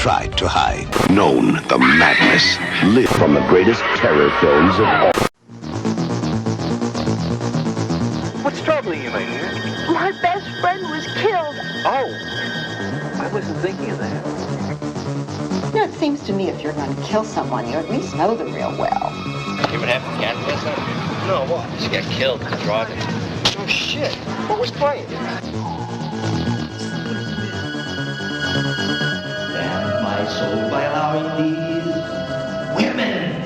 tried to hide. Known the madness. Live from the greatest terror films of all. What's troubling you, my dear? My best friend was killed. Oh, I wasn't thinking of that. You know, it seems to me if you're going to kill someone, you at least know them real well. You what happened to Kathy last night? No, what? She got killed in driving. Oh, shit. What was playing? And my soul by allowing these women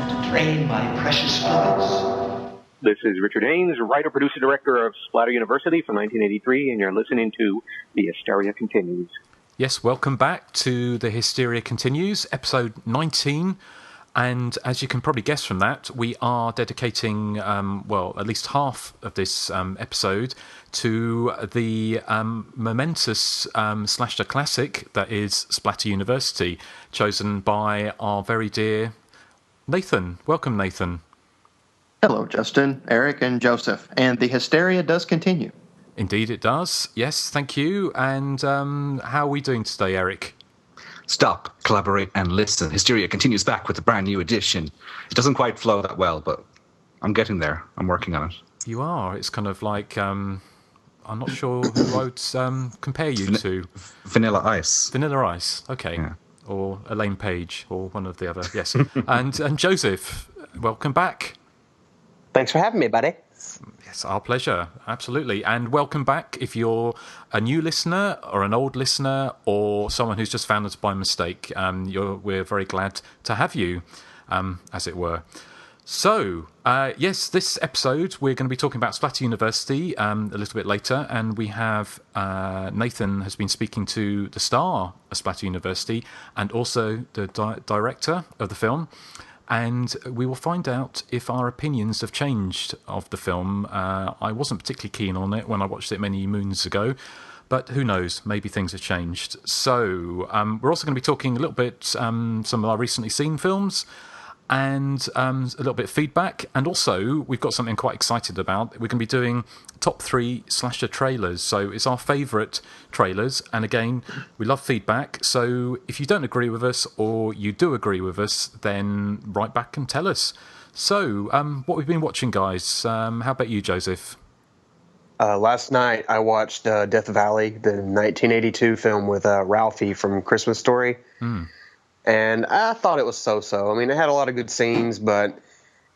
to drain my precious fluids. This is Richard Haynes, writer, producer, director of Splatter University from 1983, and you're listening to The Hysteria Continues. Yes, welcome back to The Hysteria Continues, episode 19. And as you can probably guess from that, we are dedicating, at least half of this episode to the momentous slasher classic that is Splatter University, chosen by our very dear Nathan. Welcome, Nathan. Hello, Justin, Erik, and Joseph. And the hysteria does continue. Indeed it does. Yes, thank you. And how are we doing today, Erik? Stop, collaborate, and listen. Hysteria continues back with a brand new edition. It doesn't quite flow that well, but I'm getting there. I'm working on it. You are. It's kind of like, I'm not sure who I would compare you to. Vanilla Ice. Vanilla Ice, okay. Yeah. Or Elaine Page, or one of the other, yes. and Joseph, welcome back. Thanks for having me, buddy. Yes, our pleasure, absolutely. And welcome back if you're a new listener or an old listener or someone who's just found us by mistake. We're very glad to have you, as it were. So, yes, this episode we're going to be talking about Splatter University a little bit later, and we have Nathan has been speaking to the star of Splatter University and also the director of the film. And we will find out if our opinions have changed of the film. I wasn't particularly keen on it when I watched it many moons ago, but who knows, maybe things have changed. So we're also going to be talking a little bit some of our recently seen films and a little bit of feedback. And also, we've got something quite excited about. We're going to be doing top 3 slasher trailers. So it's our favourite trailers. And again, we love feedback. So if you don't agree with us or you do agree with us, then write back and tell us. So what we've been watching, guys. How about you, Joseph? Last night, I watched Death Valley, the 1982 film with Ralphie from Christmas Story. And I thought it was so-so. I mean, it had a lot of good scenes, but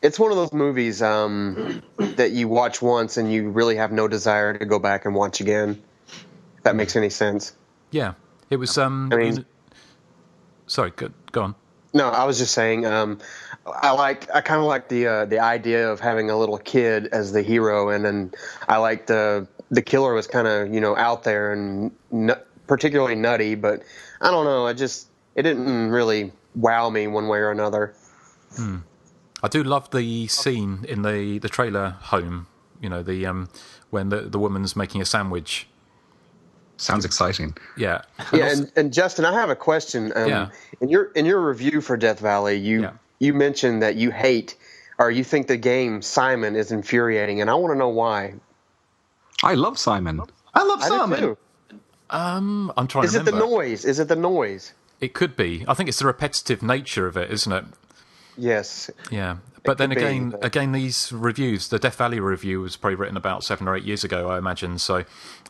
it's one of those movies that you watch once and you really have no desire to go back and watch again, if that makes any sense. Yeah. It was... Sorry, go on. No, I was just saying, I kind of like the idea of having a little kid as the hero, and then I liked the killer was kind of, out there and particularly nutty, but I don't know, it didn't really wow me one way or another. I do love the scene in the trailer home, when the woman's making a sandwich. Sounds exciting. Yeah. And Justin, I have a question. In your review for Death Valley, you mentioned that you hate or you think the game Simon is infuriating, and I want to know why. I love Simon. I love I Simon. do too. I'm trying to remember. Is it the noise? It could be. I think it's the repetitive nature of it, isn't it? Yes. Yeah. But then again, these reviews, the Death Valley review was probably written about 7 or 8 years ago, I imagine. So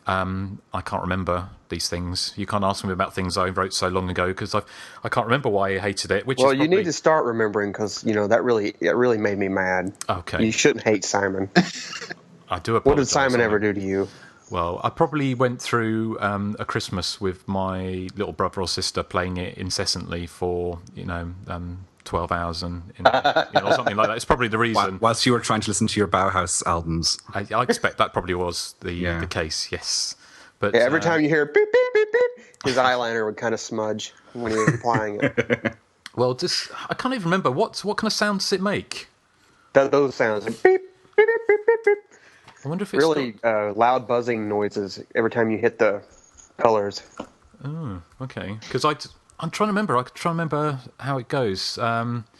I can't remember these things. You can't ask me about things I wrote so long ago because I can't remember why I hated it. You need to start remembering because that really made me mad. Okay. You shouldn't hate Simon. I do apologize. What did Simon ever do to you? Well, I probably went through a Christmas with my little brother or sister playing it incessantly for 12 hours or something like that. It's probably the reason. Whilst you were trying to listen to your Bauhaus albums. I expect that probably was the case, yes. But every time you hear beep, beep, beep, beep, his eyeliner would kind of smudge when he was applying it. Well, I can't even remember. What kind of sound does it make? Those sounds. Like beep, beep, beep, beep, beep, beep. I wonder if it's really loud buzzing noises every time you hit the colors. Oh, okay. Because I'm trying to remember. I could try and remember how it goes.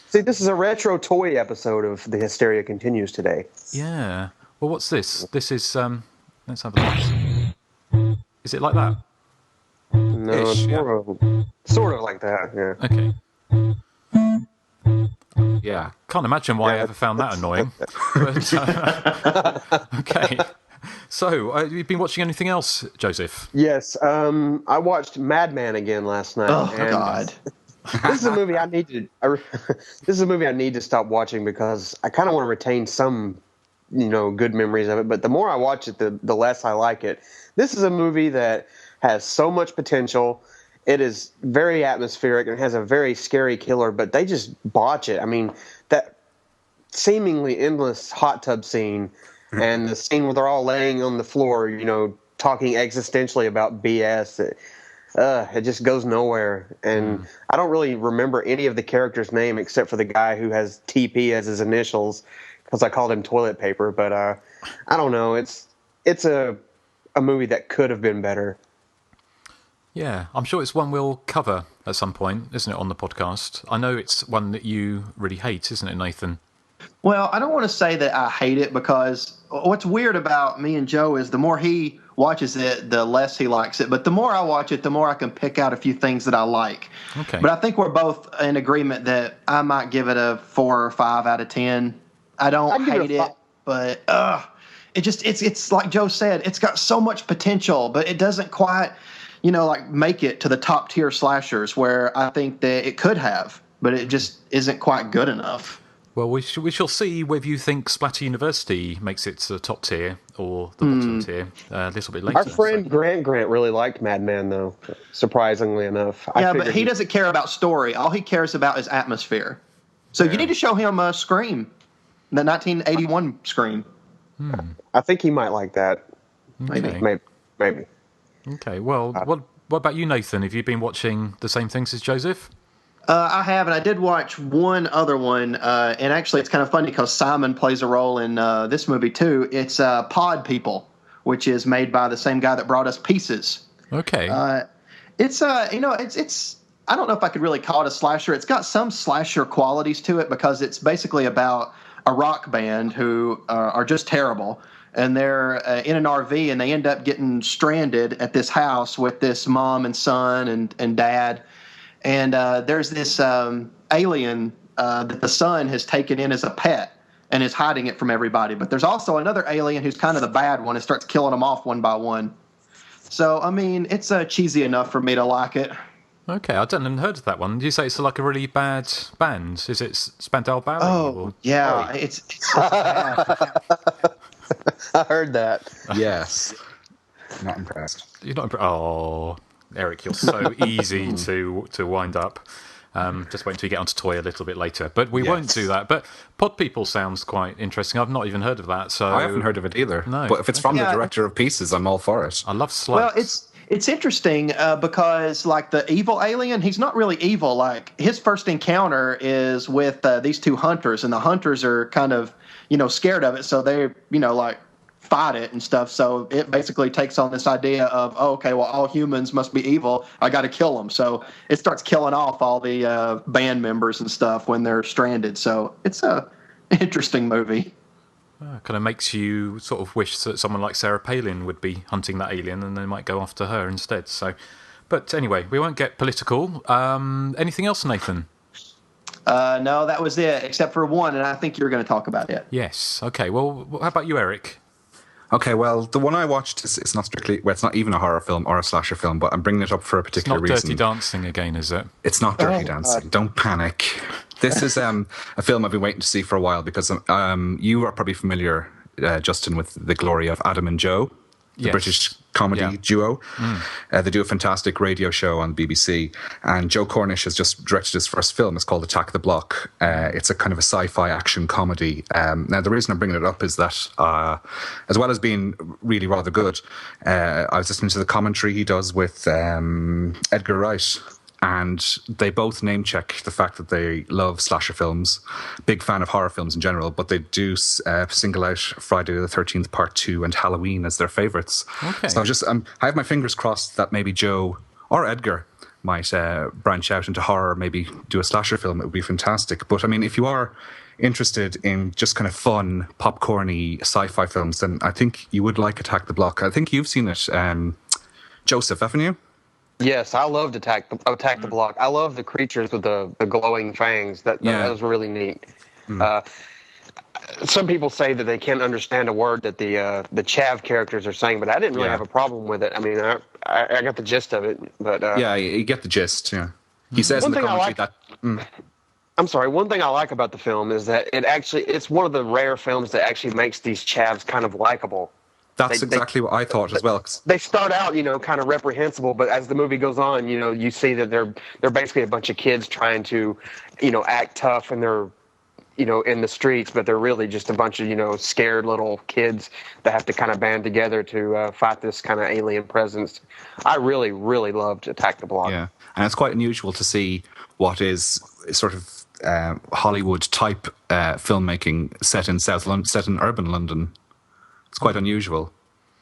See, this is a retro toy episode of The Hysteria Continues today. Yeah. Well, what's this? This is... let's have a look. Is it like that? No, Ish, it's yeah. sort of like that. Yeah. Okay. Yeah, can't imagine why I ever found that annoying. But, okay. So, you've been watching anything else, Joseph? Yes. I watched Madman again last night. Oh and God. This is a movie I need to. This is a movie I need to stop watching because I kind of want to retain some, good memories of it. But the more I watch it, the less I like it. This is a movie that has so much potential. It is very atmospheric and has a very scary killer, but they just botch it. I mean, that seemingly endless hot tub scene and the scene where they're all laying on the floor, talking existentially about BS. It just goes nowhere. And I don't really remember any of the characters' name except for the guy who has TP as his initials because I called him toilet paper. But I don't know. It's a movie that could have been better. Yeah, I'm sure it's one we'll cover at some point, isn't it, on the podcast? I know it's one that you really hate, isn't it, Nathan? Well, I don't want to say that I hate it because what's weird about me and Joe is the more he watches it, the less he likes it. But the more I watch it, the more I can pick out a few things that I like. Okay. But I think we're both in agreement that I might give it a 4 or 5 out of 10. I don't hate it, but it's like Joe said, it's got so much potential, but it doesn't quite, make it to the top tier slashers where I think that it could have, but it just isn't quite good enough. Well, we shall see whether you think Splatter University makes it to the top tier or the bottom tier a little bit later. Our friend Grant really liked Madman, though, surprisingly enough. Yeah, but he doesn't care about story. All he cares about is atmosphere. So you need to show him Scream, the 1981 Scream. I think he might like that. Okay. Maybe. Okay, well, what about you, Nathan? Have you been watching the same things as Joseph? I have, and I did watch one other one, and actually it's kind of funny because Simon plays a role in this movie too. It's Pod People, which is made by the same guy that brought us Pieces. Okay. It's I don't know if I could really call it a slasher. It's got some slasher qualities to it because it's basically about a rock band who are just terrible. And they're in an RV, and they end up getting stranded at this house with this mom and son and dad. And there's this alien that the son has taken in as a pet and is hiding it from everybody. But there's also another alien who's kind of the bad one and starts killing them off one by one. So, I mean, it's cheesy enough for me to like it. Okay, I hadn't heard of that one. Did you say it's like a really bad band? Is it Spandau Ballet? Oh, yeah, it's bad. I heard that. Yes. Not impressed. You're not impressed? Oh, Erik, you're so easy to wind up. Just wait until you get onto Toy a little bit later. But we won't do that. But Pod People sounds quite interesting. I've not even heard of that. So I haven't heard of it either. No. But if it's from the director of Pieces, I'm all for it. I love slugs. Well, it's interesting because, like, the evil alien, he's not really evil. Like, his first encounter is with these two hunters, and the hunters are kind of, scared of it. So they, fight it and stuff. So it basically takes on this idea of, all humans must be evil. I got to kill them. So it starts killing off all the band members and stuff when they're stranded. So it's a interesting movie. Kind of makes you sort of wish that someone like Sarah Palin would be hunting that alien, and they might go after her instead. So, but anyway, we won't get political. Anything else, Nathan? No, that was it, except for one, and I think you're going to talk about it. Yes. Okay. Well, how about you, Erik? Okay, well, the one I watched is not strictly, it's not even a horror film or a slasher film, but I'm bringing it up for a particular reason. It's not Dirty Dancing again, is it? It's not Dirty Dancing. Don't panic. This is a film I've been waiting to see for a while because you are probably familiar, Justin, with the glory of Adam and Joe, the British comedy duo. They do a fantastic radio show on the BBC, and Joe Cornish has just directed his first film. It's called Attack the Block. It's a kind of a sci-fi action comedy. Now, the reason I'm bringing it up is that, as well as being really rather good, I was listening to the commentary he does with Edgar Wright, and they both name-check the fact that they love slasher films, big fan of horror films in general, but they do single out Friday the 13th Part 2 and Halloween as their favourites. Okay. So I have my fingers crossed that maybe Joe or Edgar might branch out into horror, maybe do a slasher film. It would be fantastic. But, I mean, if you are interested in just kind of fun, popcorny sci-fi films, then I think you would like Attack the Block. I think you've seen it, Joseph, haven't you? Yes, I loved Attack the Block. I love the creatures with the glowing fangs. That was really neat. Some people say that they can't understand a word that the Chav characters are saying, but I didn't really have a problem with it. I mean, I got the gist of it. But you get the gist. Yeah, he says in the commentary that. I'm sorry. One thing I like about the film is that it's one of the rare films that actually makes these Chavs kind of likable. That's exactly what I thought as well. They start out, kind of reprehensible, but as the movie goes on, you see that they're basically a bunch of kids trying to, act tough, and they're, in the streets, but they're really just a bunch of, scared little kids that have to kind of band together to fight this kind of alien presence. I really, really loved Attack the Block. Yeah, and it's quite unusual to see what is sort of Hollywood type filmmaking set in urban London. It's quite unusual.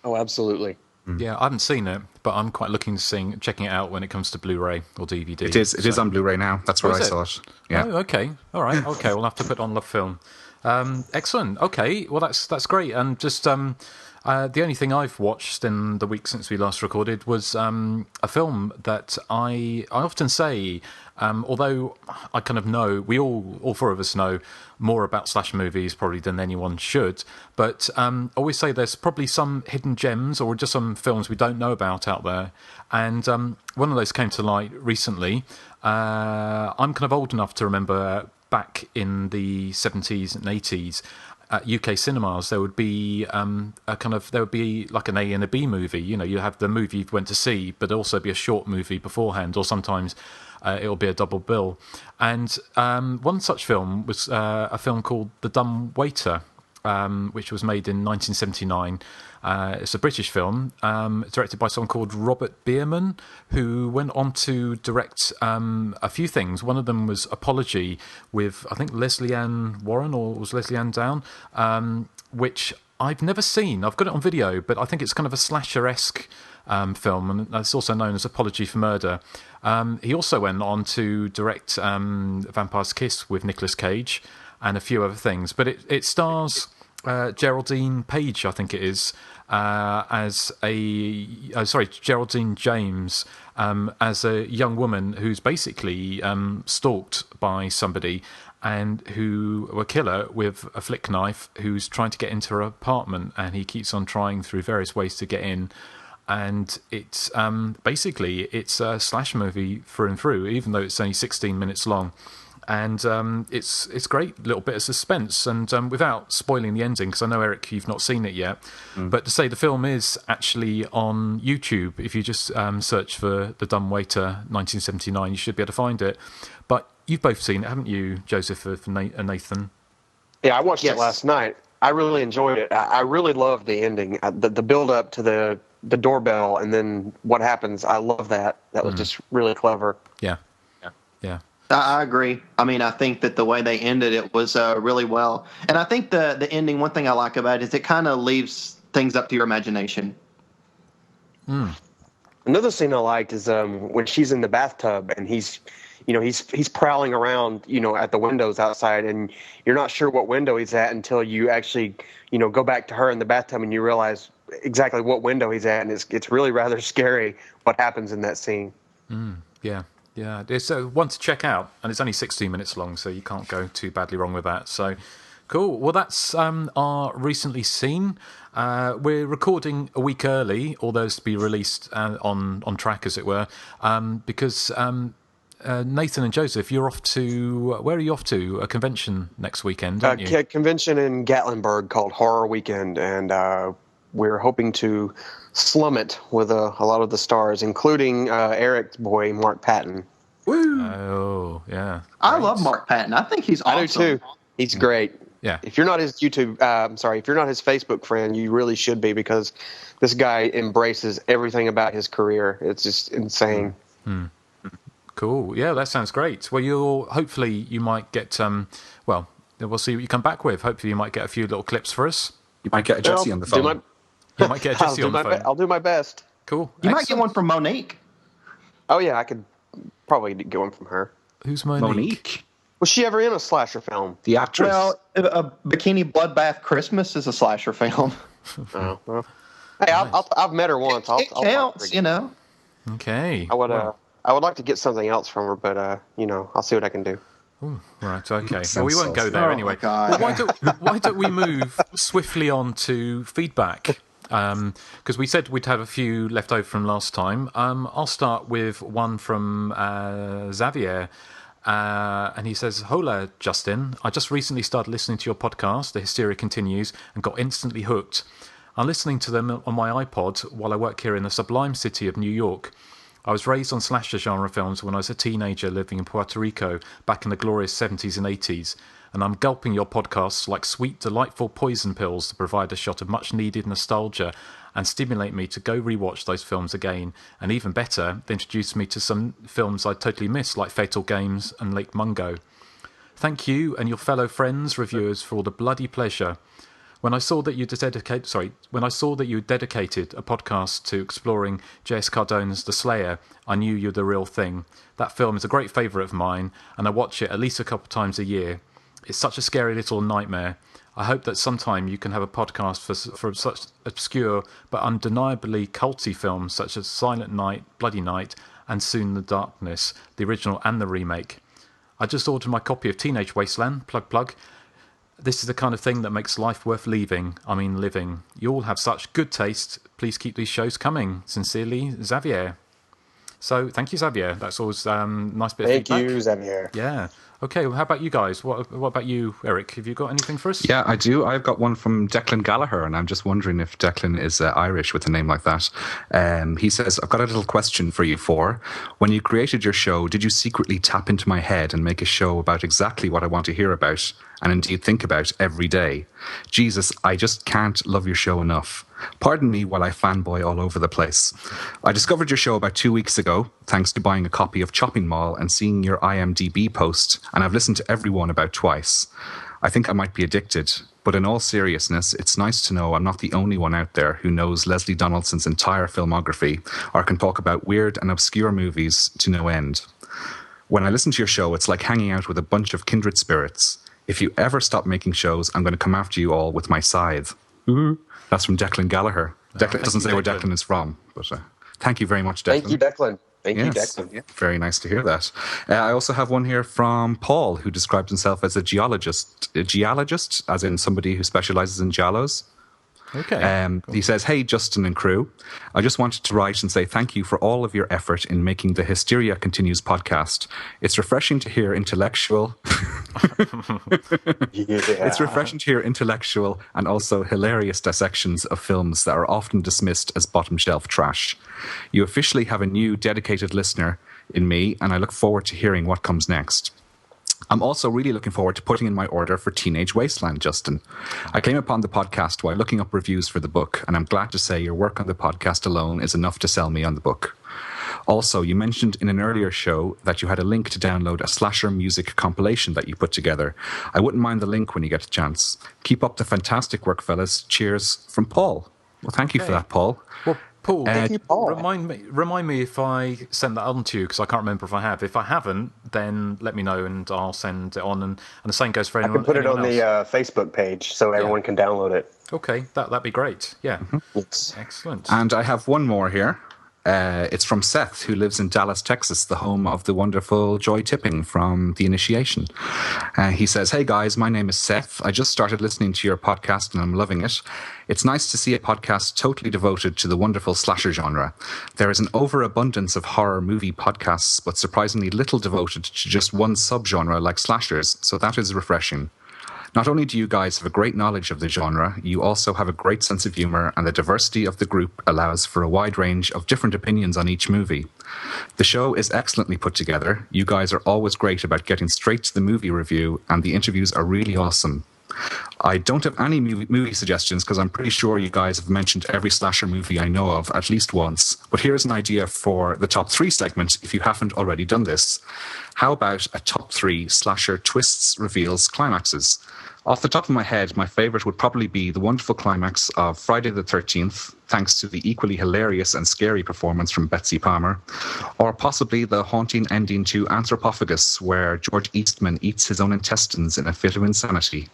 Oh, absolutely. Yeah, I haven't seen it, but I'm quite looking to checking it out when it comes to Blu-ray or DVD. It is on Blu-ray now. That's where I saw it. Yeah. Oh, okay. All right. Okay, we'll have to put on Love Film. Excellent. Okay, well that's great. And just the only thing I've watched in the week since we last recorded was a film that I often say, although I kind of know, we all four of us know more about slasher movies probably than anyone should, but I always say there's probably some hidden gems or just some films we don't know about out there. And one of those came to light recently. I'm kind of old enough to remember back in the 70s and 80s, at UK cinemas, there would be like an A and a B movie. You have the movie you went to see, but also be a short movie beforehand, or sometimes it'll be a double bill. And one such film was a film called The Dumb Waiter, which was made in 1979. It's a British film directed by someone called Robert Bierman, who went on to direct a few things. One of them was Apology with, I think, Leslie Ann Warren, or was Leslie Ann Down, which I've never seen. I've got it on video, but I think it's kind of a slasher-esque film, and it's also known as Apology for Murder. He also went on to direct Vampire's Kiss with Nicolas Cage and a few other things. But it stars Geraldine Page, I think it is, Geraldine James, as a young woman who's basically stalked by somebody and a killer with a flick knife who's trying to get into her apartment, and he keeps on trying through various ways to get in. And it's basically it's a slash movie through and through, even though it's only 16 minutes long. And it's great little bit of suspense, and without spoiling the ending, because I know, Eric, you've not seen it yet, but to say the film is actually on YouTube. If you just search for The Dumb Waiter 1979, you should be able to find it. But you've both seen it, haven't you, Joseph and Nathan? Yeah, I watched it last night. I really enjoyed it. I really loved the ending, the build up to the doorbell, and then what happens. I love that. That was just really clever. Yeah. I agree. I mean, I think that the way they ended it was really well. And I think the ending, one thing I like about it is it kind of leaves things up to your imagination. Another scene I liked is when she's in the bathtub and he's prowling around, at the windows outside, and you're not sure what window he's at until you actually, go back to her in the bathtub and you realize exactly what window he's at, and it's really rather scary what happens in that scene. Yeah, it's one to check out, and it's only 16 minutes long, so you can't go too badly wrong with that. So, cool. Well, that's our recently seen. We're recording a week early, although it's to be released on track, as it were, because Nathan and Joseph, you're off to... where are you off to? A convention next weekend, aren't you? Convention in Gatlinburg called Horror Weekend, and we're hoping to slum it with a lot of the stars, including Eric's boy, Mark Patton. Woo! Oh, yeah. I love Mark Patton. I think he's awesome. I do, too. He's great. Yeah. If you're not his if you're not his Facebook friend, you really should be, because this guy embraces everything about his career. It's just insane. Cool. Yeah, that sounds great. Well, hopefully you might get, we'll see what you come back with. Hopefully you might get a few little clips for us. You might get a Jesse on the phone. You might get a Jesse on the phone. I'll do my best. Cool. You might get one from Monique. Oh, yeah, I could probably get one from her. Who's Monique? Was she ever in a slasher film? The actress? Well, a Bikini Bloodbath Christmas is a slasher film. Oh, well. Hey, I've met her once. It counts, Okay. I would like to get something else from her, but I'll see what I can do. Ooh, right, okay. Well, we won't go there anyway. God. Well, why don't we move swiftly on to feedback? Because we said we'd have a few left over from last time. I'll start with one from Xavier. And he says, "Hola, Justin. I just recently started listening to your podcast, The Hysteria Continues, and got instantly hooked. I'm listening to them on my iPod while I work here in the sublime city of New York. I was raised on slasher genre films when I was a teenager living in Puerto Rico back in the glorious 70s and 80s, and I'm gulping your podcasts like sweet, delightful poison pills to provide a shot of much-needed nostalgia and stimulate me to go rewatch those films again, and even better, they introduce me to some films I'd totally missed, like Fatal Games and Lake Mungo. Thank you and your fellow friends, reviewers, for all the bloody pleasure. When I saw that you dedicated a podcast to exploring J.S. Cardone's The Slayer, I knew you're the real thing. That film is a great favourite of mine, and I watch it at least a couple of times a year. It's such a scary little nightmare. I hope that sometime you can have a podcast for such obscure but undeniably culty films such as Silent Night, Bloody Night, and Soon the Darkness, the original and the remake. I just ordered my copy of Teenage Wasteland, plug. This is the kind of thing that makes life worth living. You all have such good taste. Please keep these shows coming. Sincerely, Xavier. So, thank you, Xavier. That's always nice bit of feedback. Thank you, Xavier. Yeah. Okay, well, how about you guys? What about you, Erik? Have you got anything for us? Yeah, I do. I've got one from Declan Gallagher, and I'm just wondering if Declan is Irish with a name like that. He says, I've got a little question for you four. When you created your show, did you secretly tap into my head and make a show about exactly what I want to hear about, and indeed think about every day? Jesus, I just can't love your show enough. Pardon me while I fanboy all over the place. I discovered your show about 2 weeks ago, thanks to buying a copy of Chopping Mall and seeing your IMDb post, and I've listened to every one about twice. I think I might be addicted, but in all seriousness, it's nice to know I'm not the only one out there who knows Leslie Donaldson's entire filmography, or can talk about weird and obscure movies to no end. When I listen to your show, it's like hanging out with a bunch of kindred spirits. If you ever stop making shows, I'm going to come after you all with my scythe. Ooh. That's from Declan Gallagher. Declan doesn't say where Declan is from, but thank you very much, Declan. Thank you, Declan. Thank you, Declan. Yeah, very nice to hear that. I also have one here from Paul, who describes himself as a geologist. A geologist, as in somebody who specializes in giallos. Okay. He says, hey, Justin and crew, I just wanted to write and say thank you for all of your effort in making the Hysteria Continues podcast. It's refreshing to hear intellectual... It's refreshing to hear intellectual and also hilarious dissections of films that are often dismissed as bottom shelf trash. You officially have a new dedicated listener in me, and I look forward to hearing what comes next. I'm also really looking forward to putting in my order for Teenage Wasteland, Justin. I came upon the podcast while looking up reviews for the book, and I'm glad to say your work on the podcast alone is enough to sell me on the book. Also, you mentioned in an earlier show that you had a link to download a slasher music compilation that you put together. I wouldn't mind the link when you get a chance. Keep up the fantastic work, fellas. Cheers, from Paul. Well, thank you for that, Paul. Well, Paul, thank you, Paul. Remind me if I sent that on to you, because I can't remember if I have. If I haven't, then let me know and I'll send it on. And the same goes for anyone. I can put it on the Facebook page so everyone can download it. Okay, that'd be great. Yeah. Mm-hmm. Yes. Excellent. And I have one more here. It's from Seth, who lives in Dallas, Texas, the home of the wonderful Joy Tipping from The Initiation. He says, hey guys, my name is Seth. I just started listening to your podcast and I'm loving it. It's nice to see a podcast totally devoted to the wonderful slasher genre. There is an overabundance of horror movie podcasts, but surprisingly little devoted to just one subgenre like slashers, so that is refreshing. Not only do you guys have a great knowledge of the genre, you also have a great sense of humor, and the diversity of the group allows for a wide range of different opinions on each movie. The show is excellently put together. You guys are always great about getting straight to the movie review, and the interviews are really awesome. I don't have any movie suggestions because I'm pretty sure you guys have mentioned every slasher movie I know of at least once, but here's an idea for the top 3 segment if you haven't already done this. How about a top 3 slasher twists, reveals, climaxes? Off the top of my head, my favourite would probably be the wonderful climax of Friday the 13th, thanks to the equally hilarious and scary performance from Betsy Palmer, or possibly the haunting ending to Anthropophagus, where George Eastman eats his own intestines in a fit of insanity.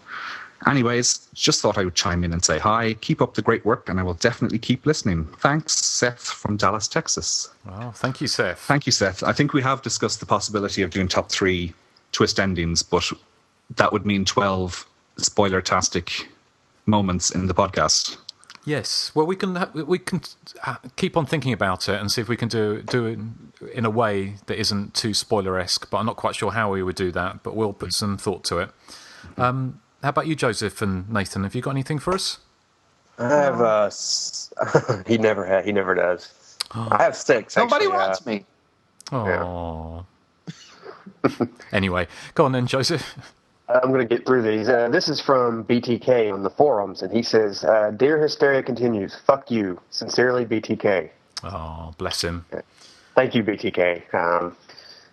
Anyways, just thought I would chime in and say hi. Keep up the great work, and I will definitely keep listening. Thanks, Seth from Dallas, Texas. Well, thank you, Seth. Thank you, Seth. I think we have discussed the possibility of doing top 3 twist endings, but that would mean 12 spoiler-tastic moments in the podcast. Yes. Well, we can keep on thinking about it and see if we can do it in a way that isn't too spoiler-esque, but I'm not quite sure how we would do that, but we'll put some thought to it. How about you, Joseph and Nathan? Have you got anything for us? I have. He never does. I have 6. Nobody actually, wants me. Oh. Yeah. Anyway, go on then, Joseph. I'm going to get through these. This is from BTK on the forums, and he says, "Dear Hysteria continues. Fuck you. Sincerely, BTK." Oh, bless him. Thank you, BTK.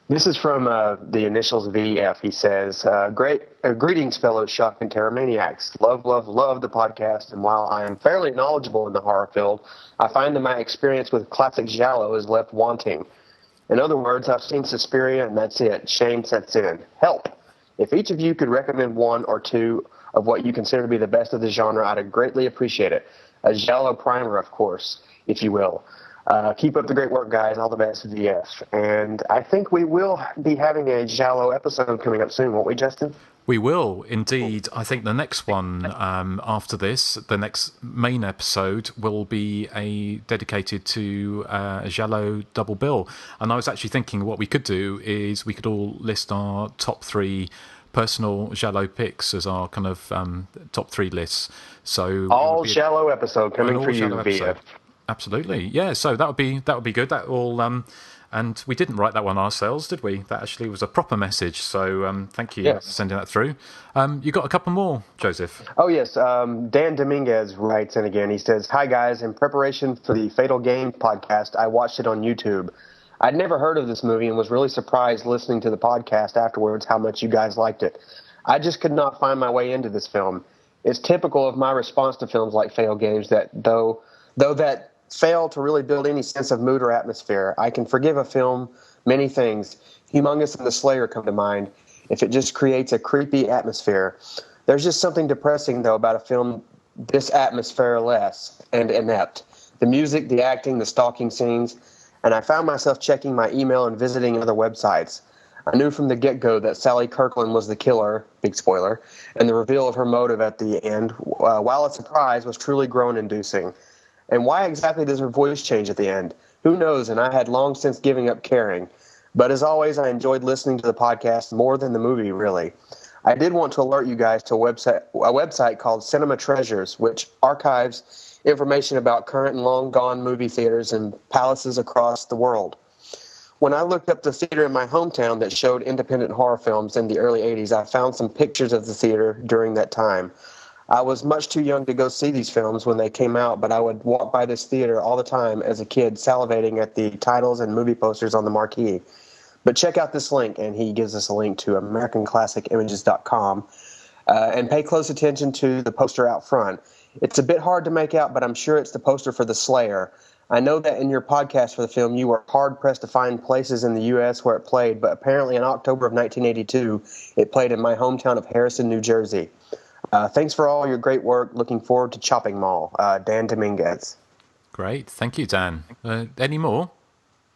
This is from the initials VF. He says, greetings, fellow shock and terror maniacs. Love the podcast, and while I am fairly knowledgeable in the horror field, I find that my experience with classic giallo is left wanting. In other words, I've seen Suspiria, and that's it. Shame sets in. Help! If each of you could recommend 1 or 2 of what you consider to be the best of the genre, I'd greatly appreciate it. A giallo primer, of course, if you will. Keep up the great work, guys. All the best, VF. And I think we will be having a giallo episode coming up soon, won't we, Justin? We will, indeed. I think the next one after this, the next main episode, will be dedicated to a giallo double bill. And I was actually thinking what we could do is we could all list our top 3 personal giallo picks as our kind of top 3 lists. So all giallo episode coming for you, VF. Absolutely, yeah. So that would be good. That all, and we didn't write that one ourselves, did we? That actually was a proper message. So thank you for sending that through. You got a couple more, Joseph? Oh yes. Dan Dominguez writes in again. He says, "Hi guys. In preparation for the Fatal Game podcast, I watched it on YouTube. I'd never heard of this movie and was really surprised listening to the podcast afterwards how much you guys liked it. I just could not find my way into this film. It's typical of my response to films like Fatal Games that though that fail to really build any sense of mood or atmosphere. I can forgive a film many things. Humongous and The Slayer come to mind if it just creates a creepy atmosphere. There's just something depressing, though, about a film this atmosphere-less and inept. The music, the acting, the stalking scenes, and I found myself checking my email and visiting other websites. I knew from the get-go that Sally Kirkland was the killer, big spoiler, and the reveal of her motive at the end, while a surprise, was truly groan-inducing. And why exactly does her voice change at the end? Who knows, and I had long since given up caring. But as always, I enjoyed listening to the podcast more than the movie, really. I did want to alert you guys to a website called Cinema Treasures, which archives information about current and long-gone movie theaters and palaces across the world. When I looked up the theater in my hometown that showed independent horror films in the early 80s, I found some pictures of the theater during that time. I was much too young to go see these films when they came out, but I would walk by this theater all the time as a kid, salivating at the titles and movie posters on the marquee. But check out this link, and he gives us a link to AmericanClassicImages.com, and pay close attention to the poster out front. It's a bit hard to make out, but I'm sure it's the poster for The Slayer. I know that in your podcast for the film, you were hard-pressed to find places in the U.S. where it played, but apparently in October of 1982, it played in my hometown of Harrison, New Jersey. Thanks for all your great work. Looking forward to Chopping Mall. Dan Dominguez. Great. Thank you, Dan. Any more?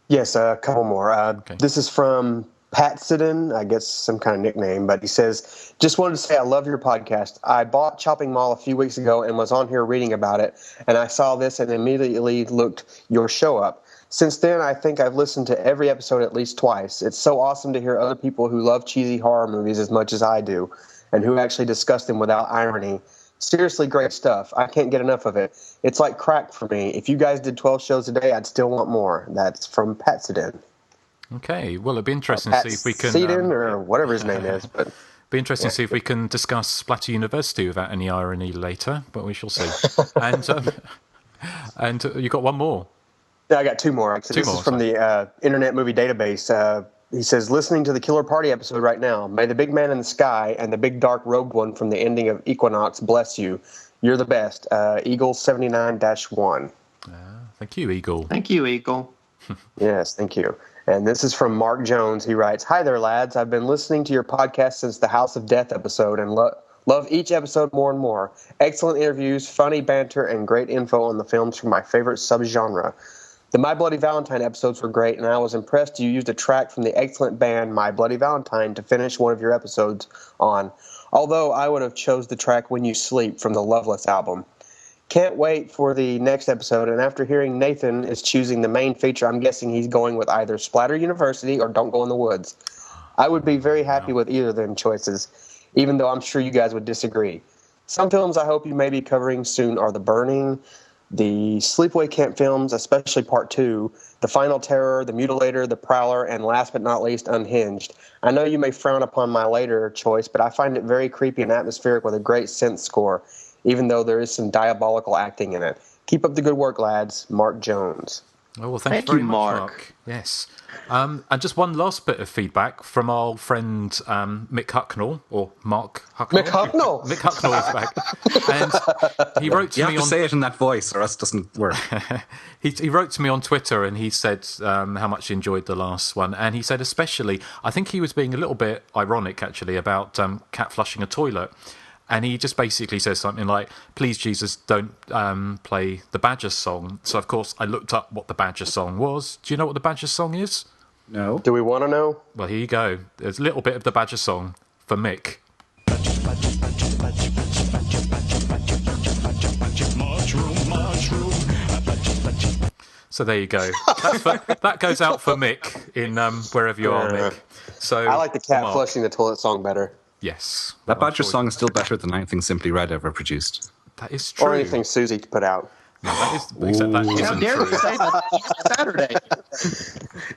Yes, a couple more. Okay. This is from Pat Sidon, I guess some kind of nickname, but he says, just wanted to say I love your podcast. I bought Chopping Mall a few weeks ago and was on here reading about it, and I saw this and immediately looked your show up. Since then, I think I've listened to every episode at least twice. It's so awesome to hear other people who love cheesy horror movies as much as I do, and who actually discuss them without irony. Seriously great stuff. I can't get enough of it. It's like crack for me. If you guys did 12 shows a day, I'd still want more. That's from Pat Sidon. Okay, well, it'd be interesting to see if we can... Sidon, or whatever his name is. But be interesting to see if we can discuss Splatter University without any irony later, but we shall see. And you got one more? Yeah, I got 2 more. So this is from the Internet Movie Database. He says, listening to the Killer Party episode right now. May the big man in the sky and the big dark robed one from the ending of Equinox bless you. You're the best. Eagle 79-1. Thank you, Eagle. Thank you, Eagle. Yes, thank you. And this is from Mark Jones. He writes, hi there, lads. I've been listening to your podcast since the House of Death episode and Love each episode more and more. Excellent interviews, funny banter, and great info on the films from my favorite subgenre. The My Bloody Valentine episodes were great, and I was impressed you used a track from the excellent band My Bloody Valentine to finish one of your episodes on, although I would have chose the track When You Sleep from the Loveless album. Can't wait for the next episode, and after hearing Nathan is choosing the main feature, I'm guessing he's going with either Splatter University or Don't Go in the Woods. I would be very happy with either of them choices, even though I'm sure you guys would disagree. Some films I hope you may be covering soon are The Burning, the Sleepaway Camp films, especially Part 2, The Final Terror, The Mutilator, The Prowler, and last but not least, Unhinged. I know you may frown upon my later choice, but I find it very creepy and atmospheric with a great synth score, even though there is some diabolical acting in it. Keep up the good work, lads. Mark Jones. Oh, well, thank you very much, Mark. Yes. And just one last bit of feedback from our old friend Mick Hucknall, or Mark Hucknall. Mick Hucknall! Mick Hucknall is back. And he wrote to me you have to say it in that voice, or else it doesn't work. He wrote to me on Twitter, and he said how much he enjoyed the last one. And he said especially, I think he was being a little bit ironic, actually, about cat flushing a toilet. And he just basically says something like, please, Jesus, don't play the Badger song. So, of course, I looked up what the Badger song was. Do you know what the Badger song is? No. Do we want to know? Well, here you go. There's a little bit of the Badger song for Mick. So there you go. That goes out for Mick in wherever you are, Mick. So I like the cat flushing the toilet song better. Yes. That Badger song is still better than anything Simply Red ever produced. That is true. Or anything Susie put out. No, that isn't How dare true. you say that? Saturday.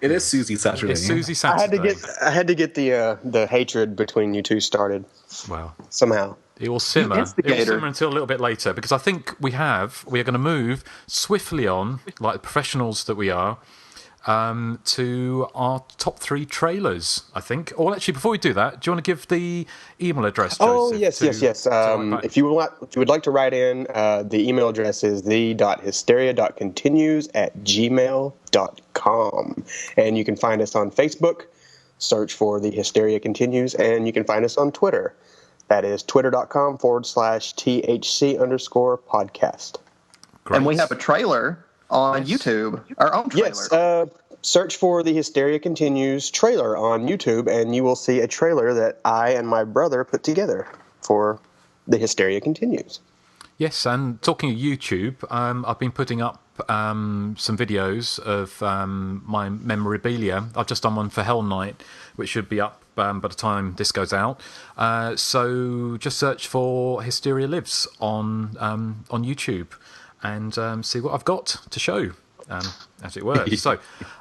It is Susie Saturday. It's Susie Saturday. I had to get the hatred between you two started. Well, somehow. It will simmer. It will simmer until a little bit later, because I think we are going to move swiftly on, like the professionals that we are, to our top 3 trailers, I think. Or actually, before we do that, do you want to give the email address, Joseph? Yes. If you would like to write in, the email address is the.hysteria.continues@gmail.com. And you can find us on Facebook. Search for The Hysteria Continues. And you can find us on Twitter. That is twitter.com/THC_podcast. Great. And we have a trailer on YouTube, our own trailer. Yes, search for The Hysteria Continues trailer on YouTube, and you will see a trailer that I and my brother put together for The Hysteria Continues. Yes, and talking of YouTube, I've been putting up some videos of my memorabilia. I've just done one for Hell Night, which should be up by the time this goes out. So just search for Hysteria Lives on YouTube and see what I've got to show, as it were. So,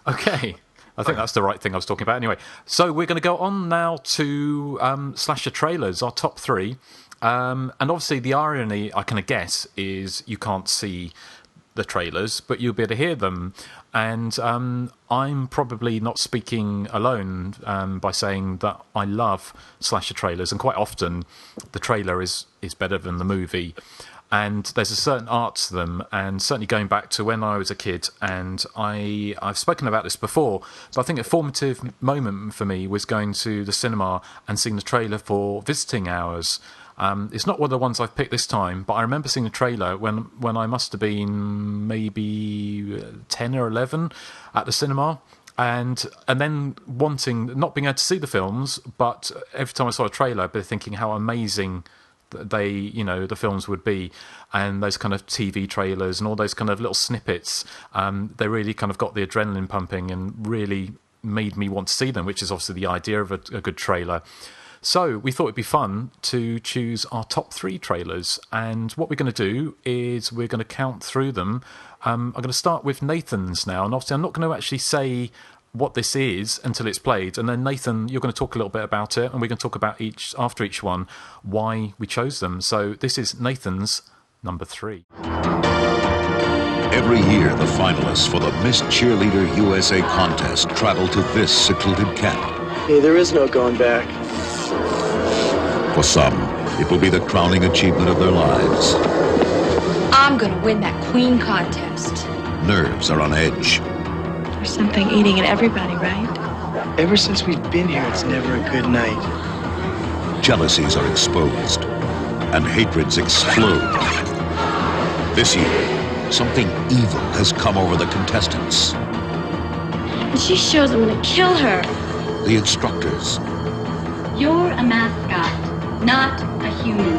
okay. I think that's the right thing I was talking about anyway. So we're going to go on now to slasher trailers, our top 3. And obviously the irony, I can guess, is you can't see the trailers, but you'll be able to hear them. And I'm probably not speaking alone by saying that I love slasher trailers, and quite often the trailer is better than the movie. And there's a certain art to them, and certainly going back to when I was a kid, and I've spoken about this before, but I think a formative moment for me was going to the cinema and seeing the trailer for Visiting Hours. It's not one of the ones I've picked this time, but I remember seeing the trailer when I must have been maybe 10 or 11 at the cinema, and then not being able to see the films, but every time I saw a trailer, I'd be thinking how amazing the films would be, and those kind of TV trailers and all those kind of little snippets, they really kind of got the adrenaline pumping and really made me want to see them, which is obviously the idea of a good trailer. So we thought it'd be fun to choose our top 3 trailers, and what we're going to do is we're going to count through them. I'm going to start with Nathan's now, and obviously I'm not going to actually say what this is until it's played, and then Nathan, you're going to talk a little bit about it, and we're going to talk about after each one why we chose them. So this is Nathan's number 3. Every year, the finalists for the Miss Cheerleader USA contest travel to this secluded camp. Hey, there is no going back. For some, it will be the crowning achievement of their lives. I'm gonna win that queen contest. Nerves are on edge. There's something eating at everybody, right? Ever since we've been here, it's never a good night. Jealousies are exposed. and hatreds explode. This year, something evil has come over the contestants. And she shows I'm gonna kill her. The instructors, You're a mascot, not a human.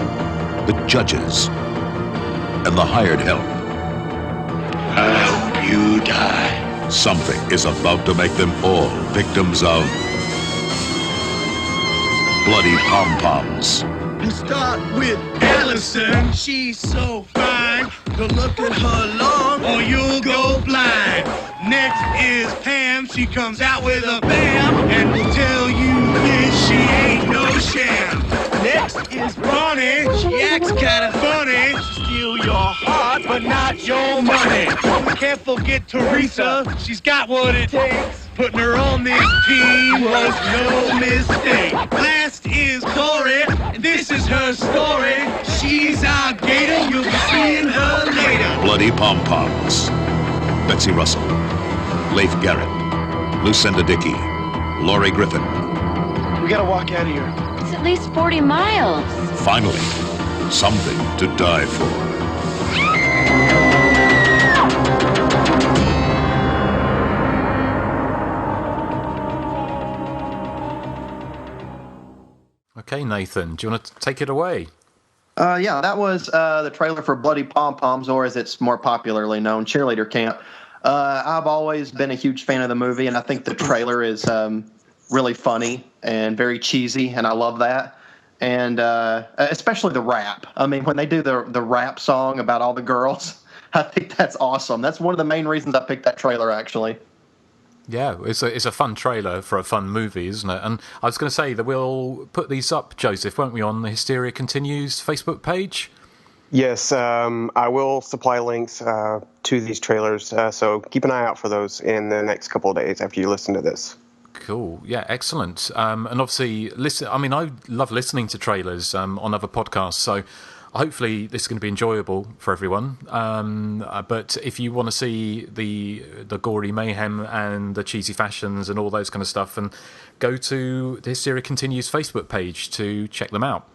the judges, and the hired help. I hope you die. Something is about to make them all victims of bloody pom-poms. You start with Allison, she's so fine. Go look at her long or you'll go blind. Next is Pam, she comes out with a bam and will tell you this, she ain't no sham. Next is Bonnie, she acts kinda funny. She'll steal your heart but not your money. Can't forget Teresa, she's got what it takes. Putting her on this team was no mistake. Last is Corey, and this is her story. She's our gator, you'll be seeing her later. Bloody pom-poms. Betsy Russell, Leif Garrett, Lucinda Dickey, Laurie Griffin. We gotta walk out of here. It's at least 40 miles. Finally, something to die for. Okay, Nathan, do you want to take it away? Yeah, that was the trailer for Bloody Pom-Poms, or as it's more popularly known, Cheerleader Camp. I've always been a huge fan of the movie, and I think the trailer is really funny and very cheesy, and I love that. And especially the rap. I mean, when they do the rap song about all the girls, I think that's awesome. That's one of the main reasons I picked that trailer, actually. Yeah, it's a fun trailer for a fun movie, isn't it? And I was going to say that we'll put these up, Joseph, won't we, on the Hysteria Continues Facebook page? Yes, I will supply links to these trailers, so keep an eye out for those in the next couple of days after you listen to this. Cool. Yeah, excellent. And obviously, listen. I mean, I love listening to trailers on other podcasts, so hopefully this is going to be enjoyable for everyone. But if you want to see the gory mayhem and the cheesy fashions and all those kind of stuff, and go to the Hysteria Continues Facebook page to check them out.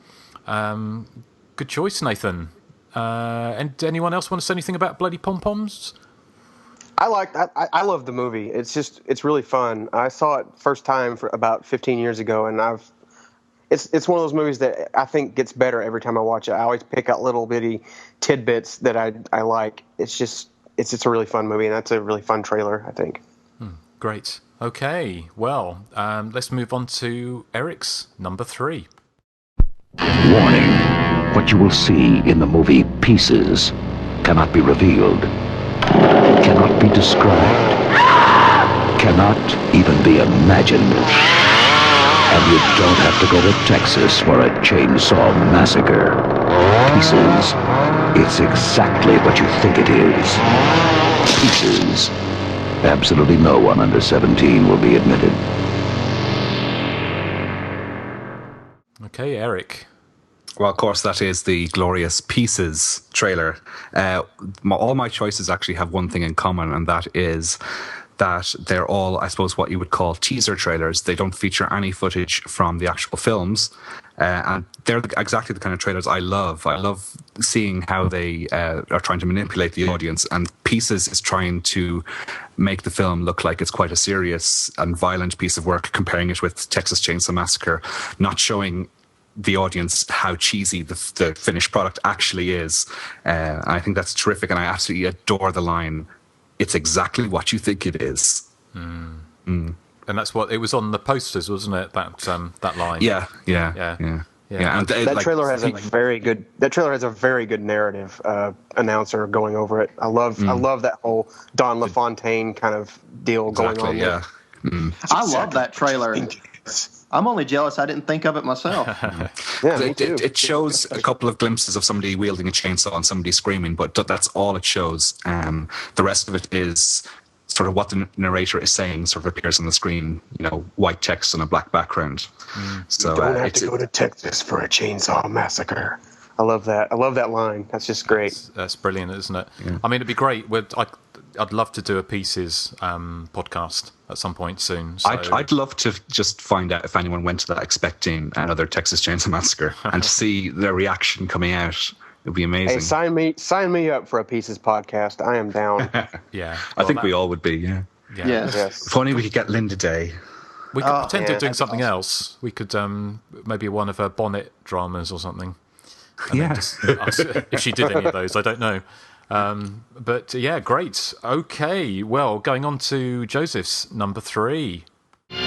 Good choice, Nathan. And anyone else want to say anything about Bloody Pom-Poms? I love the movie. It's really fun. I saw it first time for about 15 years ago, and it's one of those movies that I think gets better every time I watch it. I always pick out little bitty tidbits that I like. It's a really fun movie, and that's a really fun trailer, I think. Great. Okay. Well, let's move on to Eric's number 3. Warning. What you will see in the movie Pieces cannot be revealed, cannot be described, cannot even be imagined. And you don't have to go to Texas for a chainsaw massacre. Pieces. It's exactly what you think it is. Pieces. Absolutely no one under 17 will be admitted. Okay, Eric. Well, of course, that is the glorious Pieces trailer. All my choices actually have one thing in common, and that is that they're all, I suppose, what you would call teaser trailers. They don't feature any footage from the actual films. And they're exactly the kind of trailers I love. I love seeing how they are trying to manipulate the audience. And Pieces is trying to make the film look like it's quite a serious and violent piece of work, comparing it with Texas Chainsaw Massacre, not showing the audience how cheesy the finished product actually is. I think that's terrific, and I absolutely adore the line, "It's exactly what you think it is." And that's what it was on the posters, wasn't it? That line. Yeah. And that trailer has a very good. That trailer has a very good narrative announcer going over it. I love that whole Don LaFontaine kind of deal going on. Yeah. I love that trailer. I'm only jealous I didn't think of it myself. Me too. It shows a couple of glimpses of somebody wielding a chainsaw and somebody screaming, but that's all it shows. The rest of it is sort of what the narrator is saying sort of appears on the screen, white text on a black background. So you don't have to go to Texas for a chainsaw massacre. I love that. I love that line. That's just great. That's brilliant, isn't it? Yeah. I mean, it'd be great. I'd love to do a Pieces podcast at some point soon. So. I'd love to just find out if anyone went to that expecting another Texas Chainsaw Massacre and to see their reaction coming out. It'd be amazing. Hey, sign me up for a Pieces podcast. I am down. Yeah, I think we all would be. Yeah. Yes. If only we could get Linda Day. We could pretend to doing something else. We could maybe one of her Bonnet dramas or something. If she did any of those, I don't know. But yeah, great. Okay, well, going on to Joseph's number 3.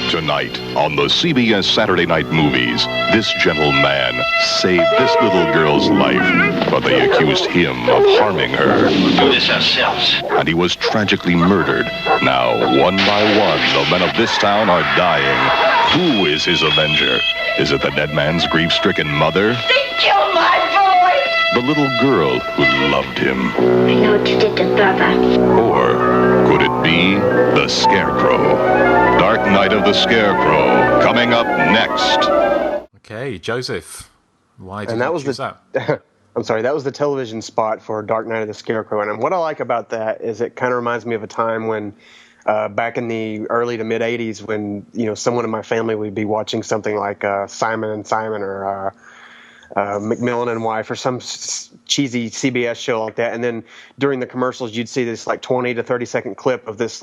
Tonight on the CBS Saturday Night Movies, this gentleman saved this little girl's life, but they accused him of harming her. We'll do this ourselves. And he was tragically murdered. Now, one by one, the men of this town are dying. Who is his avenger? Is it the dead man's grief-stricken mother? They killed my boy! The little girl who loved him? I know what you did to Baba. Or could it be the Scarecrow? Dark Night of the Scarecrow, coming up next. Okay, Joseph, why did you choose that? I'm sorry, that was the television spot for Dark Night of the Scarecrow. And what I like about that is it kind of reminds me of a time when, back in the early to mid 80s, when someone in my family would be watching something like Simon and Simon or Macmillan and Wife or some cheesy CBS show like that. And then during the commercials, you'd see this like 20 to 30 second clip of this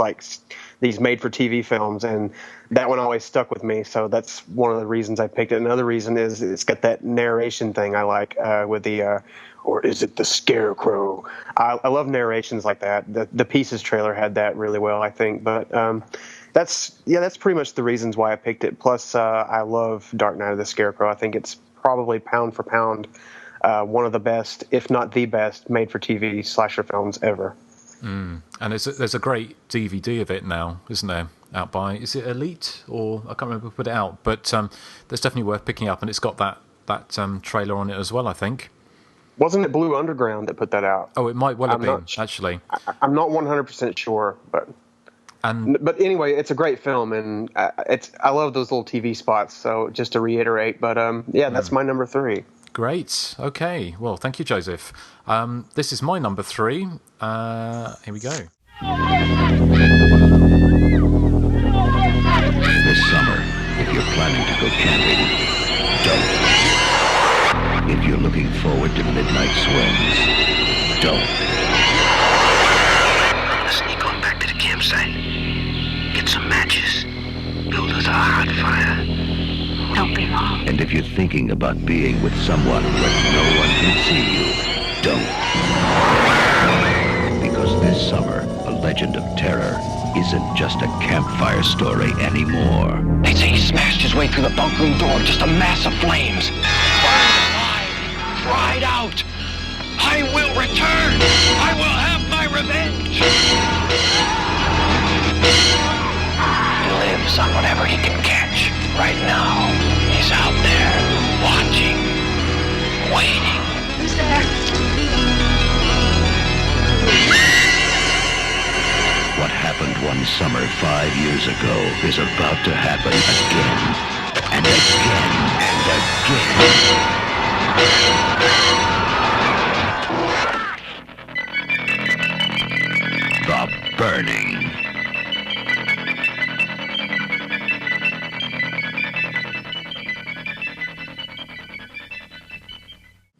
these made-for-TV films, and that one always stuck with me. So that's one of the reasons I picked it. Another reason is it's got that narration thing I like with the, or is it the Scarecrow? I love narrations like that. The Pieces trailer had that really well, I think. But that's pretty much the reasons why I picked it. Plus, I love Dark Night of the Scarecrow. I think it's probably pound for pound one of the best, if not the best, made-for-TV slasher films ever. And there's a great DVD of it now, isn't there? Out by, is it Elite or I can't remember who put it out, but that's definitely worth picking up, and it's got that trailer on it as well, I think. Wasn't it Blue Underground that put that out? Oh, it might well have been, actually. I'm not 100% sure, but anyway, it's a great film, and I love those little TV spots. So just to reiterate, but that's my number 3. Great. Okay. Well, thank you, Joseph. This is my number 3. Here we go. This summer, if you're planning to go camping, don't. If you're looking forward to midnight swims, don't. Sneak on back to the campsite. Get some matches. Build us a hot fire. Don't be long. And if you're thinking about being with someone where no one can see you, don't. Because this summer, A Legend of Terror isn't just a campfire story anymore. They say he smashed his way through the bunk room door, just a mass of flames. Burned alive, cried out, "I will return! I will have my revenge!" He lives on whatever he can catch. Right now, he's out there, watching, waiting. Who's there? What happened one summer 5 years ago is about to happen again, and again, and again. The Burning.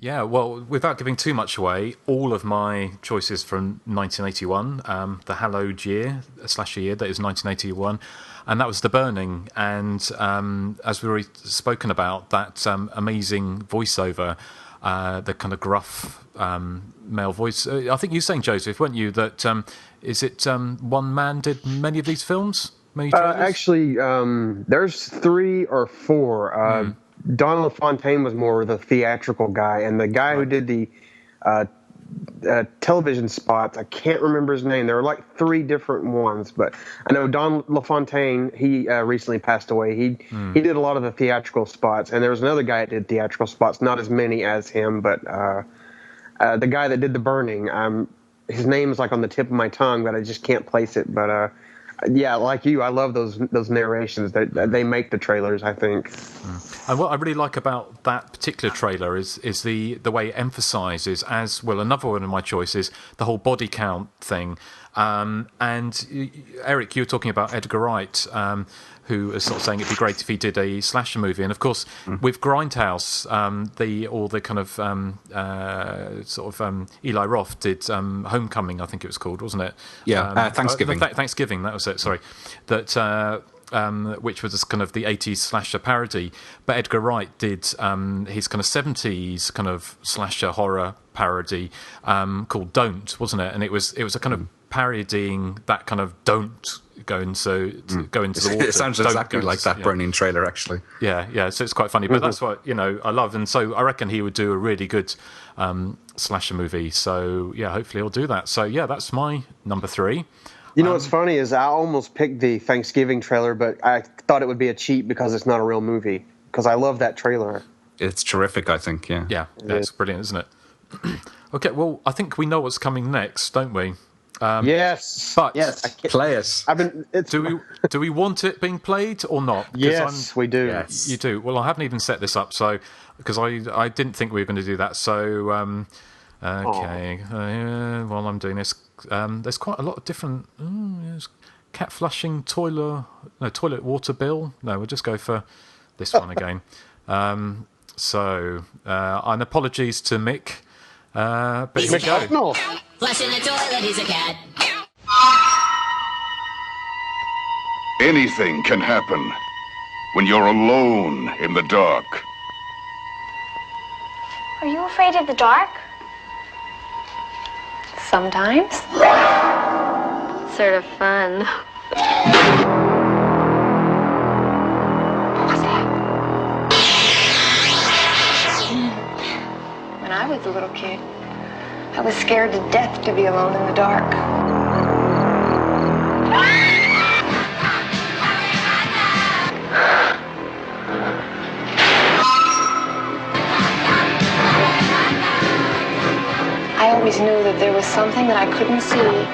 Yeah, well, without giving too much away, all of my choices from 1981, the hallowed year, slasher year, that is 1981, and that was The Burning. And as we've already spoken about, that amazing voiceover, the kind of gruff male voice. I think you were saying, Joseph, weren't you, that is it one man did many of these films? Actually, there's 3 or 4. Don LaFontaine was more the theatrical guy, and the guy who did the television spots, I can't remember his name. There were like 3 different ones, but I know Don LaFontaine, he recently passed away. He did a lot of the theatrical spots, and there was another guy that did theatrical spots, not as many as him, but the guy that did The Burning, his name is like on the tip of my tongue, but I just can't place it. But yeah, like you, I love those narrations. They make the trailers, I think. And what I really like about that particular trailer is the way it emphasises, as well, another one of my choices, the whole body count thing. And Erik, you were talking about Edgar Wright, who was sort of saying it'd be great if he did a slasher movie. And of course, with Grindhouse, Eli Roth did Homecoming, I think it was called, wasn't it? Yeah, Thanksgiving. Thanksgiving, that was it. Sorry, that. Which was kind of the 80s slasher parody, but Edgar Wright did his kind of 70s kind of slasher horror parody called Don't, wasn't it? And it was a kind of parodying that kind of don't go into the water. It sounds exactly like that Burning trailer, actually. Yeah. So it's quite funny, but that's what I love, and so I reckon he would do a really good slasher movie. So yeah, hopefully he'll do that. So yeah, that's my number 3. You know what's funny is I almost picked the Thanksgiving trailer, but I thought it would be a cheat because it's not a real movie. Because I love that trailer. It's terrific, I think. Yeah, it's brilliant, isn't it? Okay, well, I think we know what's coming next, don't we? Yes, but play it. Do we want it being played or not? Yes, we do. Yes. You do. Well, I haven't even set this up, so because I didn't think we were going to do that. So okay, while I'm doing this. There's quite a lot of different cat flushing toilet water bill. No, we'll just go for this one again. And apologies to Mick. But here we go. No. Flushing the toilet, he's a cat. Anything can happen when you're alone in the dark. Are you afraid of the dark? Sometimes. Sort of fun. When I was a little kid, I was scared to death to be alone in the dark. I always knew that there was something that I couldn't see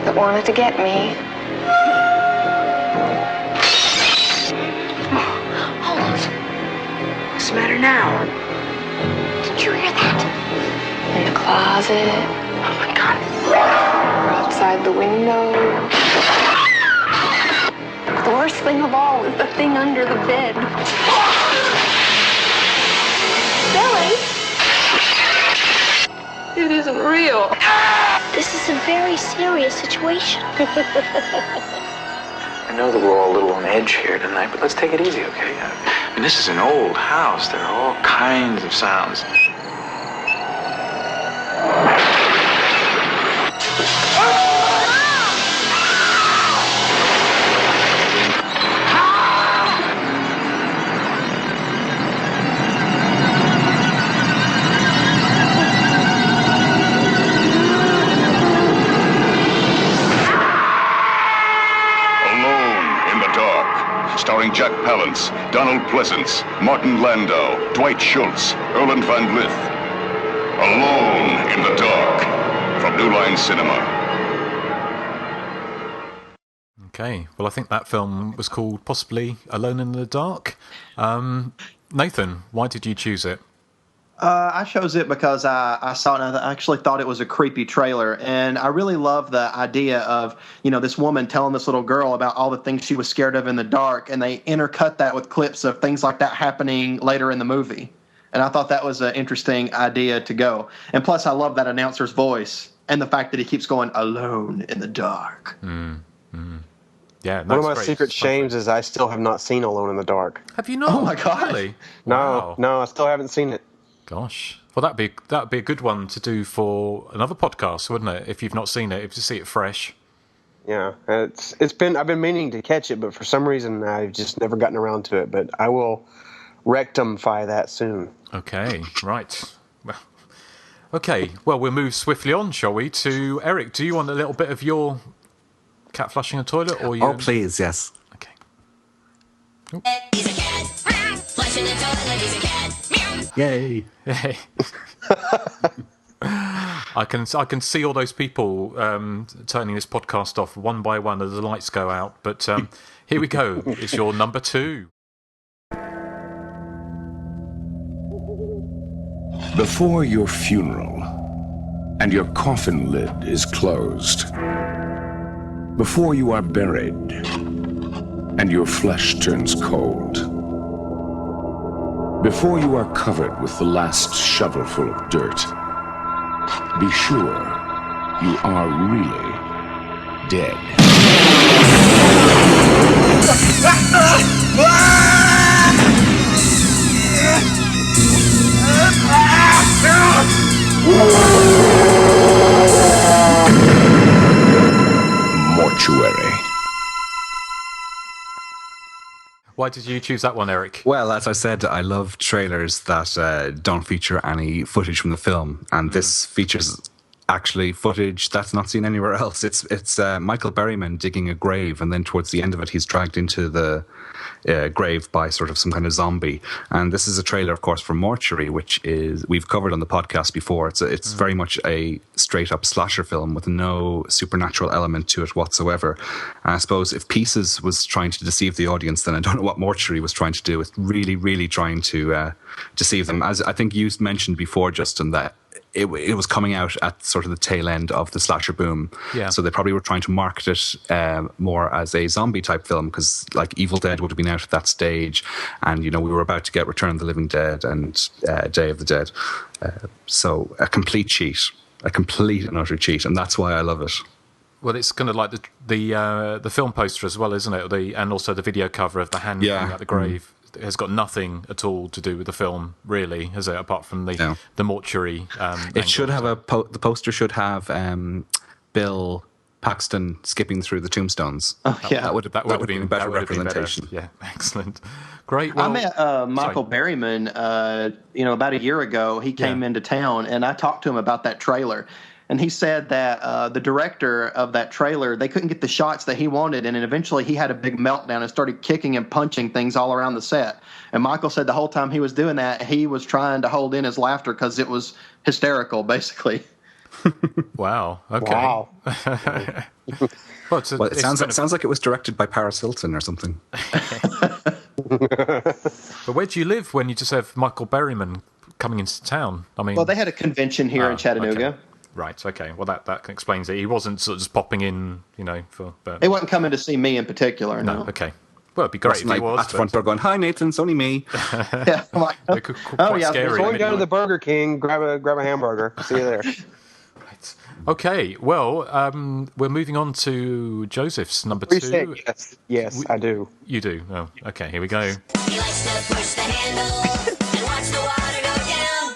that wanted to get me. Hold on. What's the matter now? Did you hear that? In the closet. Oh my God. Outside the window. The worst thing of all is the thing under the bed. Billy! It isn't real. This is a very serious situation. I know that we're all a little on edge here tonight, but let's take it easy, okay? I mean, this is an old house. There are all kinds of sounds. Starring Jack Palance, Donald Pleasance, Martin Landau, Dwight Schultz, Erland Van Lith. Alone in the Dark, from New Line Cinema. Okay, well, I think that film was called possibly Alone in the Dark. Nathan, why did you choose it? I chose it because I saw it and I actually thought it was a creepy trailer. And I really love the idea of, this woman telling this little girl about all the things she was scared of in the dark. And they intercut that with clips of things like that happening later in the movie. And I thought that was an interesting idea to go. And plus, I love that announcer's voice and the fact that he keeps going, alone in the dark. Yeah, one of my secret shames is I still have not seen Alone in the Dark. Have you not? Oh, my God. Really? No, I still haven't seen it. Gosh, well, that'd be a good one to do for another podcast, wouldn't it? If you've not seen it, if you see it fresh. Yeah, it's been I've been meaning to catch it, but for some reason I've just never gotten around to it. But I will rectify that soon. Okay, right. Well, we'll move swiftly on, shall we? To Erik. Do you want a little bit of your cat flushing a toilet, or you? Oh, please, yes. Okay. He's a cat. Flushing the toilet, he's a cat. Yay! Yay. I can see all those people turning this podcast off one by one as the lights go out. But here we go. It's your number 2. Before your funeral, and your coffin lid is closed. Before you are buried, and your flesh turns cold. Before you are covered with the last shovelful of dirt, be sure you are really dead. Mortuary. Why did you choose that one, Erik? Well, as I said, I love trailers that don't feature any footage from the film, and this features actually footage that's not seen anywhere else. It's Michael Berryman digging a grave, and then towards the end of it, he's dragged into the grave by sort of some kind of zombie. And this is a trailer, of course, for Mortuary, which is we've covered on the podcast before. It's very much a straight up slasher film with no supernatural element to it whatsoever. And I suppose if Pieces was trying to deceive the audience, then I don't know what Mortuary was trying to do. With really trying to deceive them. As I think you mentioned before, Justin, that it was coming out at sort of the tail end of the slasher boom. Yeah. So they probably were trying to market it more as a zombie type film, because like Evil Dead would have been out at that stage, and we were about to get Return of the Living Dead and Day of the Dead. So a complete cheat, a complete and utter cheat, and that's why I love it. Well, it's kind of like the film poster as well, isn't it? And also the video cover of the hand coming out the grave. It has got nothing at all to do with the film, really, has it? Apart from the mortuary. It should have the poster should have Bill Paxton skipping through the tombstones. Oh, yeah. That would have been better representation. Yeah, excellent. Great. Well, I met Michael Berryman, about a year ago. He came into town, and I talked to him about that trailer. And he said that the director of that trailer, they couldn't get the shots that he wanted, and then eventually he had a big meltdown and started kicking and punching things all around the set. And Michael said the whole time he was doing that, he was trying to hold in his laughter because it was hysterical, basically. Wow. Okay. Wow. Well, it sounds like it was directed by Paris Hilton or something. But where do you live when you just have Michael Berryman coming into town? I mean, well, they had a convention here in Chattanooga. Okay. Right. Okay. Well, that explains it. He wasn't sort of just popping in, He wasn't coming to see me in particular. No. Okay. Well, it'd be great if he was. At the front door going, "Hi, Nathan. It's only me." Yeah. I'm like, scary. Going down to the Burger King, grab a hamburger. See you there. Right. Okay. Well, we're moving on to Joseph's number 2. Yes, I do. You do. Oh, okay. Here we go. He likes to push the handle and watch the water go down.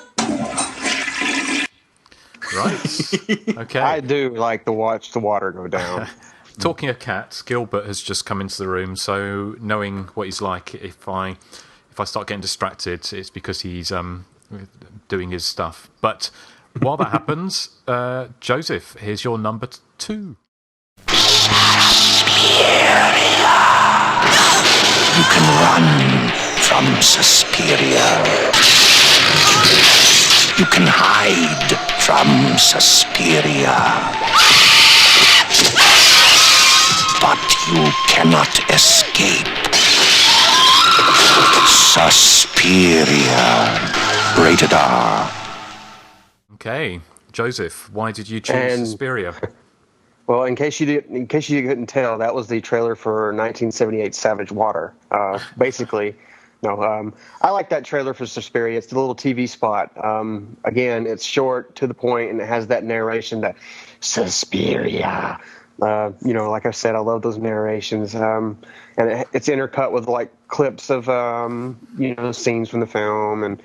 Right. Okay. I do like to watch the water go down. Talking of cats, Gilbert has just come into the room, so knowing what he's like, if I start getting distracted, it's because he's doing his stuff. But while that happens, Joseph, here's your number 2. You can run from Suspiria. You can hide from Suspiria. But you cannot escape. Suspiria. Rated R. Okay, Joseph, why did you choose Suspiria? Well, in case you couldn't tell, that was the trailer for 1978 Savage Water. Basically, I like that trailer for Suspiria. It's the little TV spot. Again, it's short, to the point, and it has that narration that Suspiria. Like I said, I love those narrations, and it's intercut with like clips of scenes from the film, and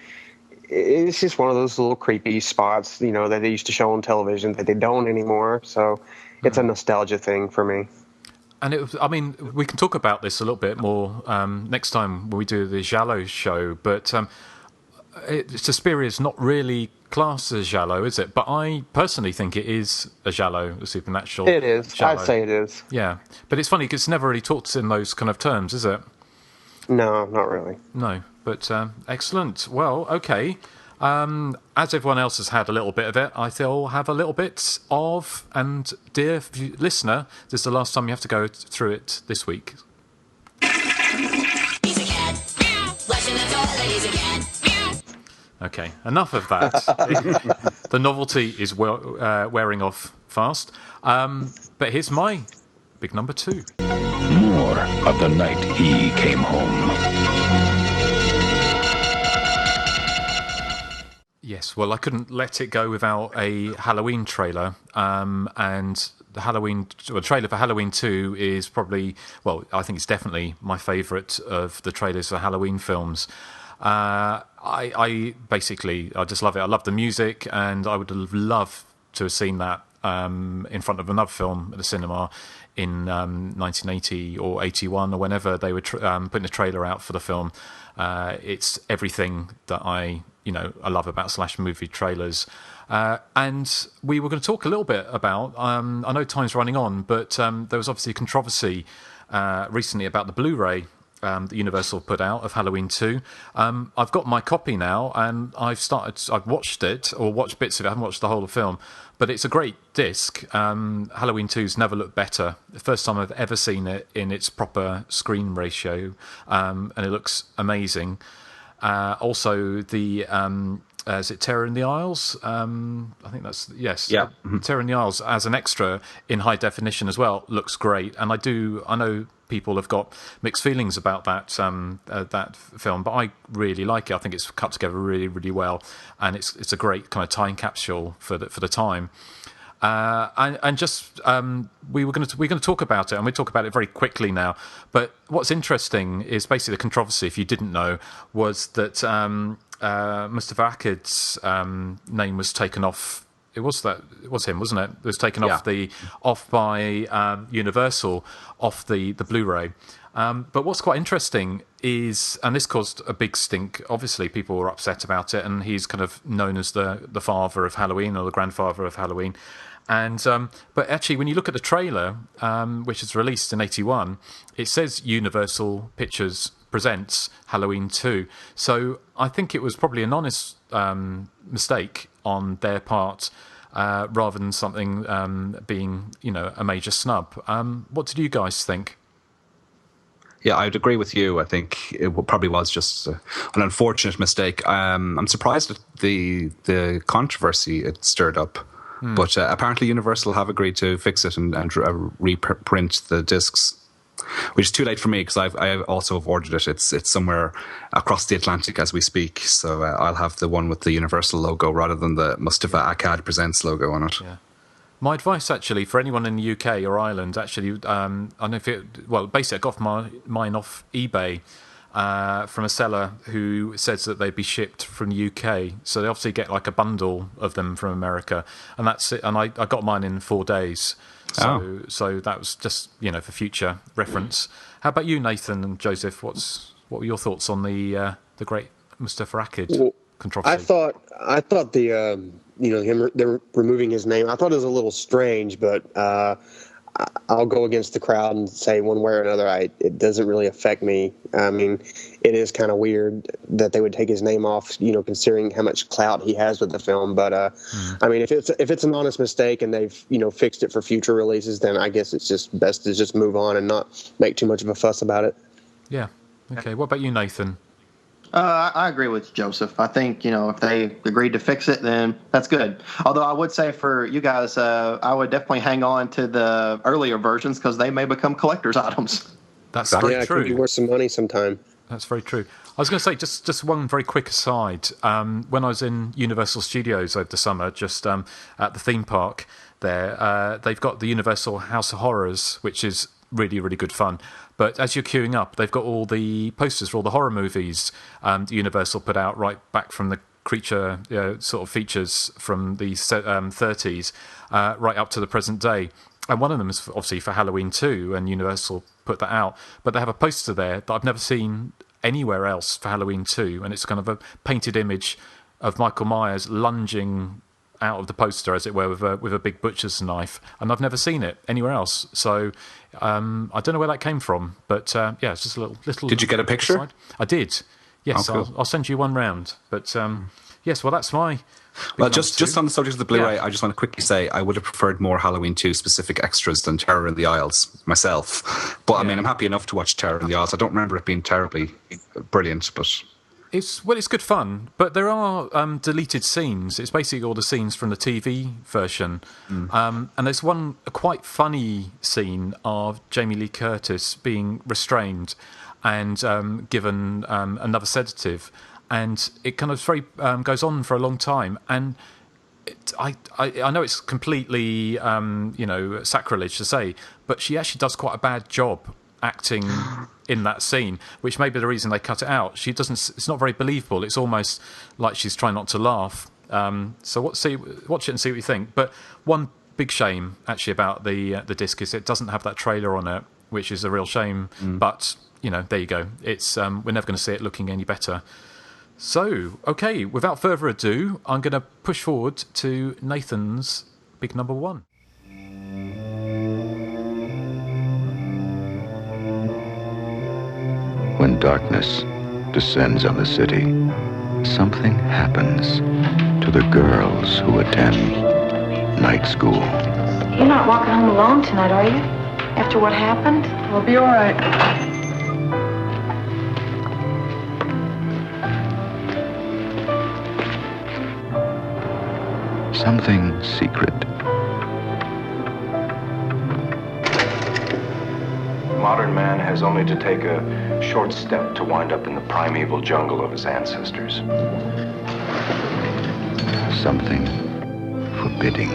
it's just one of those little creepy spots that they used to show on television that they don't anymore. So it's a nostalgia thing for me. And we can talk about this a little bit more next time when we do the Giallo show, but Suspiria is not really classed as Giallo, is it? But I personally think it is a Giallo, a supernatural. It is. Giallo. I'd say it is. Yeah. But it's funny because it's never really talked in those kind of terms, is it? No, not really. No, but excellent. Well, okay. As everyone else has had a little bit of it, I think I'll have a little bit of, and dear listener, this is the last time you have to go through it this week. He's a cat. Flushing the toilet, he's a cat. Okay, enough of that. The novelty is wearing off fast. But here's my big number 2. More of the night he came home. Yes, well, I couldn't let it go without a Halloween trailer. And the trailer for Halloween 2 is probably, well, I think it's definitely my favourite of the trailers for Halloween films. I just love it. I love the music, and I would have loved to have seen that in front of another film at the cinema in 1980 or 81 or whenever they were putting a trailer out for the film. It's everything that I love about slash movie trailers. And we were going to talk a little bit about, I know time's running on, but there was obviously a controversy recently about the Blu-ray that Universal put out of Halloween 2. I've got my copy now, and I've watched it, or watched bits of it. I haven't watched the whole of the film, but it's a great disc. Halloween 2's never looked better. The first time I've ever seen it in its proper screen ratio, and it looks amazing. Also, the is it Terror in the Isles? I think that's, yes. Yeah. Terror in the Isles as an extra in high definition as well looks great. And I know people have got mixed feelings about that film, but I really like it. I think it's cut together really, really well, and it's a great kind of time capsule for the time. And just we're going to talk about it, and we talk about it very quickly now. But what's interesting is basically the controversy, if you didn't know, was that Mustafa Akkad's name was taken off. It was him, wasn't it? It was taken off by Universal off the Blu-ray. But what's quite interesting is, and this caused a big stink. Obviously, people were upset about it, and he's kind of known as the father of Halloween, or the grandfather of Halloween. And but actually, when you look at the trailer, which is released in '81, it says Universal Pictures presents Halloween 2. So I think it was probably an honest mistake on their part, rather than something being, a major snub. What did you guys think? Yeah, I'd agree with you. I think it probably was just an unfortunate mistake. I'm surprised at the controversy it stirred up. But apparently Universal have agreed to fix it and reprint the discs, which is too late for me because I also have ordered it. It's somewhere across the Atlantic as we speak. So I'll have the one with the Universal logo rather than the Mustafa Akkad Presents logo on it. Yeah. My advice, actually, for anyone in the UK or Ireland, actually, I don't know if basically I got mine off eBay from a seller who says that they'd be shipped from the UK. So they obviously get like a bundle of them from America, and that's it. And I got mine in 4 days. So that was just, for future reference. How about you, Nathan and Joseph? What were your thoughts on the great Mustafa Akkad controversy? I thought the him removing his name, I thought it was a little strange, but I'll go against the crowd and say one way or another, it doesn't really affect me. I mean, it is kind of weird that they would take his name off, considering how much clout he has with the film. But I mean, if it's an honest mistake and they've fixed it for future releases, then I guess it's just best to just move on and not make too much of a fuss about it. Yeah. Okay. What about you, Nathan? I agree with Joseph. I think, if they agreed to fix it, then that's good. Although I would say for you guys, I would definitely hang on to the earlier versions because they may become collector's items. That's very true. It could be worth some money sometime. That's very true. I was going to say, just one very quick aside. When I was in Universal Studios over the summer, just at the theme park there, they've got the Universal House of Horrors, which is really, really good fun. But as you're queuing up, they've got all the posters for all the horror movies Universal put out right back from the creature sort of features from the 30s right up to the present day. And one of them is obviously for Halloween 2, and Universal put that out. But they have a poster there that I've never seen anywhere else for Halloween 2, and it's kind of a painted image of Michael Myers lunging out of the poster, as it were, with a big butcher's knife, and I've never seen it anywhere else. So I don't know where that came from, but it's just a little. Did you get a picture? Aside. I did. Yes, oh, cool. I'll send you one round. But yes, well, that's my. Well, just on the subject of the Blu-ray, I just want to quickly say I would have preferred more Halloween 2 specific extras than Terror in the Isles myself. But I mean, I'm happy enough to watch Terror in the Isles. I don't remember it being terribly brilliant, but It's good fun, but there are deleted scenes. It's basically all the scenes from the TV version, and there's a quite funny scene of Jamie Lee Curtis being restrained and given another sedative, and it kind of goes on for a long time. And I know it's completely sacrilege to say, but she actually does quite a bad job acting in that scene, which may be the reason they cut it out. It's not very believable. It's almost like she's trying not to laugh. So watch it and see what you think. But one big shame actually about the disc is it doesn't have that trailer on it, which is a real shame. But there you go. It's we're never going to see it looking any better. So okay, without further ado, I'm going to push forward to Nathan's big number one. When darkness descends on the city, something happens to the girls who attend night school. You're not walking home alone tonight, are you? After what happened? We'll be all right. Something secret. Modern man has only to take a short step to wind up in the primeval jungle of his ancestors. Something forbidding.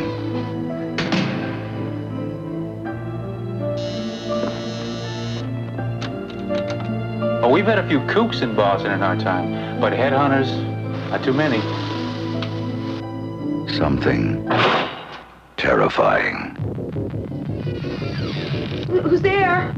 Oh, we've had a few kooks in Boston in our time, but headhunters, not too many. Something terrifying. Who's there?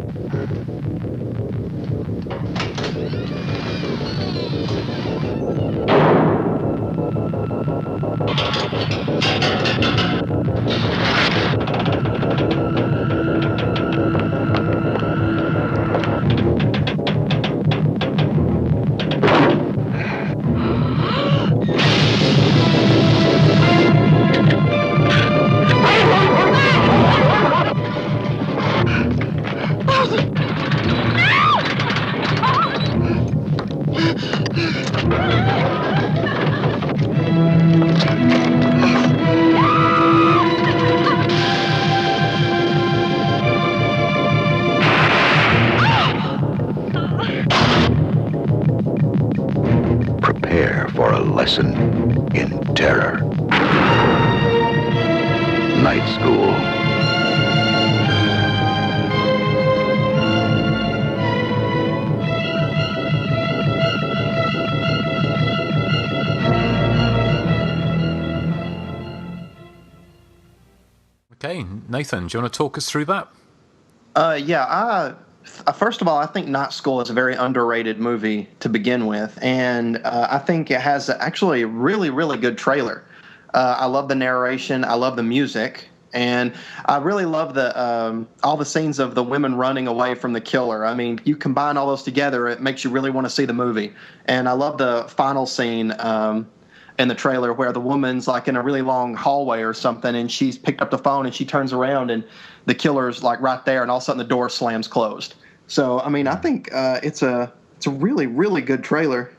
Lesson in terror. Night School. Okay, Nathan, do you want to talk us through that? First of all, I think Night School is a very underrated movie to begin with, and I think it has actually a really, really good trailer. I love the narration, I love the music, and I really love all the scenes of the women running away from the killer. I mean, you combine all those together, it makes you really want to see the movie. And I love the final scene in the trailer where the woman's like in a really long hallway or something, and she's picked up the phone and she turns around and the killer's like right there, and all of a sudden the door slams closed. So, I mean, I think it's a really, really good trailer.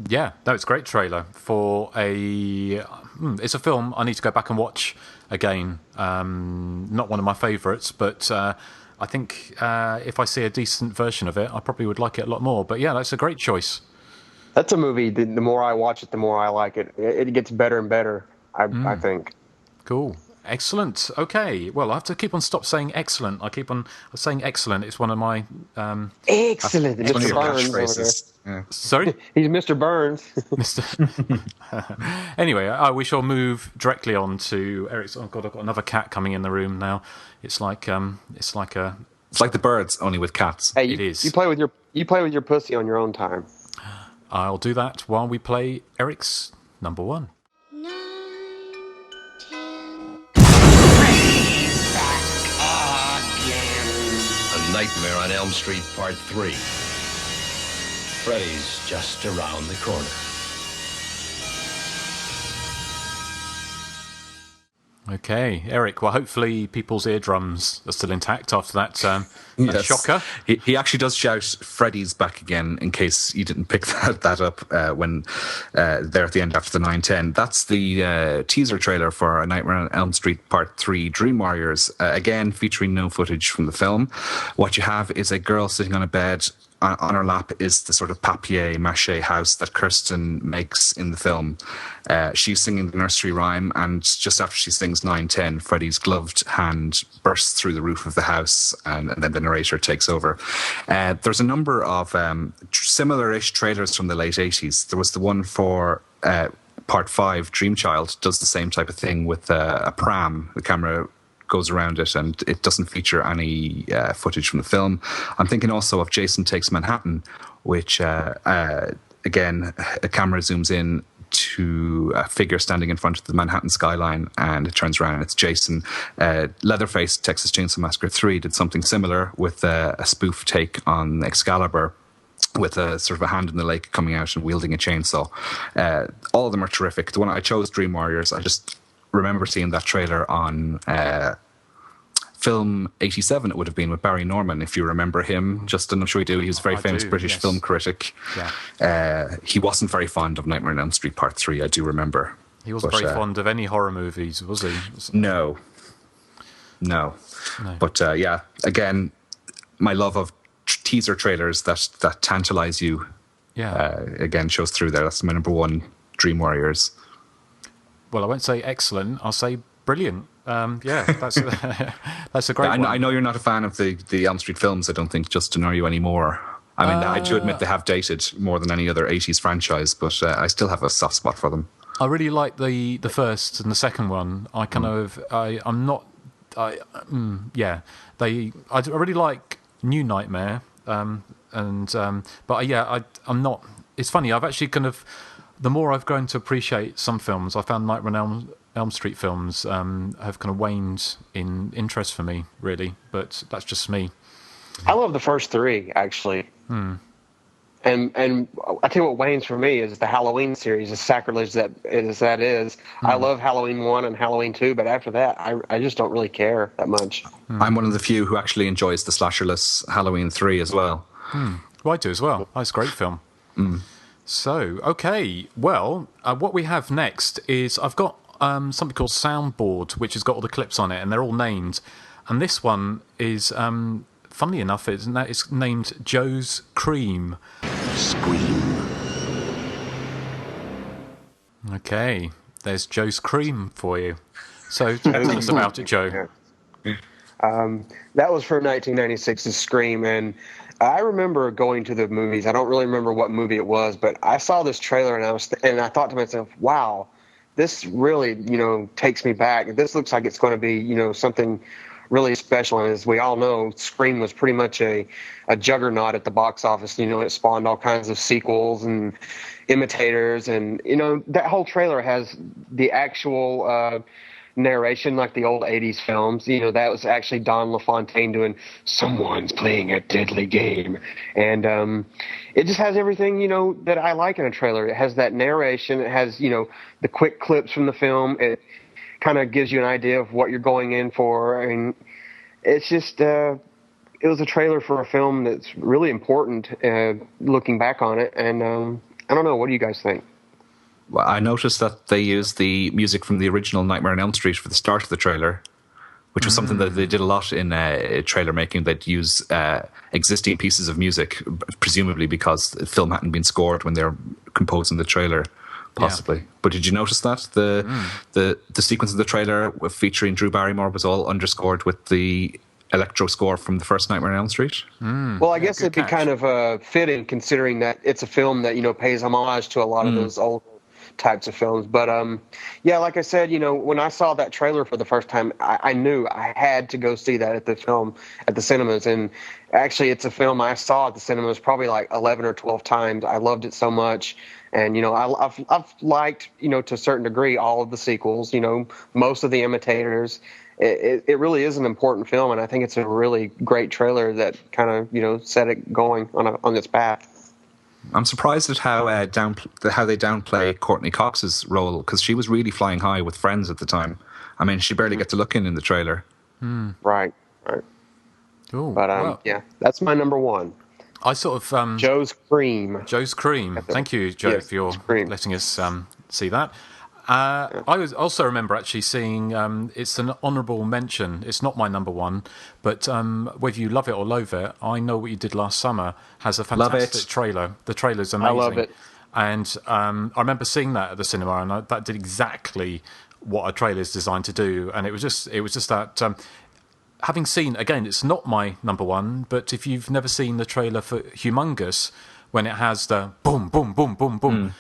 Yeah, that's a great trailer for it's a film I need to go back and watch again. Not one of my favourites, but I think if I see a decent version of it, I probably would like it a lot more. But yeah, that's a great choice. That's a movie. The more I watch it, the more I like it. It gets better and better, I think. Cool. Excellent. Okay. Well, I have to keep on saying excellent. I keep on saying excellent. It's one of my excellent. Mr. Burns. Yeah. Sorry? He's Mr. Burns. Anyway, we shall move directly on to Eric's. Oh God, I've got another cat coming in the room now. It's like the Birds, only with cats. Hey, it is. You play with your pussy on your own time. I'll do that while we play Eric's number one. A Nightmare on Elm Street Part 3. Freddy's just around the corner. Okay, Erik. Well, hopefully people's eardrums are still intact after that, that shocker. He actually does shout "Freddy's back again" in case you didn't pick that up when there at the end after the 9:10. That's the teaser trailer for A Nightmare on Elm Street Part 3: Dream Warriors. Again, featuring no footage from the film. What you have is a girl sitting on a bed. On her lap is the sort of papier-mâché house that Kirsten makes in the film. She's singing the nursery rhyme, and just after she sings 9:10, Freddy's gloved hand bursts through the roof of the house, and then the narrator takes over. There's a number of similar-ish trailers from the late 80s. There was the one for Part 5, Dream Child, does the same type of thing with a pram. The camera goes around it, and it doesn't feature any footage from the film. I'm thinking also of Jason Takes Manhattan, which again, a camera zooms in to a figure standing in front of the Manhattan skyline, and it turns around and it's Jason. Leatherface, Texas Chainsaw Massacre 3 did something similar with a spoof take on Excalibur, with a sort of a hand in the lake coming out and wielding a chainsaw. All of them are terrific. The one I chose, Dream Warriors, I just remember seeing that trailer on film 87, it would have been, with Barry Norman, if you remember him. Justin, I'm sure you do. He was a very famous British film critic. Yeah. He wasn't very fond of Nightmare on Elm Street Part 3, I do remember. He wasn't very fond of any horror movies, was he? No. But yeah, again, my love of teaser trailers that tantalize you, again, shows through there. That's my number one, Dream Warriors. Well, I won't say excellent, I'll say brilliant. That's that's a great one. I know you're not a fan of the Elm Street films, I don't think, Justin, are you anymore? I mean, I do admit they have dated more than any other 80s franchise, but I still have a soft spot for them. I really like the first and the second one. I really like New Nightmare, but I'm not. It's funny. I've actually the more I've grown to appreciate some films, I found Nightmare on Elm Street films have kind of waned in interest for me, really. But that's just me. I love the first three, actually. And I tell you what wanes for me is the Halloween series, as sacrilege that is. I love Halloween 1 and Halloween 2, but after that, I just don't really care that much. I'm one of the few who actually enjoys the slasherless Halloween 3 as well. Well, I do as well. That's a great film. So, okay, well, what we have next is I've got something called Soundboard, which has got all the clips on it, and they're all named. And this one is, funnily enough, it's named Joe's Cream. Scream. Okay, there's Joe's Cream for you. So, tell us about it, Joe. That was from 1996's Scream, and I remember going to the movies. I don't really remember what movie it was, but I saw this trailer and I thought to myself, wow, this really, takes me back. This looks like it's going to be, something really special. And as we all know, Scream was pretty much a juggernaut at the box office. It spawned all kinds of sequels and imitators. And, that whole trailer has the actual narration like the old 80s films. That was actually Don LaFontaine doing "Someone's Playing a Deadly Game." And it just has everything, that I like in a trailer. It has that narration. It has, the quick clips from the film. It kind of gives you an idea of what you're going in for. I mean, it's just, it was a trailer for a film that's really important looking back on it. And I don't know. What do you guys think? Well, I noticed that they used the music from the original Nightmare on Elm Street for the start of the trailer, which was something that they did a lot in trailer making. They'd use existing pieces of music, presumably because the film hadn't been scored when they were composing the trailer, possibly. Yeah. But did you notice that the sequence of the trailer featuring Drew Barrymore was all underscored with the electro score from the first Nightmare on Elm Street? Well, I guess it'd be kind of fitting, considering that it's a film that pays homage to a lot of those old types of films. But like I said, when I saw that trailer for the first time, I knew I had to go see that at the cinemas. And actually, it's a film I saw at the cinemas probably like 11 or 12 times. I loved it so much. And I've liked to a certain degree all of the sequels, most of the imitators. It really is an important film, and I think it's a really great trailer that kind of set it going on its path. I'm surprised at how they downplay Courtney Cox's role, because she was really flying high with Friends at the time. I mean, she barely gets a look in the trailer. Right. Ooh, But yeah, that's my number one. I sort of Joe's Cream. Joe's Cream. Thank you, Joe, for your letting us see that. I also remember actually seeing. It's an honourable mention. It's not my number one, but whether you love it or loathe it, I Know What You Did Last Summer has a fantastic trailer. The trailer's amazing. I love it. And I remember seeing that at the cinema, and that did exactly what a trailer is designed to do. And it was just that. Having seen, again, it's not my number one, but if you've never seen the trailer for Humongous, when it has the boom, boom, boom, boom, boom,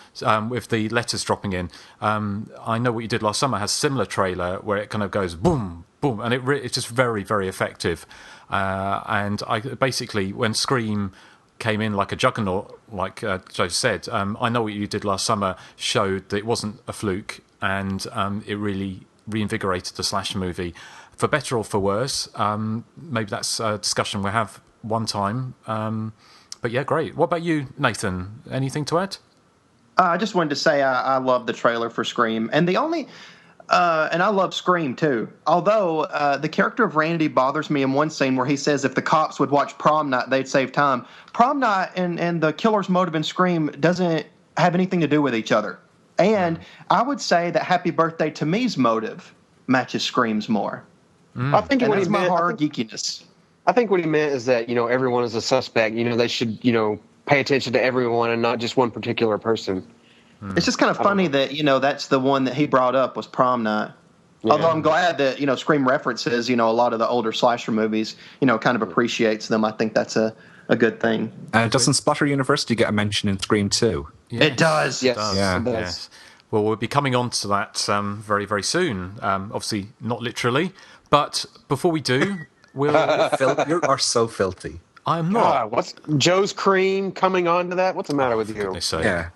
with the letters dropping in, I Know What You Did Last Summer has a similar trailer where it kind of goes boom, boom, and it's just very, very effective. And I basically, when Scream came in like a juggernaut, like Joe said, I Know What You Did Last Summer showed that it wasn't a fluke, and it really reinvigorated the slasher movie. For better or for worse, maybe that's a discussion we'll have one time. But yeah, great. What about you, Nathan? Anything to add? I just wanted to say I love the trailer for Scream. And and I love Scream too. Although the character of Randy bothers me in one scene where he says if the cops would watch Prom Night, they'd save time. Prom Night and the killer's motive in Scream doesn't have anything to do with each other. And I would say that Happy Birthday to Me's motive matches Scream's more. I think and what that's he my meant, horror geekiness. I think what he meant is that, everyone is a suspect. They should, pay attention to everyone and not just one particular person. It's just kind of funny that, that's the one that he brought up was Prom Night. Yeah. Although I'm glad that, Scream references, a lot of the older slasher movies, kind of appreciates them. I think that's a good thing. Doesn't Splatter University get a mention in Scream 2? Yes. It does. Yes. Yeah. It does. Yes. Well, we'll be coming on to that very, very soon. Obviously, not literally. But before we do, we'll... You are so filthy. I'm not. What's Joe's Cream coming on to that? What's the matter with you? Yeah.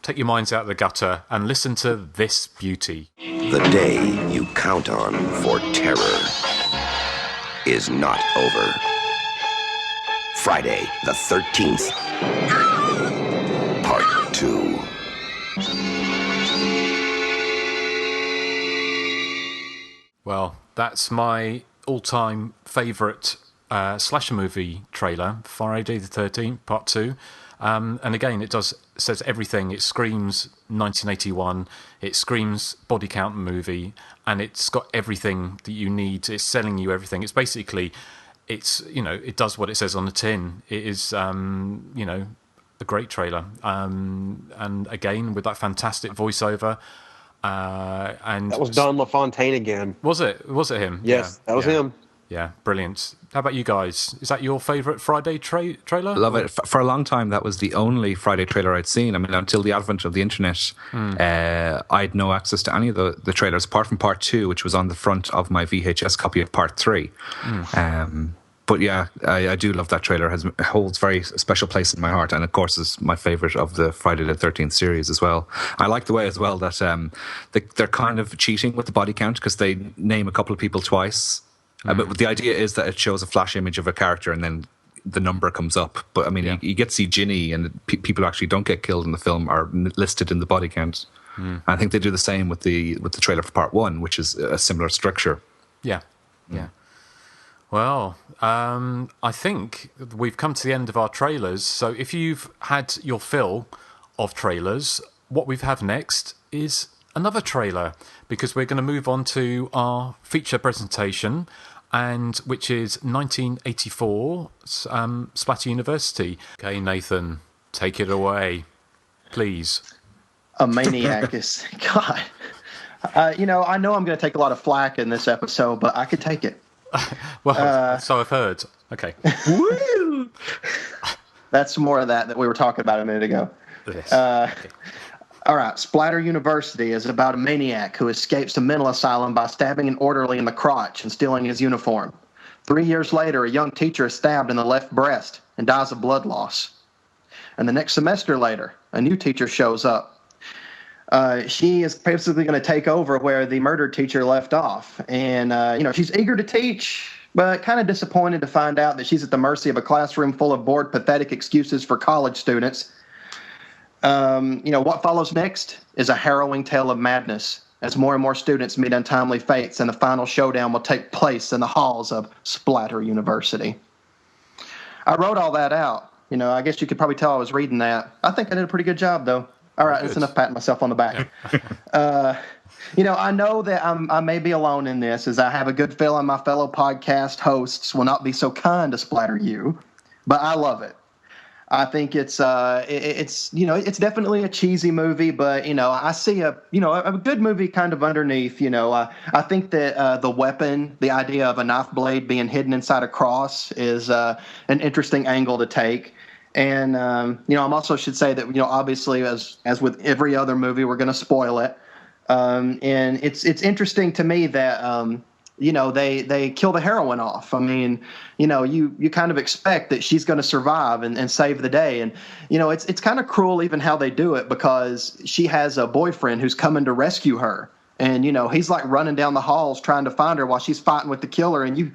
Take your minds out of the gutter and listen to this beauty. The day you count on for terror is not over. Friday the 13th, Part 2. Well, that's my all-time favourite slasher movie trailer, Friday the 13th, Part 2. And again, it says everything. It screams 1981. It screams body count movie, and it's got everything that you need. It's selling you everything. It's basically, it does what it says on the tin. It is, a great trailer. And again, with that fantastic voiceover. And that was Don LaFontaine again. Was it? Was it him? Yes, that was him. Yeah, brilliant. How about you guys? Is that your favourite Friday trailer? Love it. For a long time, that was the only Friday trailer I'd seen. I mean, until the advent of the internet, I had no access to any of the trailers, apart from Part 2, which was on the front of my VHS copy of Part 3. But yeah, I do love that trailer. It holds very special place in my heart, and of course is my favourite of the Friday the 13th series as well. I like the way as well that they're kind of cheating with the body count because they name a couple of people twice. But the idea is that it shows a flash image of a character and then the number comes up. But I mean, you get to see Ginny, and people who actually don't get killed in the film are listed in the body count. I think they do the same with the trailer for Part 1, which is a similar structure. Yeah. Well, I think we've come to the end of our trailers. So if you've had your fill of trailers, what we have next is another trailer, because we're going to move on to our feature presentation, and which is 1984 Splatter University. Okay, Nathan, take it away, please. A maniac is God. I know I'm going to take a lot of flack in this episode, but I could take it. Well, so I've heard. Okay. Woo! That's more of that we were talking about a minute ago. Yes. Okay. All right. Splatter University is about a maniac who escapes a mental asylum by stabbing an orderly in the crotch and stealing his uniform. 3 years later, a young teacher is stabbed in the left breast and dies of blood loss. And the next semester later, a new teacher shows up. She is basically going to take over where the murdered teacher left off. And, she's eager to teach, but kind of disappointed to find out that she's at the mercy of a classroom full of bored, pathetic excuses for college students. What follows next is a harrowing tale of madness as more and more students meet untimely fates, and the final showdown will take place in the halls of Splatter University. I wrote all that out. I guess you could probably tell I was reading that. I think I did a pretty good job, though. All right, that's enough patting myself on the back. I know that I may be alone in this, as I have a good feeling my fellow podcast hosts will not be so kind to Splatter You, but I love it. I think it's definitely a cheesy movie, but I see a good movie kind of underneath. I think that the weapon, the idea of a knife blade being hidden inside a cross, is an interesting angle to take. And I'm also should say that obviously as with every other movie, we're going to spoil it. And it's interesting to me that they kill the heroine off. I mean, you kind of expect that she's going to survive and save the day. And, it's kind of cruel even how they do it, because she has a boyfriend who's coming to rescue her. And, he's like running down the halls trying to find her while she's fighting with the killer. And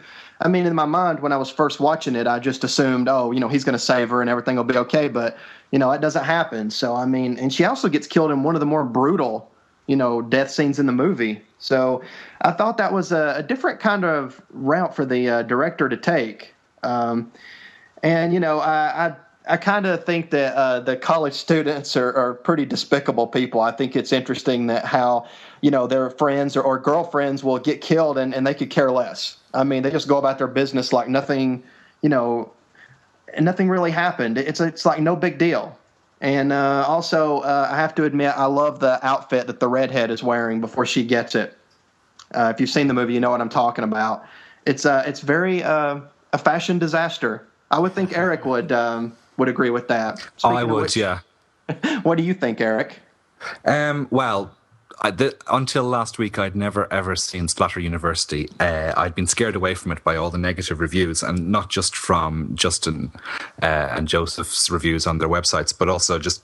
in my mind, when I was first watching it, I just assumed, he's going to save her and everything will be okay. But, it doesn't happen. So, and she also gets killed in one of the more brutal death scenes in the movie. So I thought that was a different kind of route for the director to take. I kind of think that the college students are pretty despicable people. I think it's interesting that how, their friends or girlfriends will get killed and they could care less. They just go about their business like nothing, nothing really happened. It's like no big deal. And also, I have to admit, I love the outfit that the redhead is wearing before she gets it. If you've seen the movie, you know what I'm talking about. It's very a fashion disaster. I would think Erik would agree with that. I would, yeah. What do you think, Erik? Well, until last week, I'd never ever seen Splatter University. I'd been scared away from it by all the negative reviews, and not just from Justin and Joseph's reviews on their websites, but also just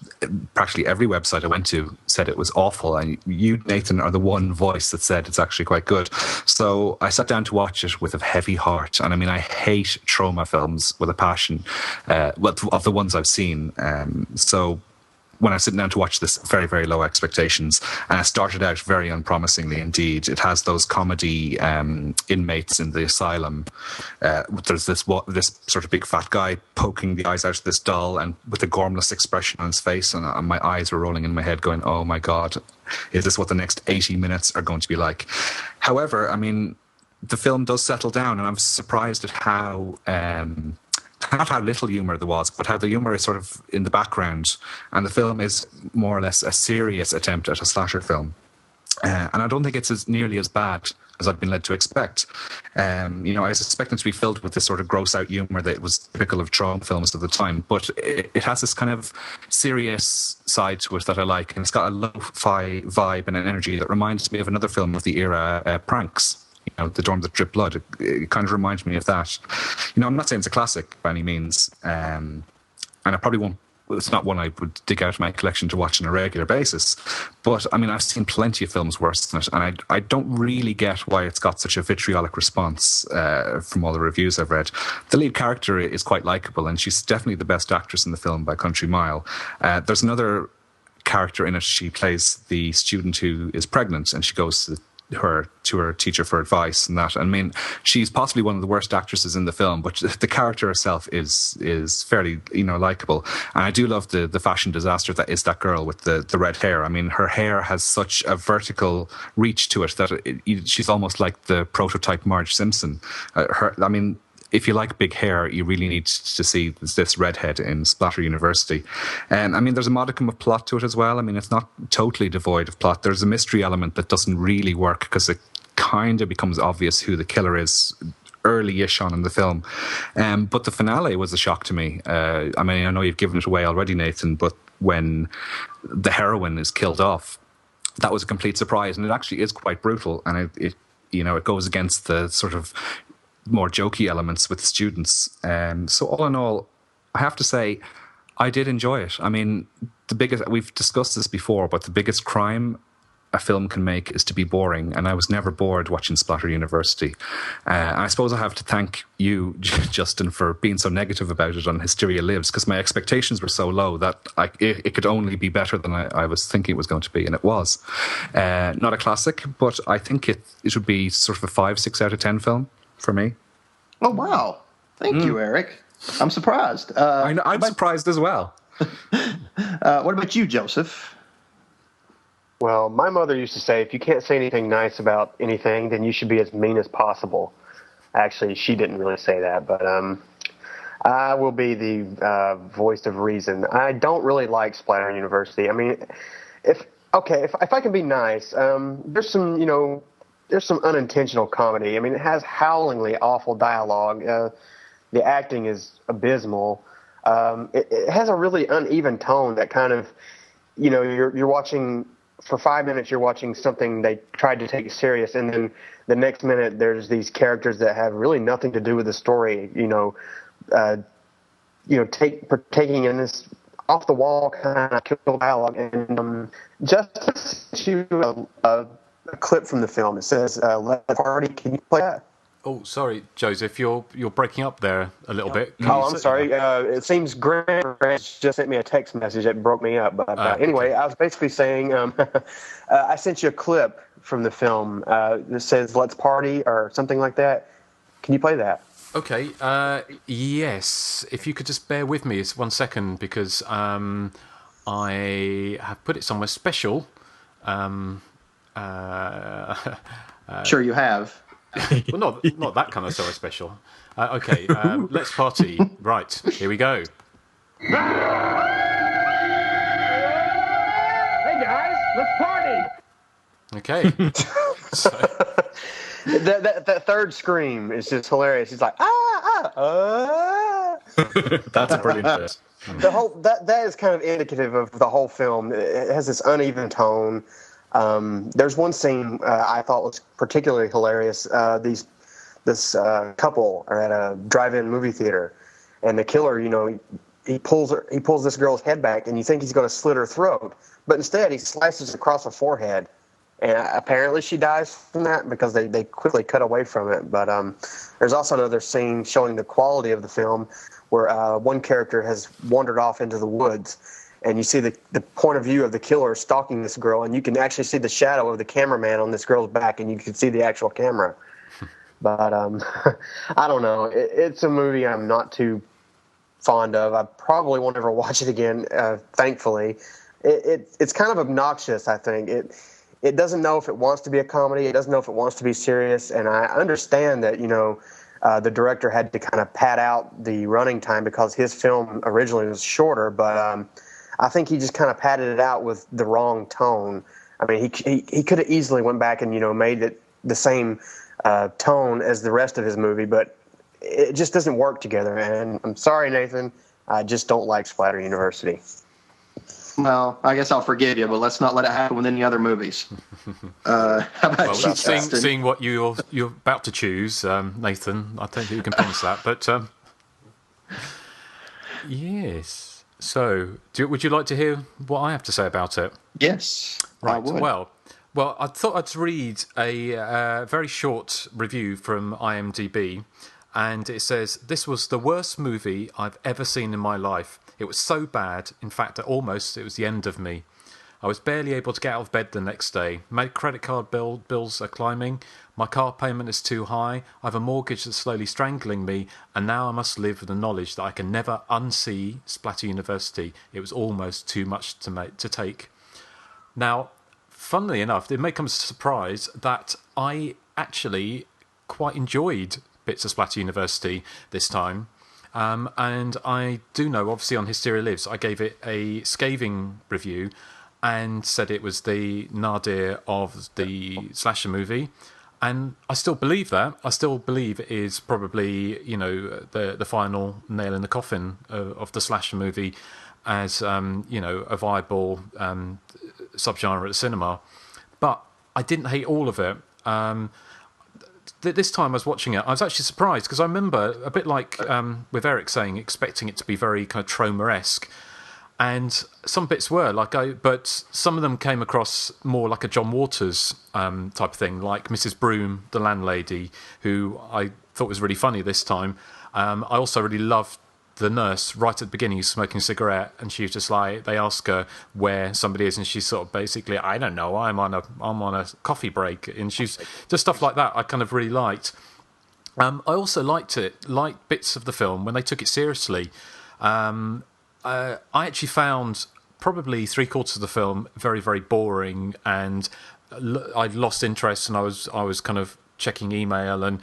practically every website I went to said it was awful. And you, Nathan, are the one voice that said it's actually quite good. So I sat down to watch it with a heavy heart. And I hate trauma films with a passion, of the ones I've seen. So when I was sitting down to watch this, very, very low expectations. And it started out very unpromisingly indeed. It has those comedy inmates in the asylum. There's this sort of big fat guy poking the eyes out of this doll and with a gormless expression on his face. And my eyes were rolling in my head going, oh my God, is this what the next 80 minutes are going to be like? However, the film does settle down, and I'm surprised at how... not how little humour there was, but how the humour is sort of in the background, and the film is more or less a serious attempt at a slasher film. And I don't think it's nearly as bad as I'd been led to expect. I was expecting to be filled with this sort of gross out humour that was typical of trauma films of the time, but it has this kind of serious side to it that I like, and it's got a lo-fi vibe and an energy that reminds me of another film of the era, Pranks. The Dorm That Drip Blood. It kind of reminds me of that. I'm not saying it's a classic by any means, and I probably won't. It's not one I would dig out of my collection to watch on a regular basis. But I've seen plenty of films worse than it, and I don't really get why it's got such a vitriolic response from all the reviews I've read. The lead character is quite likable, and she's definitely the best actress in the film by country mile. There's another character in it. She plays the student who is pregnant, and she goes to her teacher for advice and that. She's possibly one of the worst actresses in the film, but the character herself is fairly likable. And I do love the fashion disaster that is that girl with the red hair. Her hair has such a vertical reach to it that she's almost like the prototype Marge Simpson. If you like big hair, you really need to see this redhead in Splatter University. And there's a modicum of plot to it as well. It's not totally devoid of plot. There's a mystery element that doesn't really work because it kind of becomes obvious who the killer is early-ish on in the film. But the finale was a shock to me. I know you've given it away already, Nathan, but when the heroine is killed off, that was a complete surprise. And it actually is quite brutal. And it goes against the sort of more jokey elements with the students. So all in all, I have to say, I did enjoy it. We've discussed this before, but the biggest crime a film can make is to be boring, and I was never bored watching Splatter University. I suppose I have to thank you, Justin, for being so negative about it on Hysteria Lives, because my expectations were so low that it could only be better than I was thinking it was going to be, and it was. Not a classic, but I think it would be sort of a 5-6 out of 10 film for me. Oh, wow. Thank you, Eric. I'm surprised. I'm surprised as well. What about you, Joseph? Well, my mother used to say, if you can't say anything nice about anything, then you should be as mean as possible. Actually, she didn't really say that, but I will be the voice of reason. I don't really like Splatter University. I mean, if I can be nice, there's some unintentional comedy. I mean, it has howlingly awful dialogue. The acting is abysmal. It has a really uneven tone that kind of, you're watching. For 5 minutes, you're watching something they tried to take serious, and then the next minute, there's these characters that have really nothing to do with the story. Taking in this off the wall kind of kill dialogue, and just to shoot a clip from the film. It says, "Let the party." Can you play that? Oh, sorry, Joseph, you're breaking up there a little bit. I'm sorry. It seems Grant just sent me a text message that broke me up. But anyway, I was basically saying I sent you a clip from the film that says "Let's party" or something like that. Can you play that? Okay. Yes. If you could just bear with me 1 second, because I have put it somewhere special. Sure you have. Well, not that kind of so special. Okay, let's party. Right, here we go. Hey guys, let's party! Okay. So. That third scream is just hilarious. He's like, That's a brilliant bit. The whole that is kind of indicative of the whole film. It has this uneven tone. There's one scene I thought was particularly hilarious. This couple are at a drive-in movie theater, and the killer, he pulls this girl's head back, and you think he's going to slit her throat, but instead he slices across her forehead, and apparently she dies from that because they quickly cut away from it. But there's also another scene showing the quality of the film where one character has wandered off into the woods, and you see the point of view of the killer stalking this girl, and you can actually see the shadow of the cameraman on this girl's back, and you can see the actual camera. But I don't know. It's a movie I'm not too fond of. I probably won't ever watch it again, thankfully. It's kind of obnoxious, I think. It doesn't know if it wants to be a comedy. It doesn't know if it wants to be serious. And I understand that, the director had to kind of pad out the running time because his film originally was shorter, but I think he just kind of padded it out with the wrong tone. I mean, he could have easily went back and, made it the same tone as the rest of his movie, but it just doesn't work together. And I'm sorry, Nathan, I just don't like Splatter University. Well, I guess I'll forgive you, but let's not let it happen with any other movies. How about you, seeing what you're about to choose, Nathan, I don't think you can promise that, but yes. So, would you like to hear what I have to say about it? Yes, right. I would. Well, I thought I'd read a very short review from IMDb, and it says, "This was the worst movie I've ever seen in my life. It was so bad, in fact, it was the end of me. I was barely able to get out of bed the next day. My credit card bills are climbing. My car payment is too high. I have a mortgage that's slowly strangling me, and now I must live with the knowledge that I can never unsee Splatter University. It was almost too much to take." Now, funnily enough, it may come as a surprise that I actually quite enjoyed bits of Splatter University this time. And I do know, obviously, on Hysteria Lives, I gave it a scathing review and said it was the nadir of the slasher movie. And I still believe that. I still believe it is probably, the final nail in the coffin of the slasher movie as, a viable subgenre of cinema. But I didn't hate all of it. This time I was watching it, I was actually surprised because I remember, a bit like with Erik saying, expecting it to be very kind of Troma-esque. And some bits were but some of them came across more like a John Waters type of thing, like Mrs. Broom, the landlady, who I thought was really funny this time. I also really loved the nurse right at the beginning, who's smoking a cigarette, and she was just like, they ask her where somebody is, and she's sort of basically, I don't know, I'm on a coffee break, and she's just stuff like that. I kind of really liked. I also liked bits of the film when they took it seriously. I actually found probably 3/4 of the film very, very boring, and I'd lost interest, and I was kind of checking email and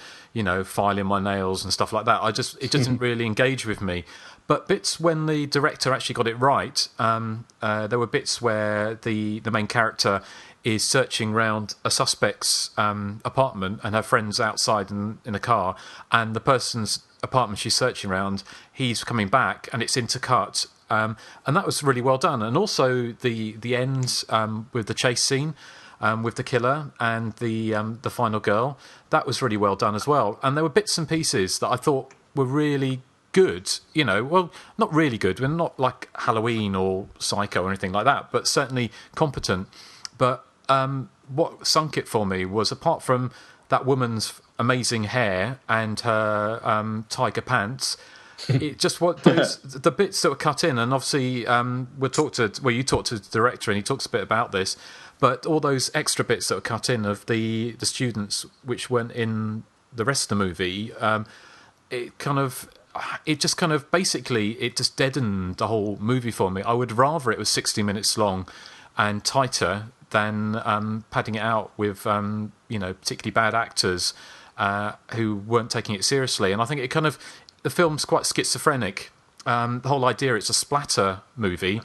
filing my nails and stuff like that. It didn't really engage with me. But bits when the director actually got it right, there were bits where the main character is searching around a suspect's apartment, and her friend's outside in a car, and the person's apartment she's searching around, he's coming back, and it's intercut. And that was really well done. And also the end with the chase scene with the killer and the final girl, that was really well done as well. And there were bits and pieces that I thought were really good. Well, not really good. We're not like Halloween or Psycho or anything like that, but certainly competent. But what sunk it for me was, apart from that woman's amazing hair and her tiger pants, it just the bits that were cut in, and obviously you talked to the director, and he talks a bit about this, but all those extra bits that were cut in of the students, which weren't in the rest of the movie, it just deadened the whole movie for me. I would rather it was 60 minutes long and tighter than padding it out with particularly bad actors who weren't taking it seriously. And I think the film's quite schizophrenic. The whole idea, it's a splatter movie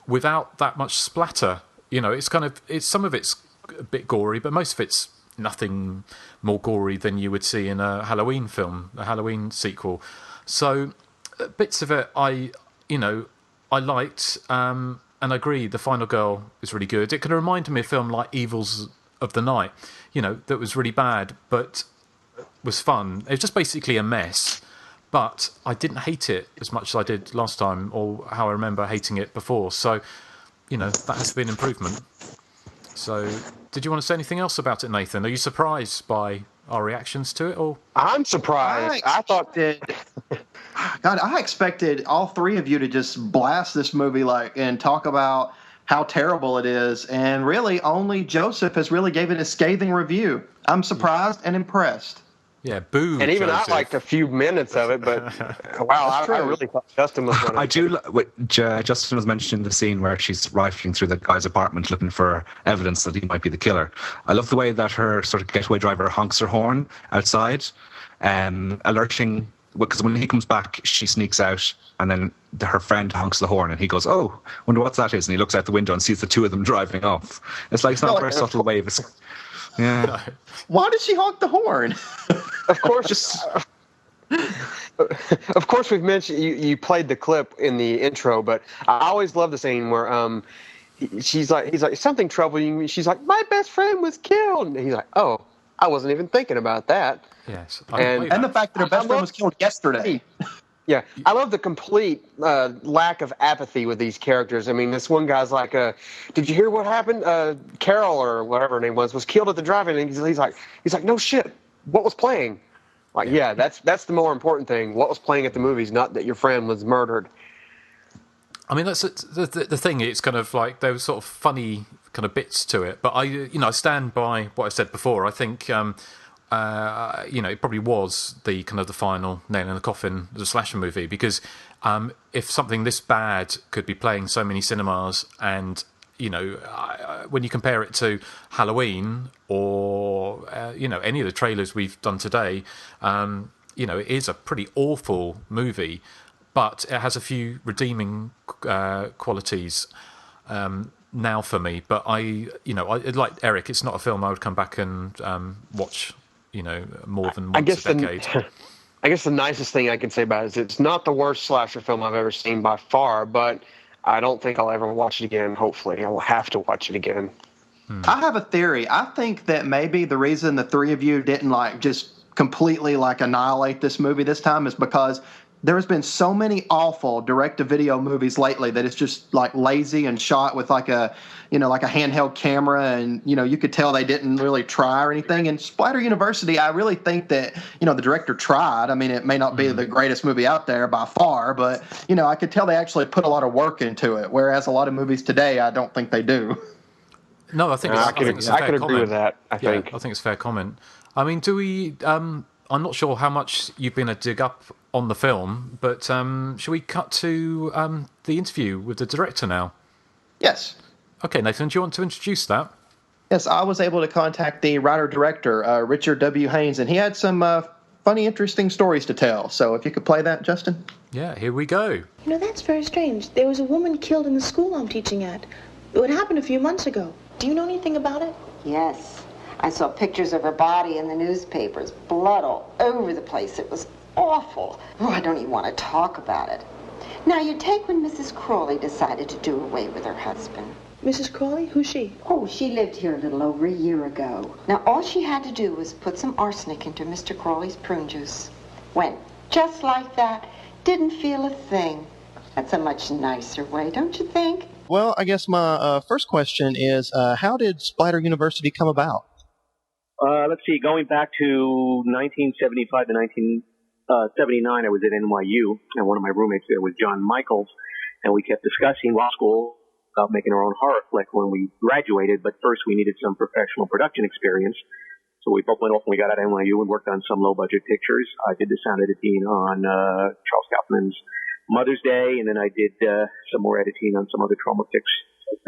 without that much splatter. It's some of it's a bit gory, but most of it's nothing more gory than you would see in a Halloween film, a Halloween sequel. So bits of it I liked, and I agree the final girl is really good. It can remind me of a film like Evils of the Night, that was really bad but was fun. It was just basically a mess. But I didn't hate it as much as I did last time, or how I remember hating it before. So, that has to be an improvement. So, did you want to say anything else about it, Nathan? Are you surprised by our reactions to it? Or I'm surprised. I expected all three of you to just blast this movie and talk about how terrible it is. And really, only Joseph has really given a scathing review. I'm surprised and impressed. Yeah, boo. And even Joseph. I liked a few minutes of it, but wow, I really thought Justin was going to... Justin was mentioning the scene where she's rifling through the guy's apartment looking for evidence that he might be the killer. I love the way that her sort of getaway driver honks her horn outside, alerting... Because when he comes back, she sneaks out, and then her friend honks the horn, and he goes, "Oh, wonder what that is." And he looks out the window and sees the two of them driving off. It's not a very subtle way of... Yeah. Why did she honk the horn? Of course, of course, we've mentioned you played the clip in the intro, but I always love the scene where he's like, something troubling me. She's like, my best friend was killed, and he's like, oh, I wasn't even thinking about that. Yes, and the fact that her best friend was killed yesterday. Yeah, I love the complete lack of apathy with these characters. I mean, this one guy's like, "Did you hear what happened? Carol or whatever her name was killed at the drive-in." And he's like, "No shit. What was playing?" Like, yeah, that's the more important thing. What was playing at the movies, not that your friend was murdered. I mean, that's the thing. It's kind of like there was sort of funny kind of bits to it, but I stand by what I said before. I think. It probably was the kind of the final nail in the coffin of the slasher movie, because if something this bad could be playing so many cinemas, and when you compare it to Halloween or any of the trailers we've done today, it is a pretty awful movie, but it has a few redeeming qualities now for me. But I like Erik, it's not a film I would come back and watch. More than once a decade. I guess the nicest thing I can say about it is it's not the worst slasher film I've ever seen by far, but I don't think I'll ever watch it again. Hopefully, I will have to watch it again. I have a theory. I think that maybe the reason the three of you didn't just completely annihilate this movie this time is because there has been so many awful direct-to-video movies lately that it's just like lazy and shot with like a handheld camera, and you could tell they didn't really try or anything. And Splatter University, I really think that the director tried. I mean, it may not be the greatest movie out there by far, but I could tell they actually put a lot of work into it. Whereas a lot of movies today, I don't think they do. No, I think it's a fair comment. I could agree with that. I think it's a fair comment. I mean, do we? I'm not sure how much you've been to dig up on the film, but should we cut to the interview with the director now? Yes. Okay, Nathan, do you want to introduce that? Yes, I was able to contact the writer-director, Richard W. Haynes, and he had some funny, interesting stories to tell. So if you could play that, Justin. Yeah, here we go. That's very strange. There was a woman killed in the school I'm teaching at. It happened a few months ago. Do you know anything about it? Yes. I saw pictures of her body in the newspapers. Blood all over the place. It was awful. Oh, I don't even want to talk about it. Now, you take when Mrs. Crawley decided to do away with her husband. Mrs. Crawley? Who's she? Oh, she lived here a little over a year ago. Now, all she had to do was put some arsenic into Mr. Crawley's prune juice. Went just like that. Didn't feel a thing. That's a much nicer way, don't you think? Well, I guess my first question is, how did Splatter University come about? Let's see, going back to 1975 to 1979, I was at NYU, and one of my roommates there was John Michaels, and we kept discussing law school about making our own horror flick when we graduated, but first we needed some professional production experience. So we both went off and we got out of NYU and worked on some low-budget pictures. I did the sound editing on Charles Kaufman's Mother's Day, and then I did some more editing on some other trauma flicks, like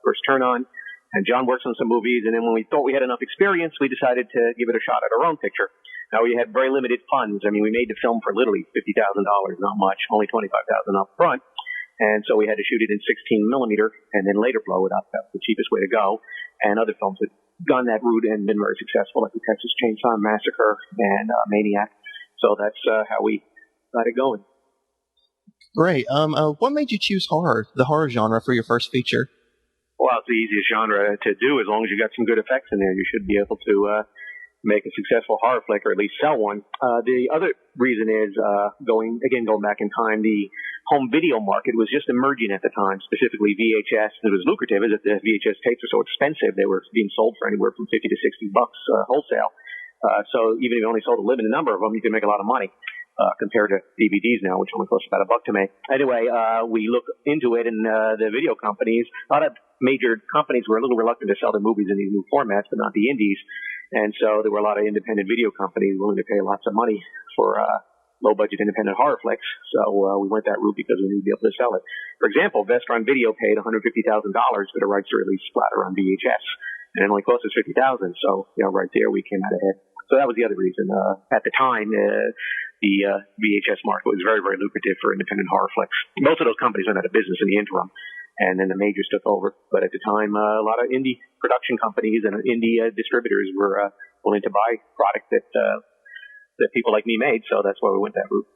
First Turn On. And John works on some movies, and then when we thought we had enough experience, we decided to give it a shot at our own picture. Now, we had very limited funds. I mean, we made the film for literally $50,000, not much, only $25,000 up front. And so we had to shoot it in 16 millimeter and then later blow it up. That was the cheapest way to go. And other films had gone that route and been very successful, like the Texas Chainsaw Massacre and Maniac. So that's how we got it going. Great. What made you choose the horror genre, for your first feature? Well, it's the easiest genre to do. As long as you got some good effects in there, you should be able to make a successful horror flick, or at least sell one. The other reason is, going back in time, the home video market was just emerging at the time, specifically VHS. It was lucrative as the VHS tapes were so expensive. They were being sold for anywhere from $50 to $60 wholesale. So even if you only sold a limited number of them, you could make a lot of money. Compared to DVDs now, which only cost about $1 to make. Anyway, we looked into it, and the video companies, a lot of major companies were a little reluctant to sell their movies in these new formats, but not the indies. And so there were a lot of independent video companies willing to pay lots of money for low-budget independent horror flicks. So we went that route because we knew we'd be able to sell it. For example, Vestron Video paid $150,000 for the rights to release Splatter on VHS, and it only cost us $50,000. So right there we came out ahead. So that was the other reason. At the time, the VHS market was very, very lucrative for independent horror flicks. Most of those companies went out of business in the interim, and then the majors took over. But at the time, a lot of indie production companies and indie distributors were willing to buy product that people like me made, so that's why we went that route.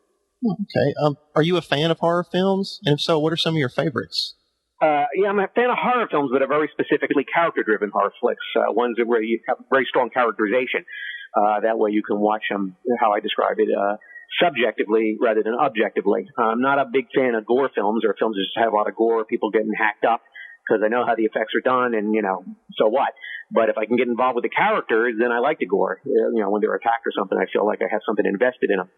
Okay. Are you a fan of horror films? And if so, what are some of your favorites? Yeah, I'm a fan of horror films, but are very specifically character-driven horror flicks, ones where you have very strong characterization. That way you can watch them, how I describe it, subjectively rather than objectively. I'm not a big fan of gore films or films that just have a lot of gore, people getting hacked up, because I know how the effects are done, and, so what? But if I can get involved with the characters, then I like the gore. When they're attacked or something, I feel like I have something invested in them.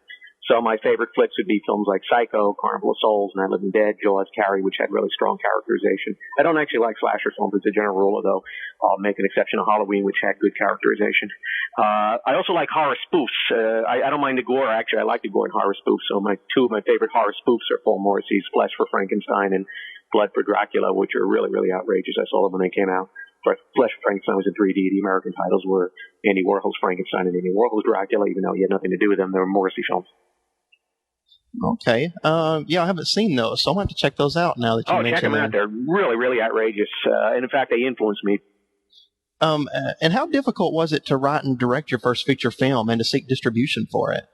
So my favorite flicks would be films like Psycho, Carnival of Souls, Night of the Living Dead, Jaws, Carrie, which had really strong characterization. I don't actually like slasher films as a general rule, although I'll make an exception of Halloween, which had good characterization. I also like horror spoofs. I don't mind the gore, actually. I like the gore in horror spoofs. So two of my favorite horror spoofs are Paul Morrissey's Flesh for Frankenstein and Blood for Dracula, which are really, really outrageous. I saw them when they came out. Flesh for Frankenstein was in 3D. The American titles were Andy Warhol's Frankenstein and Andy Warhol's Dracula, even though he had nothing to do with them. They were Morrissey films. Okay. Yeah, I haven't seen those, so I'll have to check those out now that you mentioned check them out. They're really, really outrageous. And in fact, they influenced me. And how difficult was it to write and direct your first feature film and to seek distribution for it?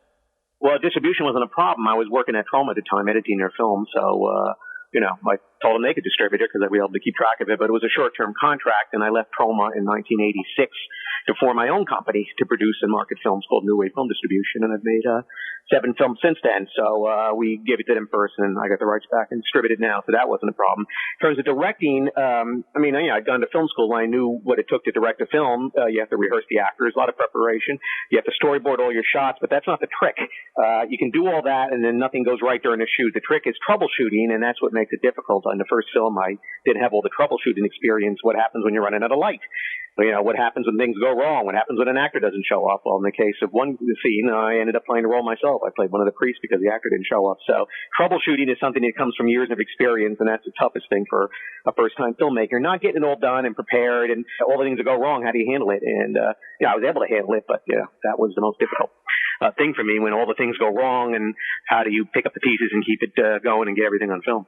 Well, distribution wasn't a problem. I was working at Troma at the time, editing their film, so, my told them they could distribute it because I'd be able to keep track of it. But it was a short-term contract, and I left Troma in 1986 to form my own company to produce and market films called New Wave Film Distribution, and I've made 7 films since then. So we gave it to them first, and I got the rights back and distributed it now, so that wasn't a problem. In terms of directing, I'd gone to film school, and I knew what it took to direct a film. You have to rehearse the actors, a lot of preparation. You have to storyboard all your shots, but that's not the trick. You can do all that, and then nothing goes right during a shoot. The trick is troubleshooting, and that's what makes it difficult. On the first film, I didn't have all the troubleshooting experience. What happens when you're running out of light? What happens when things go wrong? What happens when an actor doesn't show up? Well, in the case of one scene, I ended up playing the role myself. I played one of the priests because the actor didn't show up. So troubleshooting is something that comes from years of experience, and that's the toughest thing for a first-time filmmaker. Not getting it all done and prepared, and all the things that go wrong, how do you handle it? And I was able to handle it, but that was the most difficult thing for me, when all the things go wrong, and how do you pick up the pieces and keep it going and get everything on film.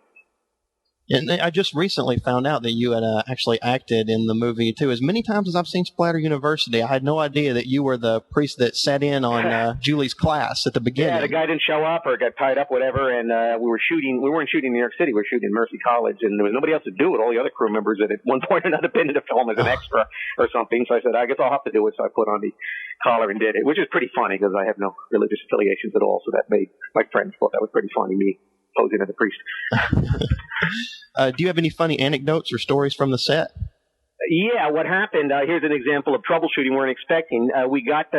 And I just recently found out that you had actually acted in the movie, too. As many times as I've seen Splatter University, I had no idea that you were the priest that sat in on Julie's class at the beginning. Yeah, the guy didn't show up or got tied up, whatever, and we weren't shooting in New York City. We were shooting in Mercy College, and there was nobody else to do it. All the other crew members had at one point or another been in the film as an extra or something. So I said, I guess I'll have to do it. So I put on the collar and did it, which is pretty funny because I have no religious affiliations at all. So that made my friends thought that was pretty funny, me posing as a priest. Do you have any funny anecdotes or stories from the set? Yeah, what happened? Here's an example of troubleshooting we weren't expecting. We got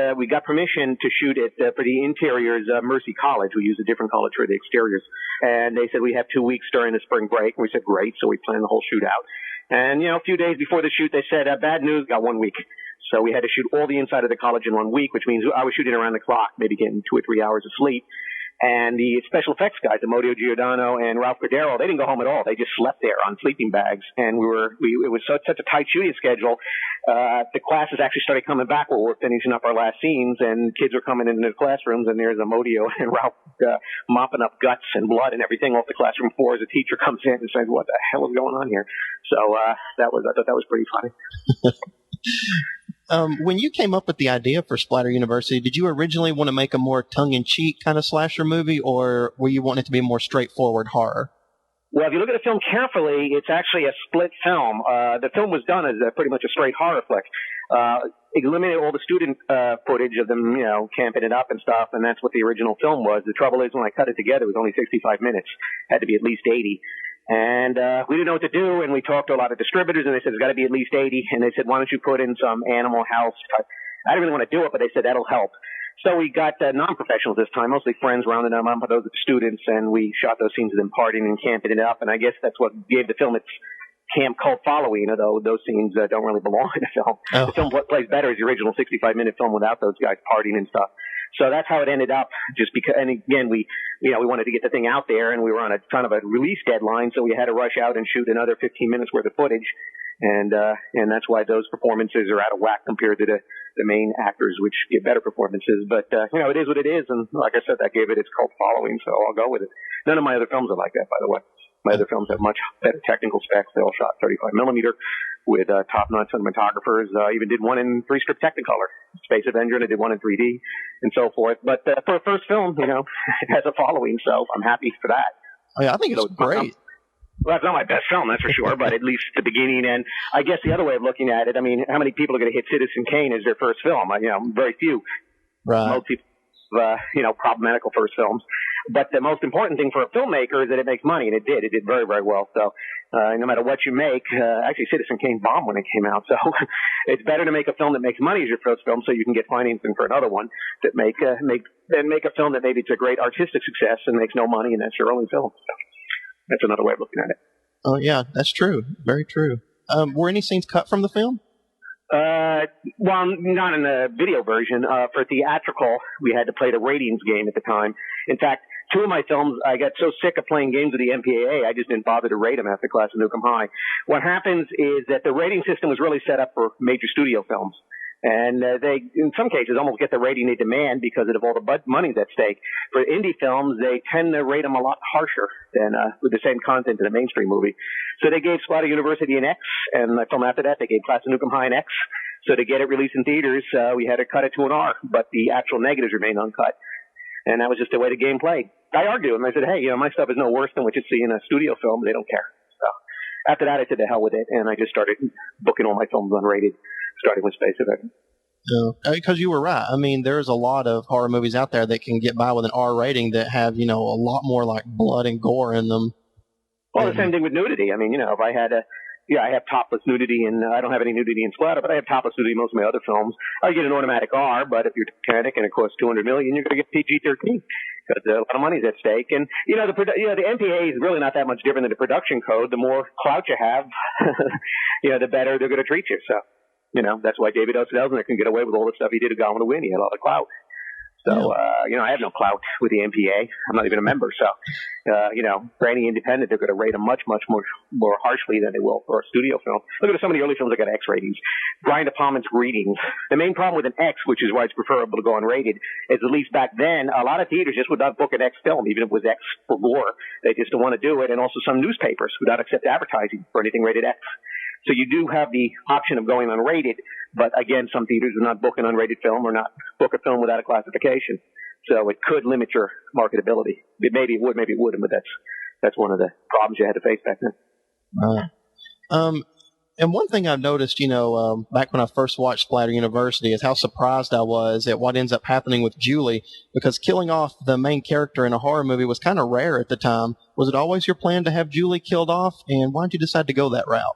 permission to shoot it for the interiors of Mercy College. We used a different college for the exteriors, and they said we have 2 weeks during the spring break. And we said great, so we planned the whole shoot out. And a few days before the shoot, they said bad news, got 1 week. So we had to shoot all the inside of the college in 1 week, which means I was shooting around the clock, maybe getting 2 or 3 hours of sleep. And the special effects guys, Amodio Giordano and Ralph Cordero, they didn't go home at all. They just slept there on sleeping bags. And it was such a tight shooting schedule. The classes actually started coming back where we're finishing up our last scenes, and kids are coming into the classrooms, and there's Amodio and Ralph mopping up guts and blood and everything off the classroom floors. The teacher comes in and says, "What the hell is going on here?" So I thought that was pretty funny. When you came up with the idea for Splatter University, did you originally want to make a more tongue-in-cheek kind of slasher movie, or were you wanting it to be more straightforward horror? Well, if you look at the film carefully, it's actually a split film. The film was done as pretty much a straight horror flick. Eliminated all the student footage of them, camping it up and stuff, and that's what the original film was. The trouble is, when I cut it together, it was only 65 minutes. Had to be at least 80. And we didn't know what to do, and we talked to a lot of distributors, and they said, it's got to be at least 80. And they said, why don't you put in some Animal House type. I didn't really want to do it, but they said, that'll help. So we got non-professionals this time, mostly friends rounding them up, those are the students, and we shot those scenes of them partying and camping it up. And I guess that's what gave the film its camp cult following, although those scenes don't really belong in the film. Oh. The film plays better as the original 65-minute film without those guys partying and stuff. So that's how it ended up, just because, and again, we wanted to get the thing out there, and we were on a kind of a release deadline, so we had to rush out and shoot another 15 minutes worth of footage, and that's why those performances are out of whack compared to the main actors, which give better performances. But, it is what it is, and like I said, that gave it its cult following, so I'll go with it. None of my other films are like that, by the way. My other films have much better technical specs. They all shot 35 millimeter with top-notch cinematographers. Even did one in 3-strip Technicolor, Space Avenger, and I did one in 3D and so forth. But for a first film, it has a following, so I'm happy for that. Oh, yeah, I think it's great. Well, it's not my best film, that's for sure, but at least the beginning. And I guess the other way of looking at it, I mean, how many people are going to hit Citizen Kane as their first film? Very few. Right. Most people, problematical first films. But the most important thing for a filmmaker is that it makes money, and it did. It did very, very well. So no matter what you make, actually Citizen Kane bombed when it came out. So it's better to make a film that makes money as your first film so you can get financing for another one that make a film that maybe it's a great artistic success and makes no money, and that's your only film. So that's another way of looking at it. Oh, yeah, that's true. Very true. Were any scenes cut from the film? Well, not in the video version. For theatrical, we had to play the ratings game at the time. In fact, 2 of my films, I got so sick of playing games with the MPAA, I just didn't bother to rate them after Class of Newcomb High. What happens is that the rating system was really set up for major studio films. And they, in some cases, almost get the rating they demand because of all the money's at stake. For indie films, they tend to rate them a lot harsher than with the same content in a mainstream movie. So they gave Splatter University an X, and the film after that, they gave Class of Newcomb High an X. So to get it released in theaters, we had to cut it to an R, but the actual negatives remained uncut. And that was just the way the game played. I argued with them. I said, hey, my stuff is no worse than what you see in a studio film. They don't care. So after that, I said to hell with it, and I just started booking all my films unrated, starting with Space Effect. Because you were right. I mean, there's a lot of horror movies out there that can get by with an R rating that have, a lot more like blood and gore in them. Well, the same thing with nudity. I mean, if I had I have topless nudity, and I don't have any nudity in Splatter, but I have topless nudity in most of my other films. I get an automatic R, but if you're Titanic and it costs $200 million, you're going to get PG-13 because a lot of money's at stake. And the MPA is really not that much different than the production code. The more clout you have, the better they're going to treat you. So, that's why David O. Selznick can get away with all the stuff he did at Gone with the Wind. He had a lot of clout. So, I have no clout with the MPA. I'm not even a member. So, for any independent, they're going to rate them much, much more harshly than they will for a studio film. Look at some of the early films that got X ratings. Brian De Palma's Greetings. The main problem with an X, which is why it's preferable to go unrated, is at least back then, a lot of theaters just would not book an X film, even if it was X for gore. They just don't want to do it. And also some newspapers would not accept advertising for anything rated X. So you do have the option of going unrated, but again, some theaters will not book an unrated film or not book a film without a classification. So it could limit your marketability. Maybe it would, maybe it wouldn't, but that's one of the problems you had to face back then. And one thing I've noticed, back when I first watched Splatter University is how surprised I was at what ends up happening with Julie, because killing off the main character in a horror movie was kind of rare at the time. Was it always your plan to have Julie killed off, and why did you decide to go that route?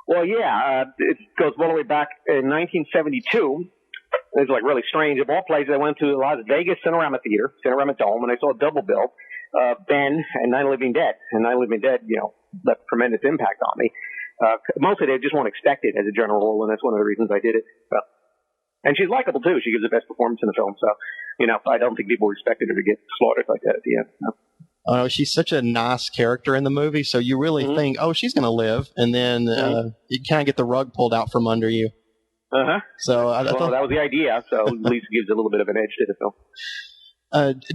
Well, it goes all the way back in 1972. It's like really strange. Of all places, I went to Las Vegas Cinerama Theater, Cinerama Dome, and I saw a double bill, Ben and Night of the Living Dead. And Night of the Living Dead, left a tremendous impact on me. Mostly they just won't expect it as a general rule, and that's one of the reasons I did it. So. And she's likable, too. She gives the best performance in the film. So, I don't think people expected her to get slaughtered like that at the end. No. She's such a nice character in the movie, so you really think, she's going to live, and then you kind of get the rug pulled out from under you. So I thought that was the idea, so at least it gives a little bit of an edge to the film.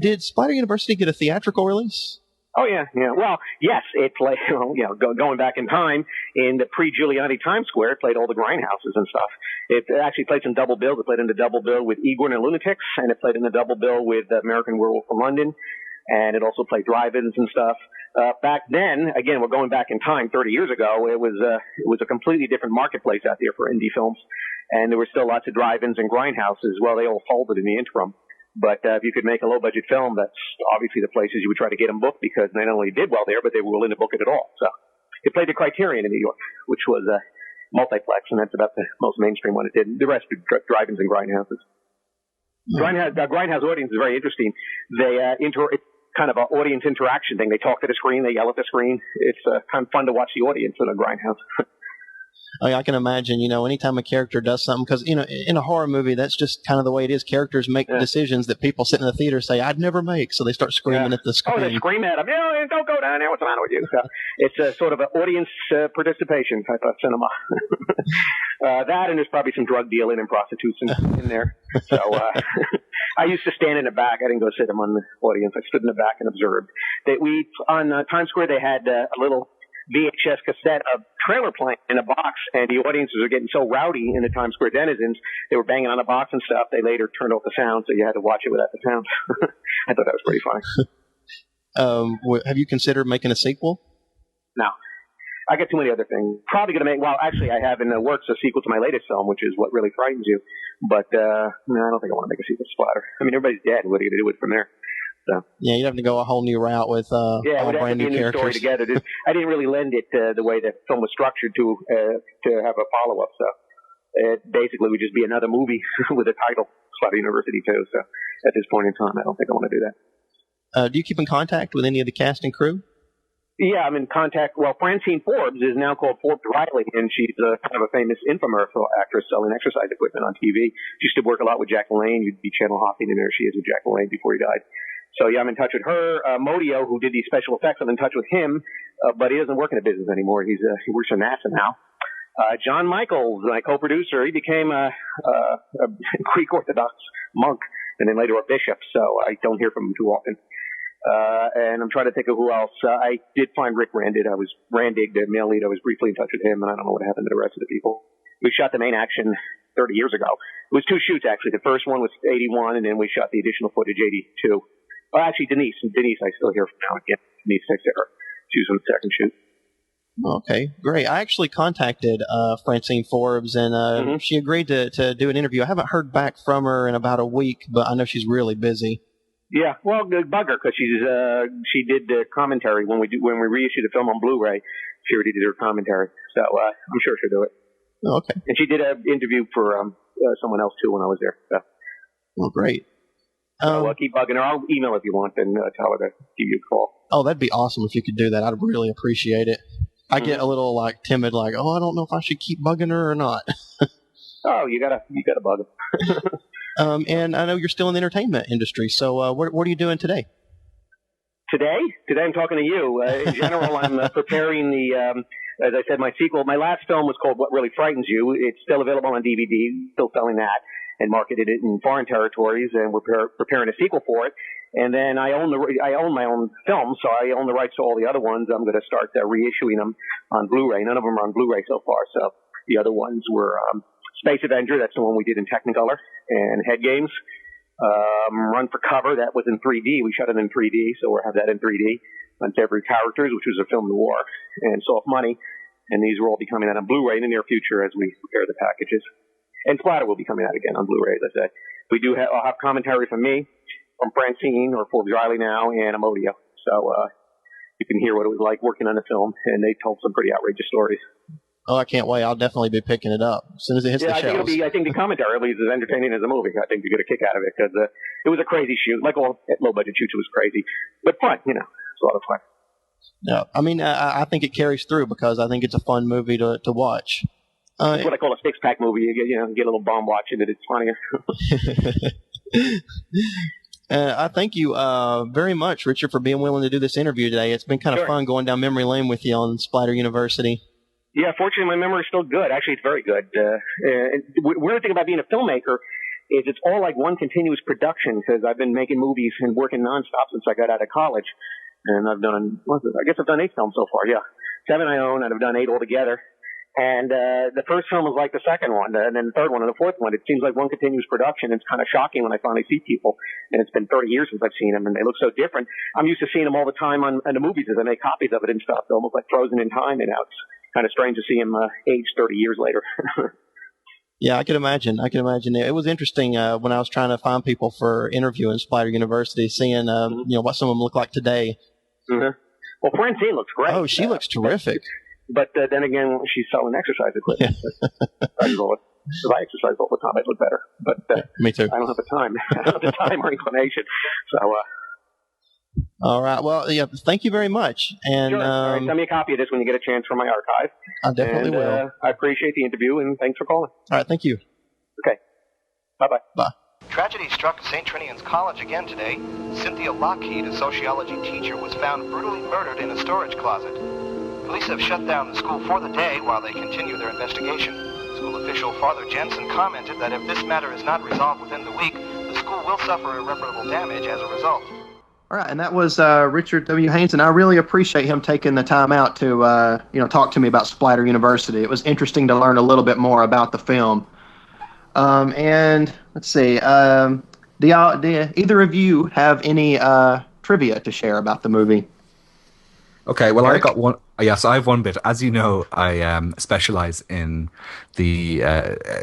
Did Splatter University get a theatrical release? Oh, yeah. Well, yes, it played, going back in time, in the pre-Giuliani Times Square, it played all the grindhouses and stuff. It actually played some double bills. It played in the double bill with Igor and the Lunatics, and it played in the double bill with American Werewolf from London. And it also played drive-ins and stuff. Back then, again, we're going back in time 30 years ago, it was a completely different marketplace out there for indie films. And there were still lots of drive-ins and grindhouses. Well, they all folded in the interim. But if you could make a low-budget film, that's obviously the places you would try to get them booked, because they not only did well there, but they were willing to book it at all. So it played the Criterion in New York, which was a multiplex, and that's about the most mainstream one it did. The rest were drive-ins and grindhouses. Grindhouse audience is very interesting. It's kind of an audience interaction thing. They talk to the screen, they yell at the screen. It's kind of fun to watch the audience in a grindhouse. I can imagine, anytime a character does something, because, in a horror movie, that's just kind of the way it is. Characters make decisions that people sitting in the theater say, I'd never make, so they start screaming at the screen. Oh, they scream at them, don't go down there, what's the matter with you? So it's a sort of an audience participation type of cinema. That, and there's probably some drug dealing and prostitution in there. So I used to stand in the back. I didn't go sit among the audience. I stood in the back and observed. On Times Square, they had a little VHS cassette of Trailer playing in a box, and the audiences were getting so rowdy in the Times Square denizens, they were banging on the box and stuff. They later turned off the sound, so you had to watch it without the sound. I thought that was pretty funny. Have you considered making a sequel? No. I got too many other things. Probably going to make, actually I have in the works a sequel to my latest film, which is What Really Frightens You. But, no, I don't think I want to make a sequel to Splatter. I mean, everybody's dead. What are you going to do it from there? So. Yeah, you'd have to go a whole new route with all brand new characters. Story together. I didn't really lend it the way the film was structured to have a follow-up. So it basically would just be another movie with a title, Splatter University too. So at this point in time, I don't think I want to do that. Do you keep in contact with any of the cast and crew? Yeah, I'm in contact. Well, Francine Forbes is now called Forbes Riley, and she's kind of a famous infomercial actress selling exercise equipment on TV. She used to work a lot with Jack LaLanne. You'd be channel hopping, and there she is with Jack LaLanne before he died. So, yeah, I'm in touch with her. Modio, who did these special effects, I'm in touch with him, but he doesn't work in the business anymore. He works for NASA now. John Michaels, my co-producer, he became a Greek Orthodox monk and then later a bishop, so I don't hear from him too often. And I'm trying to think of who else. I did find Rick Randig, the male lead. I was briefly in touch with him, and I don't know what happened to the rest of the people. We shot the main action 30 years ago. It was 2 shoots, actually. The first one was 81, and then we shot the additional footage 82. Well, actually, Denise, I still hear from now again. Denise takes care. She was on the second shoot. Okay, great. I actually contacted Francine Forbes, and she agreed to do an interview. I haven't heard back from her in about a week, but I know she's really busy. Yeah, well, bug her because she did the commentary when we reissued the film on Blu-ray. She already did her commentary, so I'm sure she'll do it. Oh, okay. And she did an interview for someone else too when I was there. So. Well, great. Keep bugging her. I'll email if you want and tell her to give you a call. Oh, that'd be awesome if you could do that. I'd really appreciate it. I get a little timid, I don't know if I should keep bugging her or not. Oh, you gotta bug her. And I know you're still in the entertainment industry, so what are you doing today? Today I'm talking to you. In general, I'm preparing as I said, my sequel. My last film was called What Really Frightens You. It's still available on DVD, still selling that, and marketed it in foreign territories, and we're preparing a sequel for it. And then I own my own film, so I own the rights to all the other ones. I'm going to start reissuing them on Blu-ray. None of them are on Blu-ray so far, so the other ones were Space Avenger, that's the one we did in Technicolor, and Head Games. Run for Cover, that was in 3D. We shot it in 3D, so we'll have that in 3D. Contemporary Characters, which was a film noir, and Soft Money. And these will all be coming out on Blu-ray in the near future as we prepare the packages. And Splatter will be coming out again on Blu-ray, as I said. I'll have commentary from me, from Francine, or Forbes Riley now, and Amodio. So you can hear what it was like working on the film, and they told some pretty outrageous stories. Oh, I can't wait. I'll definitely be picking it up as soon as it hits the shelves. I think the commentary will be as entertaining as the movie. I think you get a kick out of it because it was a crazy shoot. Like all low-budget shoots, it was crazy. But fun, it's a lot of fun. Yeah, I mean, I think it carries through because I think it's a fun movie to watch. It's what I call a six-pack movie. You get a little bomb watching it. It's funny. I thank you very much, Richard, for being willing to do this interview today. It's been kind of fun going down memory lane with you on Splatter University. Yeah, fortunately, my memory's still good. Actually, it's very good. Weird thing about being a filmmaker is it's all like one continuous production because I've been making movies and working nonstop since I got out of college. And I've done 8 films so far, yeah. 7 I own, and I've done 8 altogether. And the first film was like the second one, and then the third one, and the fourth one. It seems like one continuous production. It's kind of shocking when I finally see people. And it's been 30 years since I've seen them, and they look so different. I'm used to seeing them all the time in the movies as I make copies of it and stuff. They're almost like frozen in time, and now it's kind of strange to see them aged 30 years later. Yeah, I can imagine. It was interesting when I was trying to find people for interviewing Splatter University, seeing what some of them look like today. Mm-hmm. Well, Francine looks great. Oh, she looks terrific. But then again, she's selling exercise equipment. If I exercise all the time, I'd look better. But me too. I don't have the time. I don't have the time or inclination. So. All right. Well, yeah. Thank you very much. And sure. All right, send me a copy of this when you get a chance from my archive. I definitely will. I appreciate the interview, and thanks for calling. All right. Thank you. Okay. Bye-bye. Bye. Tragedy struck St. Trinian's College again today. Cynthia Lockheed, a sociology teacher, was found brutally murdered in a storage closet. Police have shut down the school for the day while they continue their investigation. School official Father Jensen commented that if this matter is not resolved within the week, the school will suffer irreparable damage as a result. All right, and that was Richard W. Haynes, and I really appreciate him taking the time out to talk to me about Splatter University. It was interesting to learn a little bit more about the film. And let's see, do either of you have any trivia to share about the movie? Okay, well, Erik? I got one. Yes, I have one bit. As you know, I specialize in the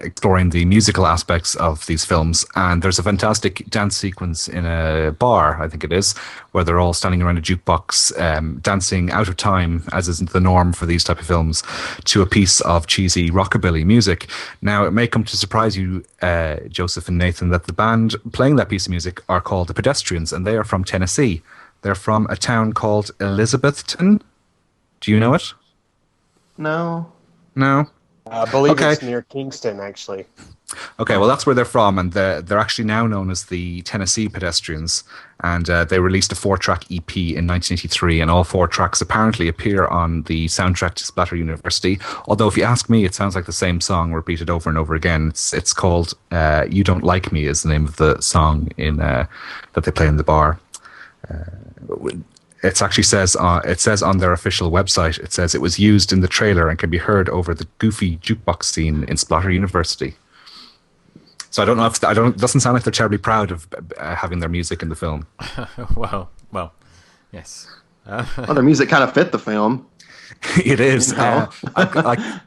exploring the musical aspects of these films, and there's a fantastic dance sequence in a bar, I think it is, where they're all standing around a jukebox, dancing out of time, as is the norm for these type of films, to a piece of cheesy rockabilly music. Now, it may come to surprise you, Joseph and Nathan, that the band playing that piece of music are called the Pedestrians, and they are from Tennessee. They're from a town called Elizabethton. Do you know it? No. I believe it's near Kingston, actually. Okay, well, that's where they're from, and they're actually now known as the Tennessee Pedestrians, and they released a 4-track EP in 1983, and all 4 tracks apparently appear on the soundtrack to Splatter University, although if you ask me, it sounds like the same song repeated over and over again. It's called You Don't Like Me is the name of the song that they play in the bar. It actually says on their official website, it says it was used in the trailer and can be heard over the goofy jukebox scene in Splatter University. So I don't know if it doesn't sound like they're terribly proud of having their music in the film. well, yes. Well, their music kind of fit the film. It is.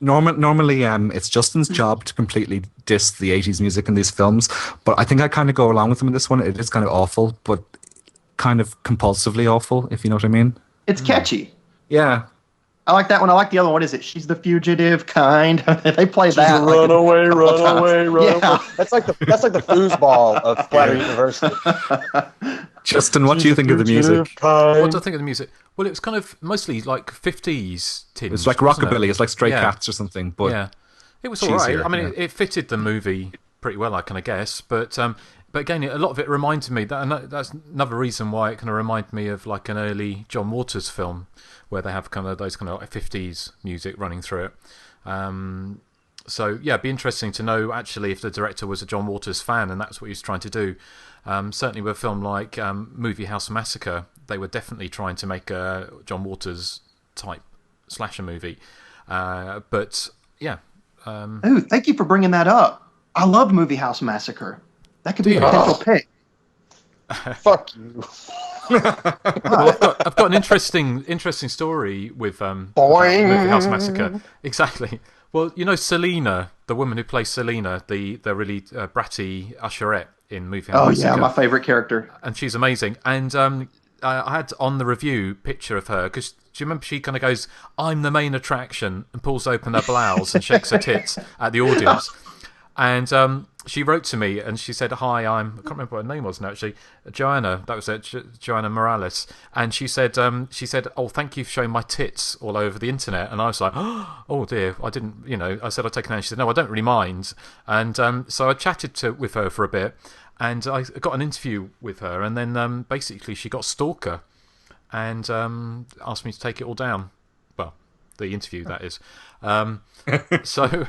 Normally, it's Justin's job to completely diss the 80s music in these films, but I think I kind of go along with him in this one. It is kind of awful, but kind of compulsively awful, if you know what I mean. It's catchy. Yeah. I like that one. I like the other one. What is it? She's the fugitive kind. They play that. Run away, run away. Yeah. That's like the foosball of Splatter University. Justin, what do you think of the music? What do I think of the music? Well, it was kind of mostly like 50s tinge. It's like rockabilly. It's like Stray Cats or something. But yeah, it was all right. I mean, it fitted the movie pretty well, I kind of guess. But again, a lot of it reminded me that's another reason why it kind of reminded me of like an early John Waters film, where they have kind of those kind of like 50s music running through it. So yeah, it'd be interesting to know actually if the director was a John Waters fan and that's what he was trying to do. Certainly with a film like Movie House Massacre, they were definitely trying to make a John Waters type slasher movie. But yeah. Ooh, thank you for bringing that up. I love Movie House Massacre. That could be a potential pick. Fuck you. Well, I've got an interesting story with Movie House Massacre. Exactly. Well, you know Selena, the woman who plays Selena, the really bratty usherette in Movie House Massacre. Oh yeah, my favorite character. And she's amazing. And I had on the review picture of her because do you remember she kind of goes, "I'm the main attraction," and pulls open her blouse and shakes her tits at the audience. And she wrote to me and she said, "Hi, I can't remember what her name was now. Actually, Joanna. That was it, Joanna Morales." And she said, "Oh, thank you for showing my tits all over the internet." And I was like, "Oh dear, I didn't." I said I'd take it out. She said, "No, I don't really mind." And so I chatted with her for a bit, and I got an interview with her. And then basically she got stalker, and asked me to take it all down. Well, the interview that is. So.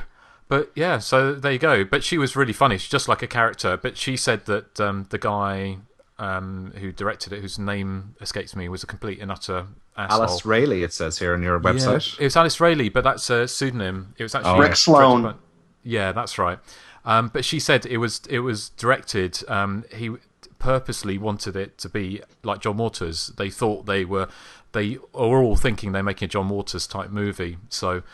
But yeah, so there you go. But she was really funny. She's just like a character. But she said that the guy who directed it, whose name escapes me, was a complete and utter asshole. Alice Rayleigh, it says here on your website. Yeah, it was Alice Rayleigh, but that's a pseudonym. It was actually Rick Sloan. Yeah, that's right. But she said it was directed. He purposely wanted it to be like John Waters. They thought they were all thinking they're making a John Waters type movie. But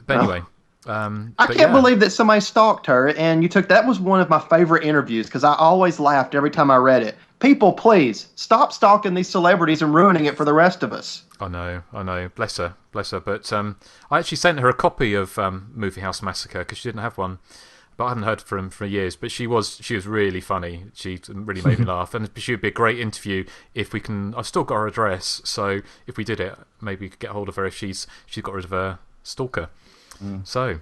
anyway. I can't believe that somebody stalked her, and you took that was one of my favorite interviews because I always laughed every time I read it. People, please stop stalking these celebrities and ruining it for the rest of us. I know. Bless her. But I actually sent her a copy of Movie House Massacre because she didn't have one. But I hadn't heard from her for years. But she was really funny. She really made me laugh, and she would be a great interview if we can. I've still got her address, so if we did it, maybe we could get hold of her if she's got rid of her stalker. So,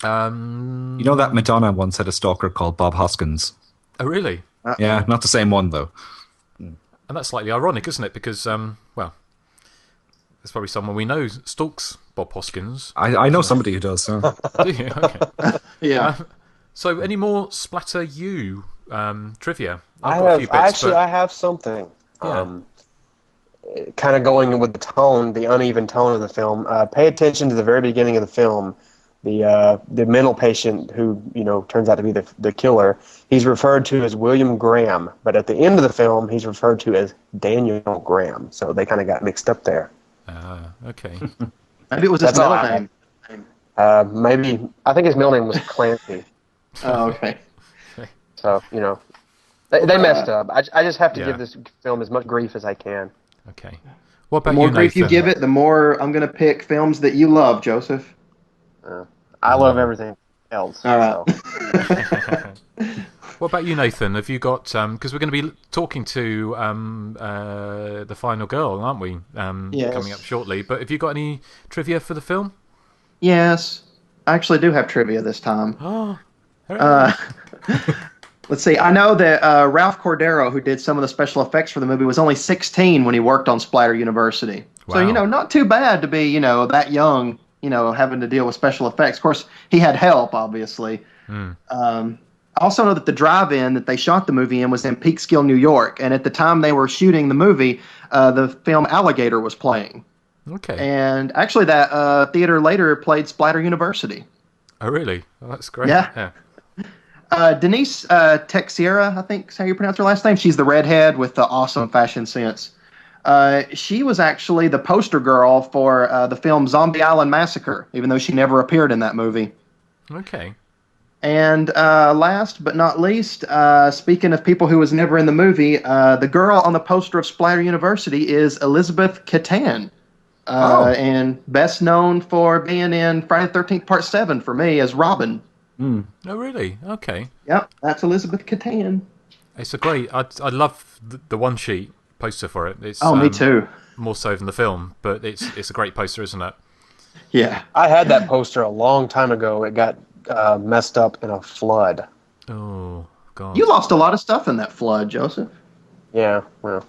you know that Madonna once had a stalker called Bob Hoskins. Oh, really? Yeah, not the same one though. And that's slightly ironic, isn't it? Because, there's probably someone we know stalks Bob Hoskins. I know somebody who does. So. Do you? Okay. Yeah. So, any more Splatter U trivia? I have something. Yeah. Kind of going with the uneven tone of the film. Pay attention to the very beginning of the film. The mental patient who turns out to be the killer. He's referred to as William Graham, but at the end of the film, he's referred to as Daniel Graham. So they kind of got mixed up there. Okay. Maybe it was his middle name. Maybe I think his middle name was Clancy. Oh, okay. So they messed up. I just have to give this film as much grief as I can. Okay. What about the more you, grief Nathan? you give it, the more I'm going to pick films that you love, Joseph. I love everything else. All right. So. What about you, Nathan? Have you got... Because we're going to be talking to the final girl, aren't we? Yes. Coming up shortly. But have you got any trivia for the film? Yes. I actually do have trivia this time. Oh. Let's see. I know that Ralph Cordero, who did some of the special effects for the movie, was only 16 when he worked on Splatter University. Wow. So, not too bad to be, that young, having to deal with special effects. Of course, he had help, obviously. I also know that the drive-in that they shot the movie in was in Peekskill, New York. And at the time they were shooting the movie, the film Alligator was playing. Okay. And actually that theater later played Splatter University. Oh, really? Oh, that's great. Yeah. Denise Texiera, I think is how you pronounce her last name. She's the redhead with the awesome fashion sense. She was actually the poster girl for the film Zombie Island Massacre, even though she never appeared in that movie. Okay. And last but not least, speaking of people who was never in the movie, the girl on the poster of Splatter University is Elizabeth Catan. And best known for being in Friday the 13th Part 7 for me as Robin. Oh, really? Okay. Yep, that's Elizabeth Catan. It's a great... I love the one-sheet poster for it. It's, me too. More so than the film, but it's a great poster, isn't it? Yeah. I had that poster a long time ago. It got messed up in a flood. Oh, God. You lost a lot of stuff in that flood, Joseph. Yeah, well.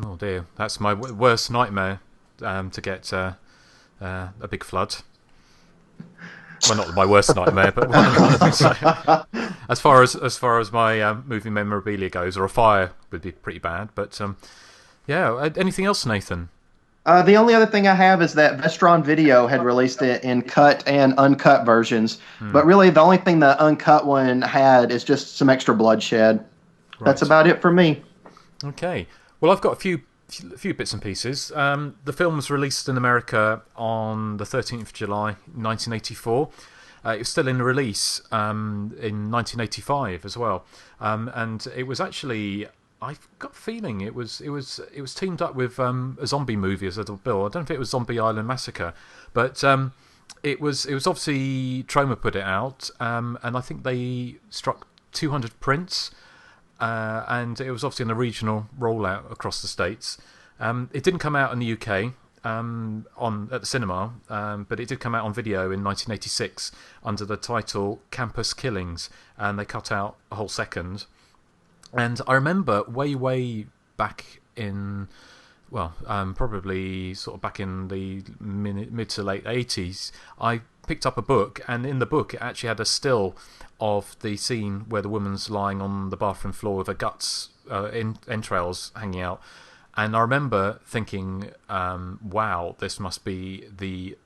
Oh, dear. That's my worst nightmare, to get a big flood. Well, not my worst nightmare, but as far as my movie memorabilia goes, or a fire would be pretty bad. But yeah, anything else, Nathan? The only other thing I have is that Vestron Video had released it in cut and uncut versions, but really the only thing the uncut one had is just some extra bloodshed. Right. That's about it for me. Okay. Well, I've got a few bits and pieces. The film was released in America on the 13th of July, 1984. It was still in release in 1985 as well, and it was actually, I've got a feeling it was teamed up with a zombie movie as a little bill. I don't know if it was Zombie Island Massacre, but it was obviously Troma put it out, and I think they struck 200 prints. And it was obviously in a regional rollout across the States. It didn't come out in the UK at the cinema, but it did come out on video in 1986 under the title Campus Killings, and they cut out a whole second. And I remember way back in, probably sort of back in the mid to late 80s, I picked up a book, and in the book it actually had a still of the scene where the woman's lying on the bathroom floor with her guts, entrails hanging out. And I remember thinking, wow, this must be the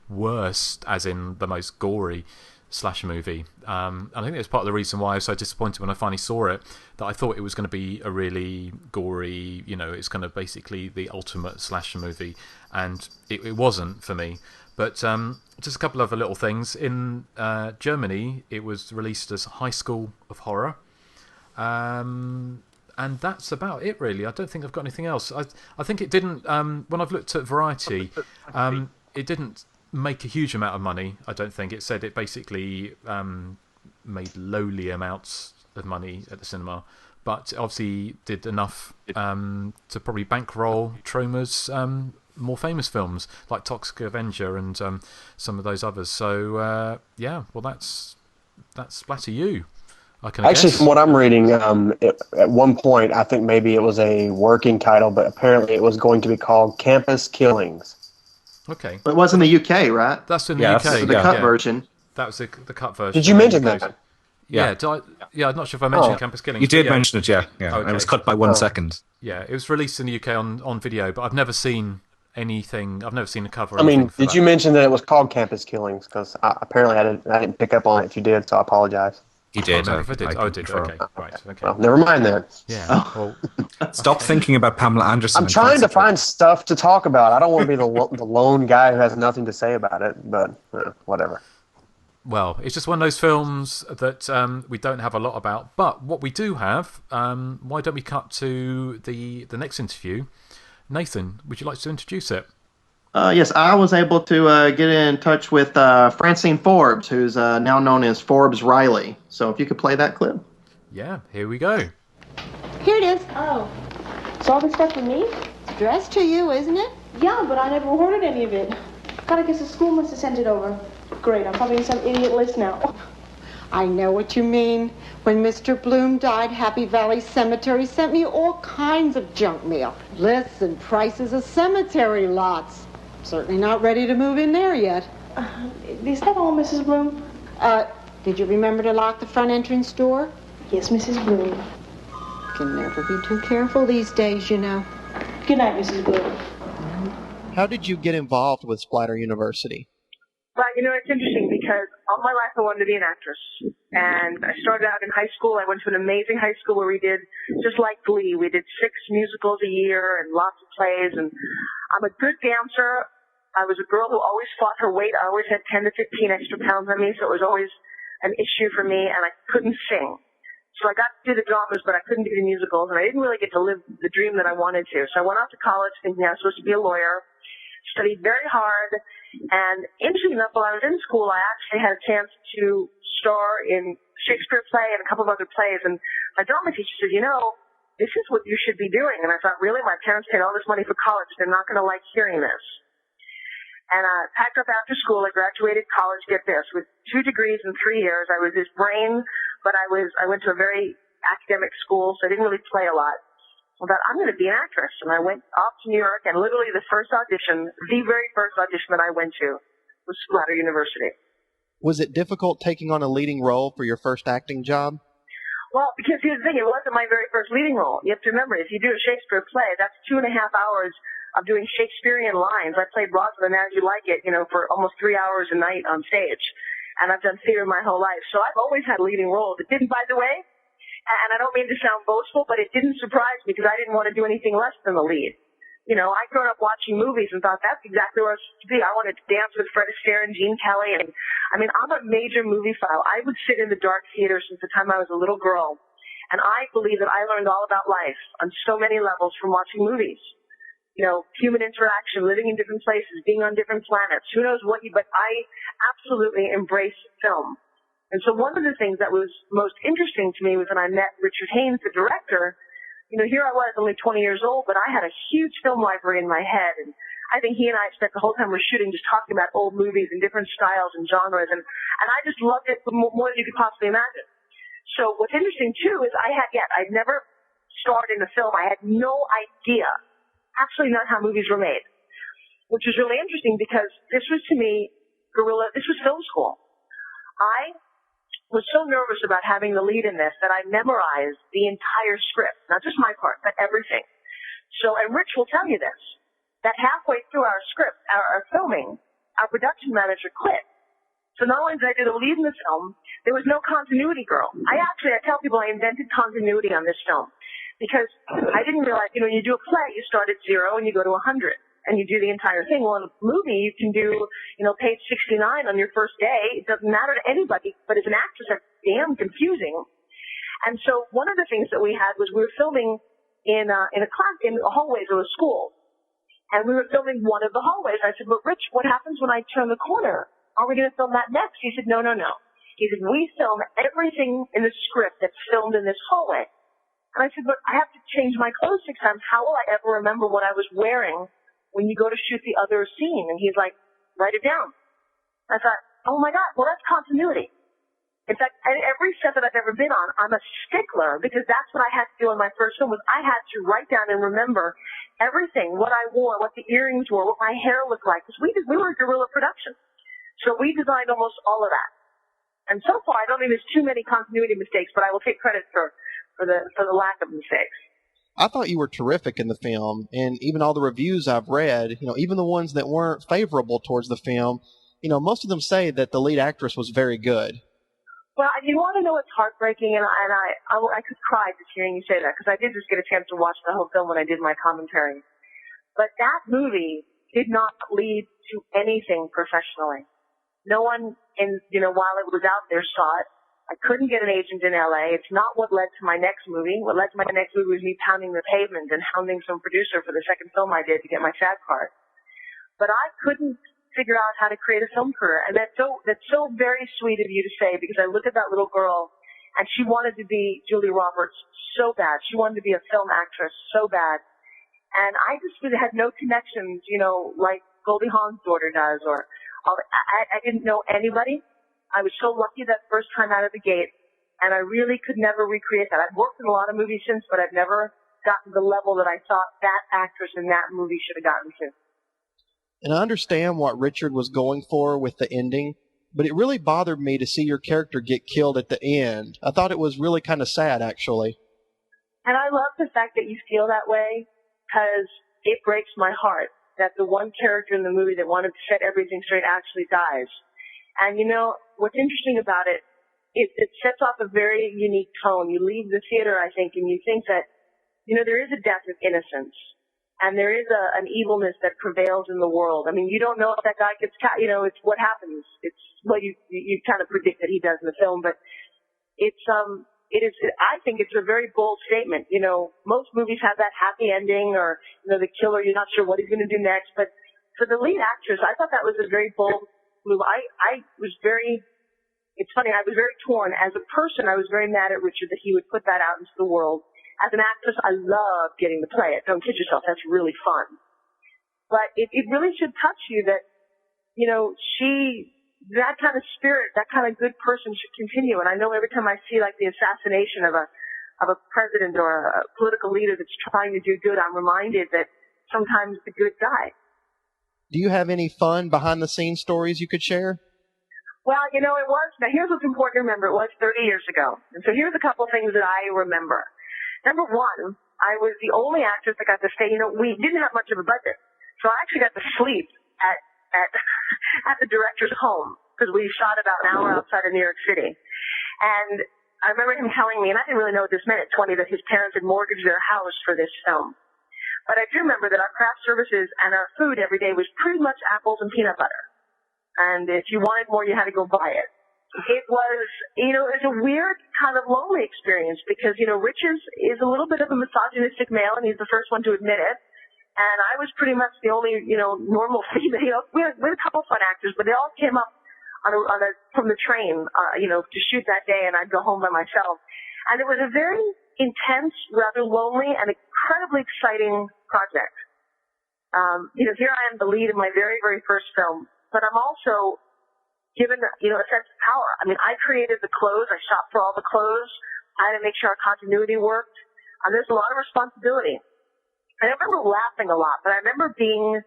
worst, as in the most gory slasher movie. And I think that's part of the reason why I was so disappointed when I finally saw it, that I thought it was going to be a really gory, it's kind of basically the ultimate slasher movie. And it wasn't for me. But just a couple of other little things. In Germany, it was released as High School of Horror. And that's about it, really. I don't think I've got anything else. I think it didn't... when I've looked at Variety, it didn't make a huge amount of money, I don't think. It said it basically made lowly amounts of money at the cinema. But obviously did enough to probably bankroll Troma's... more famous films like Toxic Avenger and some of those others. So that's Splatter You. I can actually guess. From what I'm reading, at one point I think maybe it was a working title, but apparently it was going to be called Campus Killings. Okay, but it was in the UK, right? That's in the UK. That's the cut version. That was the cut version. Did you mention that? Yeah. I'm not sure if I mentioned Campus Killings. You did mention it, yeah. Okay. It was cut by 1 second. Yeah, it was released in the UK on video, but I've never seen anything. I've never seen a cover. Did you mention that it was called Campus Killings? Because apparently I didn't pick up on it. If you did, so I apologize. You did. I did. I did. Okay. Right. Okay. Well, never mind then. Yeah. Well, stop thinking about Pamela Anderson. I'm trying to find stuff to talk about. I don't want to be the lone guy who has nothing to say about it, but whatever. Well, it's just one of those films that we don't have a lot about. But what we do have, why don't we cut to the next interview? Nathan, would you like to introduce it? Yes, I was able to get in touch with Francine Forbes, who's now known as Forbes Riley. So if you could play that clip. Yeah, here we go. Here it is. Oh. So all this stuff for me? It's addressed to you, isn't it? Yeah, but I never ordered any of it. God, I guess the school must have sent it over. Great, I'm probably in some idiot list now. I know what you mean. When Mr. Bloom died, Happy Valley Cemetery sent me all kinds of junk mail. Lists and prices of cemetery lots. Certainly not ready to move in there yet. Is that all, Mrs. Bloom? Did you remember to lock the front entrance door? Yes, Mrs. Bloom. Can never be too careful these days, you know. Good night, Mrs. Bloom. How did you get involved with Splatter University? But, it's interesting because all my life I wanted to be an actress. And I started out in high school. I went to an amazing high school where we did, just like Glee, we did 6 musicals a year and lots of plays. And I'm a good dancer. I was a girl who always fought her weight. I always had 10 to 15 extra pounds on me, so it was always an issue for me, and I couldn't sing. So I got to do the dramas, but I couldn't do the musicals, and I didn't really get to live the dream that I wanted to. So I went off to college thinking I was supposed to be a lawyer, studied very hard, and interesting enough, while I was in school, I actually had a chance to star in Shakespeare play and a couple of other plays, and my drama teacher said, this is what you should be doing. And I thought, really? My parents paid all this money for college. They're not going to like hearing this. And I packed up after school. I graduated college, get this, with 2 degrees in 3 years. I was this brain, but I went to a very academic school, so I didn't really play a lot. I thought, I'm going to be an actress. And I went off to New York, and literally the very first audition that I went to was Splatter University. Was it difficult taking on a leading role for your first acting job? Well, because here's the thing, it wasn't my very first leading role. You have to remember, if you do a Shakespeare play, that's 2.5 hours of doing Shakespearean lines. I played Rosalind As You Like It, for almost 3 hours a night on stage. And I've done theater my whole life. So I've always had leading roles. It didn't, by the way, and I don't mean to sound boastful, but it didn't surprise me because I didn't want to do anything less than the lead. I grew up watching movies and thought that's exactly where I was supposed to be. I wanted to dance with Fred Astaire and Gene Kelly. And I'm a major movie file. I would sit in the dark theater since the time I was a little girl. And I believe that I learned all about life on so many levels from watching movies. Human interaction, living in different places, being on different planets. Who knows what but I absolutely embrace film. And so one of the things that was most interesting to me was when I met Richard Haynes, the director. Here I was only 20 years old, but I had a huge film library in my head. And I think he and I spent the whole time we're shooting just talking about old movies and different styles and genres. And I just loved it more than you could possibly imagine. So what's interesting, too, is I'd never starred in a film. I had no idea, absolutely not how movies were made, which was really interesting because this was, to me, this was film school. I was so nervous about having the lead in this that I memorized the entire script, not just my part, but everything. So, and Rich will tell you this, that halfway through our script, our filming, our production manager quit. So not only did I do the lead in the film, there was no continuity girl. I tell people I invented continuity on this film because I didn't realize, you do a play, you start at 0 and you go to 100 and you do the entire thing. Well, in a movie, you can do, page 69 on your first day. It doesn't matter to anybody, but as an actress, that's damn confusing. And so one of the things that we had was we were filming in the hallways of a school. And we were filming one of the hallways. I said, but Rich, what happens when I turn the corner? Are we going to film that next? He said, no. He said, we film everything in the script that's filmed in this hallway. And I said, but I have to change my clothes 6 times. How will I ever remember what I was wearing when you go to shoot the other scene? And he's like, write it down. I thought, oh my God, well, that's continuity. In fact, every set that I've ever been on, I'm a stickler because that's what I had to do in my first film was I had to write down and remember everything, what I wore, what the earrings were, what my hair looked like. Because we were a guerrilla production. So we designed almost all of that. And so far, I don't think there's too many continuity mistakes, but I will take credit for the lack of mistakes. I thought you were terrific in the film, and even all the reviews I've read, even the ones that weren't favorable towards the film, most of them say that the lead actress was very good. Well, if you want to know what's heartbreaking, and I could cry just hearing you say that, because I did just get a chance to watch the whole film when I did my commentary. But that movie did not lead to anything professionally. No one, while it was out there, saw it. I couldn't get an agent in L.A. It's not what led to my next movie. What led to my next movie was me pounding the pavement and hounding some producer for the second film I did to get my SAG card. But I couldn't figure out how to create a film career. And that's so very sweet of you to say, because I look at that little girl, and she wanted to be Julia Roberts so bad. She wanted to be a film actress so bad. And I just had no connections, like Goldie Hawn's daughter does, or I didn't know anybody. I was so lucky that first time out of the gate, and I really could never recreate that. I've worked in a lot of movies since, but I've never gotten to the level that I thought that actress in that movie should have gotten to. And I understand what Richard was going for with the ending, but it really bothered me to see your character get killed at the end. I thought it was really kind of sad, actually. And I love the fact that you feel that way, because it breaks my heart. that the one character in the movie that wanted to set everything straight actually dies. And what's interesting about it, it sets off a very unique tone. You leave the theater, I think, and you think that, there is a death of innocence. And there is an evilness that prevails in the world. I mean, you don't know if that guy gets, it's what happens. It's what you kind of predict that he does in the film, but I think it's a very bold statement. Most movies have that happy ending or, the killer, you're not sure what he's going to do next. But for the lead actress, I thought that was a very bold move. It's funny, I was very torn. As a person, I was very mad at Richard that he would put that out into the world. As an actress, I love getting to play it. Don't kid yourself. That's really fun. But it really should touch you that, that kind of spirit, that kind of good person should continue. And I know every time I see like the assassination of a president or a political leader that's trying to do good, I'm reminded that sometimes the good die. Do you have any fun behind the scenes stories you could share? Well, it was. Now here's what's important to remember. It was 30 years ago. And so here's a couple of things that I remember. Number one, I was the only actress that got to stay. We didn't have much of a budget. So I actually got to sleep at the director's home because we shot about an hour outside of New York City. And I remember him telling me, and I didn't really know what this meant at 20, that his parents had mortgaged their house for this film. But I do remember that our craft services and our food every day was pretty much apples and peanut butter. And if you wanted more, you had to go buy it. It was, it was a weird kind of lonely experience because, Rich is a little bit of a misogynistic male, and he's the first one to admit it. And I was pretty much the only, normal female. We had a couple fun actors, but they all came up from the train, to shoot that day, and I'd go home by myself. And it was a very intense, rather lonely, and incredibly exciting project. Here I am, the lead in my very, very first film, but I'm also given, a sense of power. I mean, I created the clothes. I shopped for all the clothes. I had to make sure our continuity worked. And there's a lot of responsibility. And I remember laughing a lot, but I remember being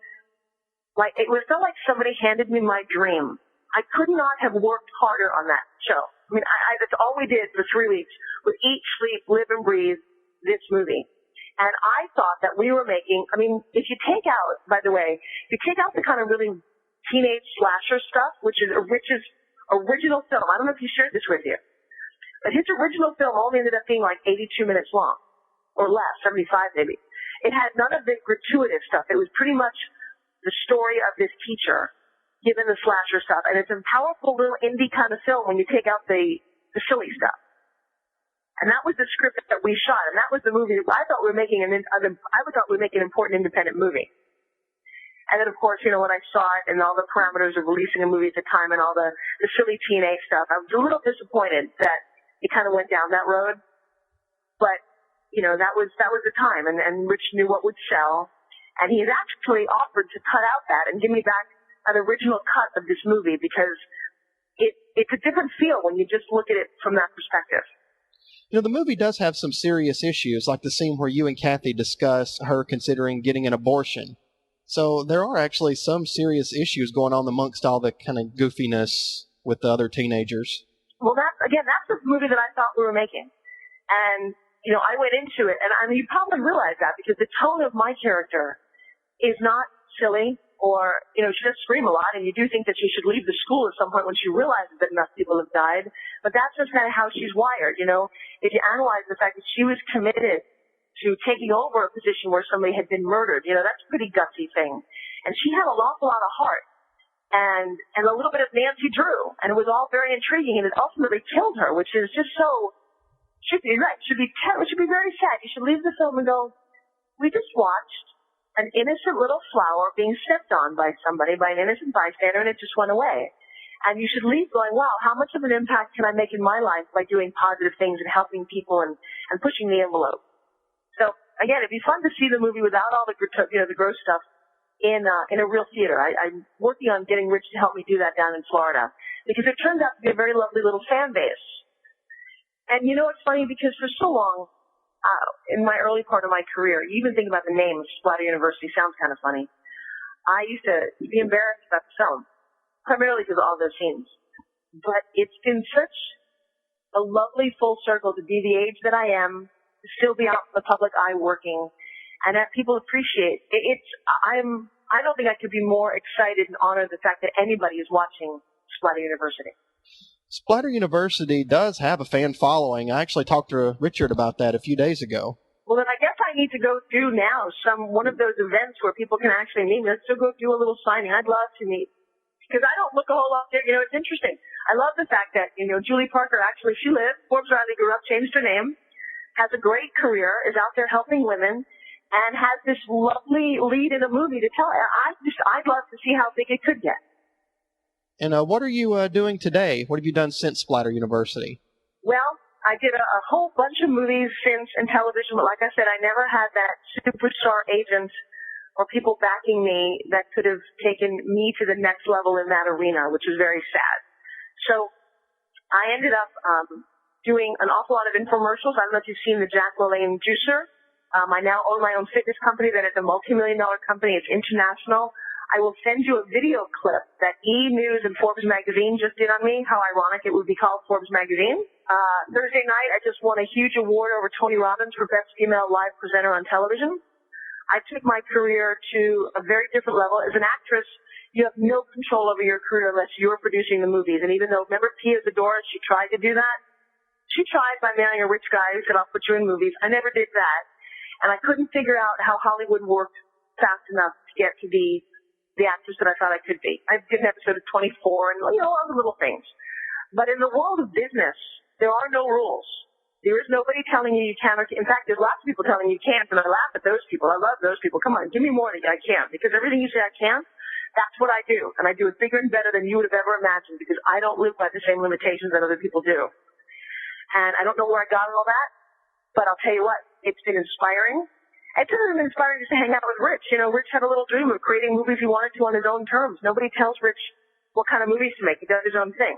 like, felt like somebody handed me my dream. I could not have worked harder on that show. I mean, that's all we did for 3 weeks was eat, sleep, live, and breathe this movie. And I thought that we were making, if you take out, by the way, if you take out the kind of really teenage slasher stuff, which is Rich's original film. I don't know if he shared this with you, but his original film only ended up being like 82 minutes long, or less, 75 maybe. It had none of the gratuitous stuff. It was pretty much the story of this teacher, given the slasher stuff, and it's a powerful little indie kind of film when you take out the silly stuff. And that was the script that we shot, and that was the movie. I thought we were making an important independent movie. And then, of course, when I saw it and all the parameters of releasing a movie at the time and all the silly teenage stuff, I was a little disappointed that it kind of went down that road. But, that was the time. And Rich knew what would sell. And he had actually offered to cut out that and give me back an original cut of this movie because it's a different feel when you just look at it from that perspective. The movie does have some serious issues, like the scene where you and Kathy discuss her considering getting an abortion. So there are actually some serious issues going on amongst all the kind of goofiness with the other teenagers. Well, that's the movie that I thought we were making. And, I went into it, and you probably realize that because the tone of my character is not silly or, she does scream a lot, and you do think that she should leave the school at some point when she realizes that enough people have died. But that's just kind of how she's wired, If you analyze the fact that she was committed to taking over a position where somebody had been murdered. That's a pretty gutsy thing. And she had an awful lot of heart and a little bit of Nancy Drew. And it was all very intriguing, and it ultimately killed her, which is just should be very sad. You should leave the film and go, we just watched an innocent little flower being stepped on by somebody, by an innocent bystander, and it just went away. And you should leave going, wow, how much of an impact can I make in my life by doing positive things and helping people and pushing the envelope? So again, it'd be fun to see the movie without all the gross stuff in a real theater. I'm working on getting Rich to help me do that down in Florida because it turns out to be a very lovely little fan base. And it's funny because for so long, in my early part of my career, you even think about the name Splatter University sounds kind of funny. I used to be embarrassed about the film, primarily because of all those scenes. But it's been such a lovely full circle to be the age that I am, to still be out in the public eye working, and that people appreciate. I'm I don't think I could be more excited and honored the fact that anybody is watching Splatter University. Splatter University does have a fan following. I actually talked to Richard about that a few days ago. Well, then I guess I need to go do now one of those events where people can actually meet me. Let's still go do a little signing. I'd love to meet. Because I don't look a whole lot there. You know, it's interesting. I love the fact that, you know, Julie Parker, actually, she lived, Forbes Riley grew up, changed her name, has a great career, is out there helping women, and has this lovely lead in a movie to tell. I'd love to see how big it could get. And what are you doing today? What have you done since Splatter University? Well, I did a whole bunch of movies since in television, but like I said, I never had that superstar agent or people backing me that could have taken me to the next level in that arena, which is very sad. So I ended up doing an awful lot of infomercials. I don't know if you've seen the Jack LaLanne juicer. I now own my own fitness company that is a multi-million-dollar company. It's international. I will send you a video clip that E! News and Forbes Magazine just did on me. How ironic it would be called Forbes Magazine. Thursday night, I just won a huge award over Tony Robbins for Best Female Live Presenter on Television. I took my career to a very different level. As an actress, you have no control over your career unless you're producing the movies. And even though, remember Pia Zadora, she tried to do that? She tried by marrying a rich guy who said, I'll put you in movies. I never did that. And I couldn't figure out how Hollywood worked fast enough to get to be the actress that I thought I could be. I did an episode of 24 and, you know, all the little things. But in the world of business, there are no rules. There is nobody telling you you can or can't. In fact, there's lots of people telling you can't, and I laugh at those people. I love those people. Come on, give me more than I can't. Because everything you say I can't, that's what I do. And I do it bigger and better than you would have ever imagined because I don't live by the same limitations that other people do. And I don't know where I got all that, but I'll tell you what, it's been inspiring. It hasn't been inspiring just to hang out with Rich. You know, Rich had a little dream of creating movies he wanted to on his own terms. Nobody tells Rich what kind of movies to make. He does his own thing.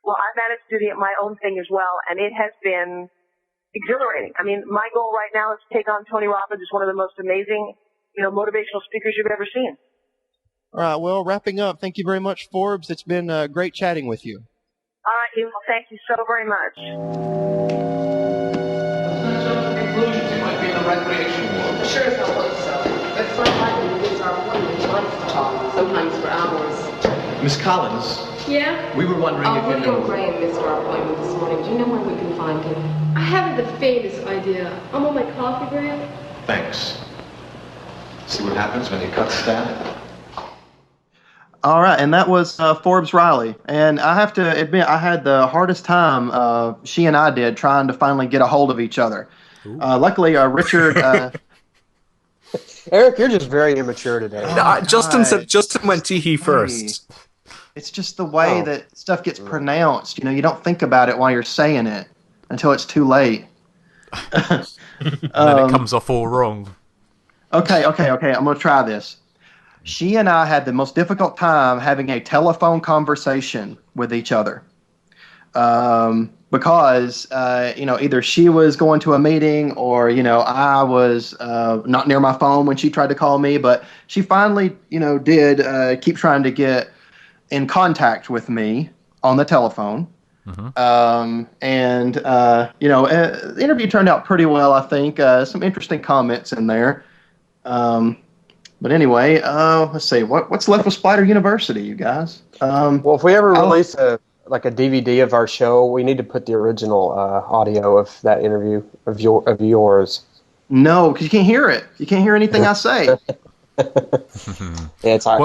Well, I've managed to do my own thing as well, and it has been exhilarating. I mean, my goal right now is to take on Tony Robbins as one of the most amazing, you know, motivational speakers you've ever seen. All right, well, wrapping up, thank you very much, Forbes. It's been great chatting with you. All right, Hugh. Well, thank you so very much. Conclusions, you might be in the recreation world. Sure as hell hope so. But it's not likely to lose our appointment. He likes to talk, sometimes for hours. Miss Collins. Yeah? We were wondering if you William knew... Graham missed our appointment this morning. Do you know where we can find him? I haven't the faintest idea. I'm on my coffee break. Thanks. See what happens when you cut staff? All right, and that was Forbes Riley. And I have to admit, I had the hardest time, she and I did, trying to finally get a hold of each other. Luckily, Richard... Eric, you're just very immature today. Justin went tee first. It's just the way that stuff gets pronounced. You know, you don't think about it while you're saying it until it's too late. And then it comes off all wrong. Okay. I'm going to try this. She and I had the most difficult time having a telephone conversation with each other. Because, you know, either she was going to a meeting or, you know, I was not near my phone when she tried to call me. But she finally, you know, did keep trying to get in contact with me on the telephone. Mm-hmm. You know, the interview turned out pretty well, I think. Some interesting comments in there. But anyway, let's see. What's left with Splatter University, you guys? Well, if we ever release a DVD of our show, we need to put the original audio of that interview of yours. No, because you can't hear it. You can't hear anything I say. Yeah, it's like,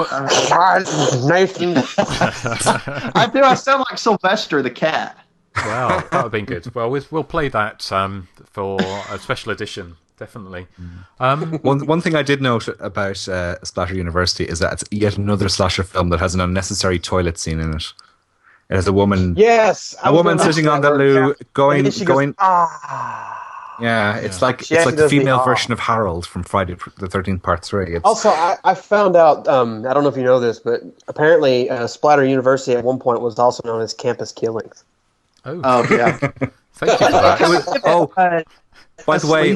Nathan. I do. I sound like Sylvester the cat. Wow, that would have been good. Well, we'll play that for a special edition, definitely. One thing I did note about Splatter University is that it's yet another slasher film that has an unnecessary toilet scene in it. It has a woman. Yes, a woman sitting on the loo, going. Goes, Yeah, it's like the female version of Harold from Friday the 13th Part 3. Also, I found out, I don't know if you know this, but apparently Splatter University at one point was also known as Campus Killings. Oh yeah. Thank you for that. By the way,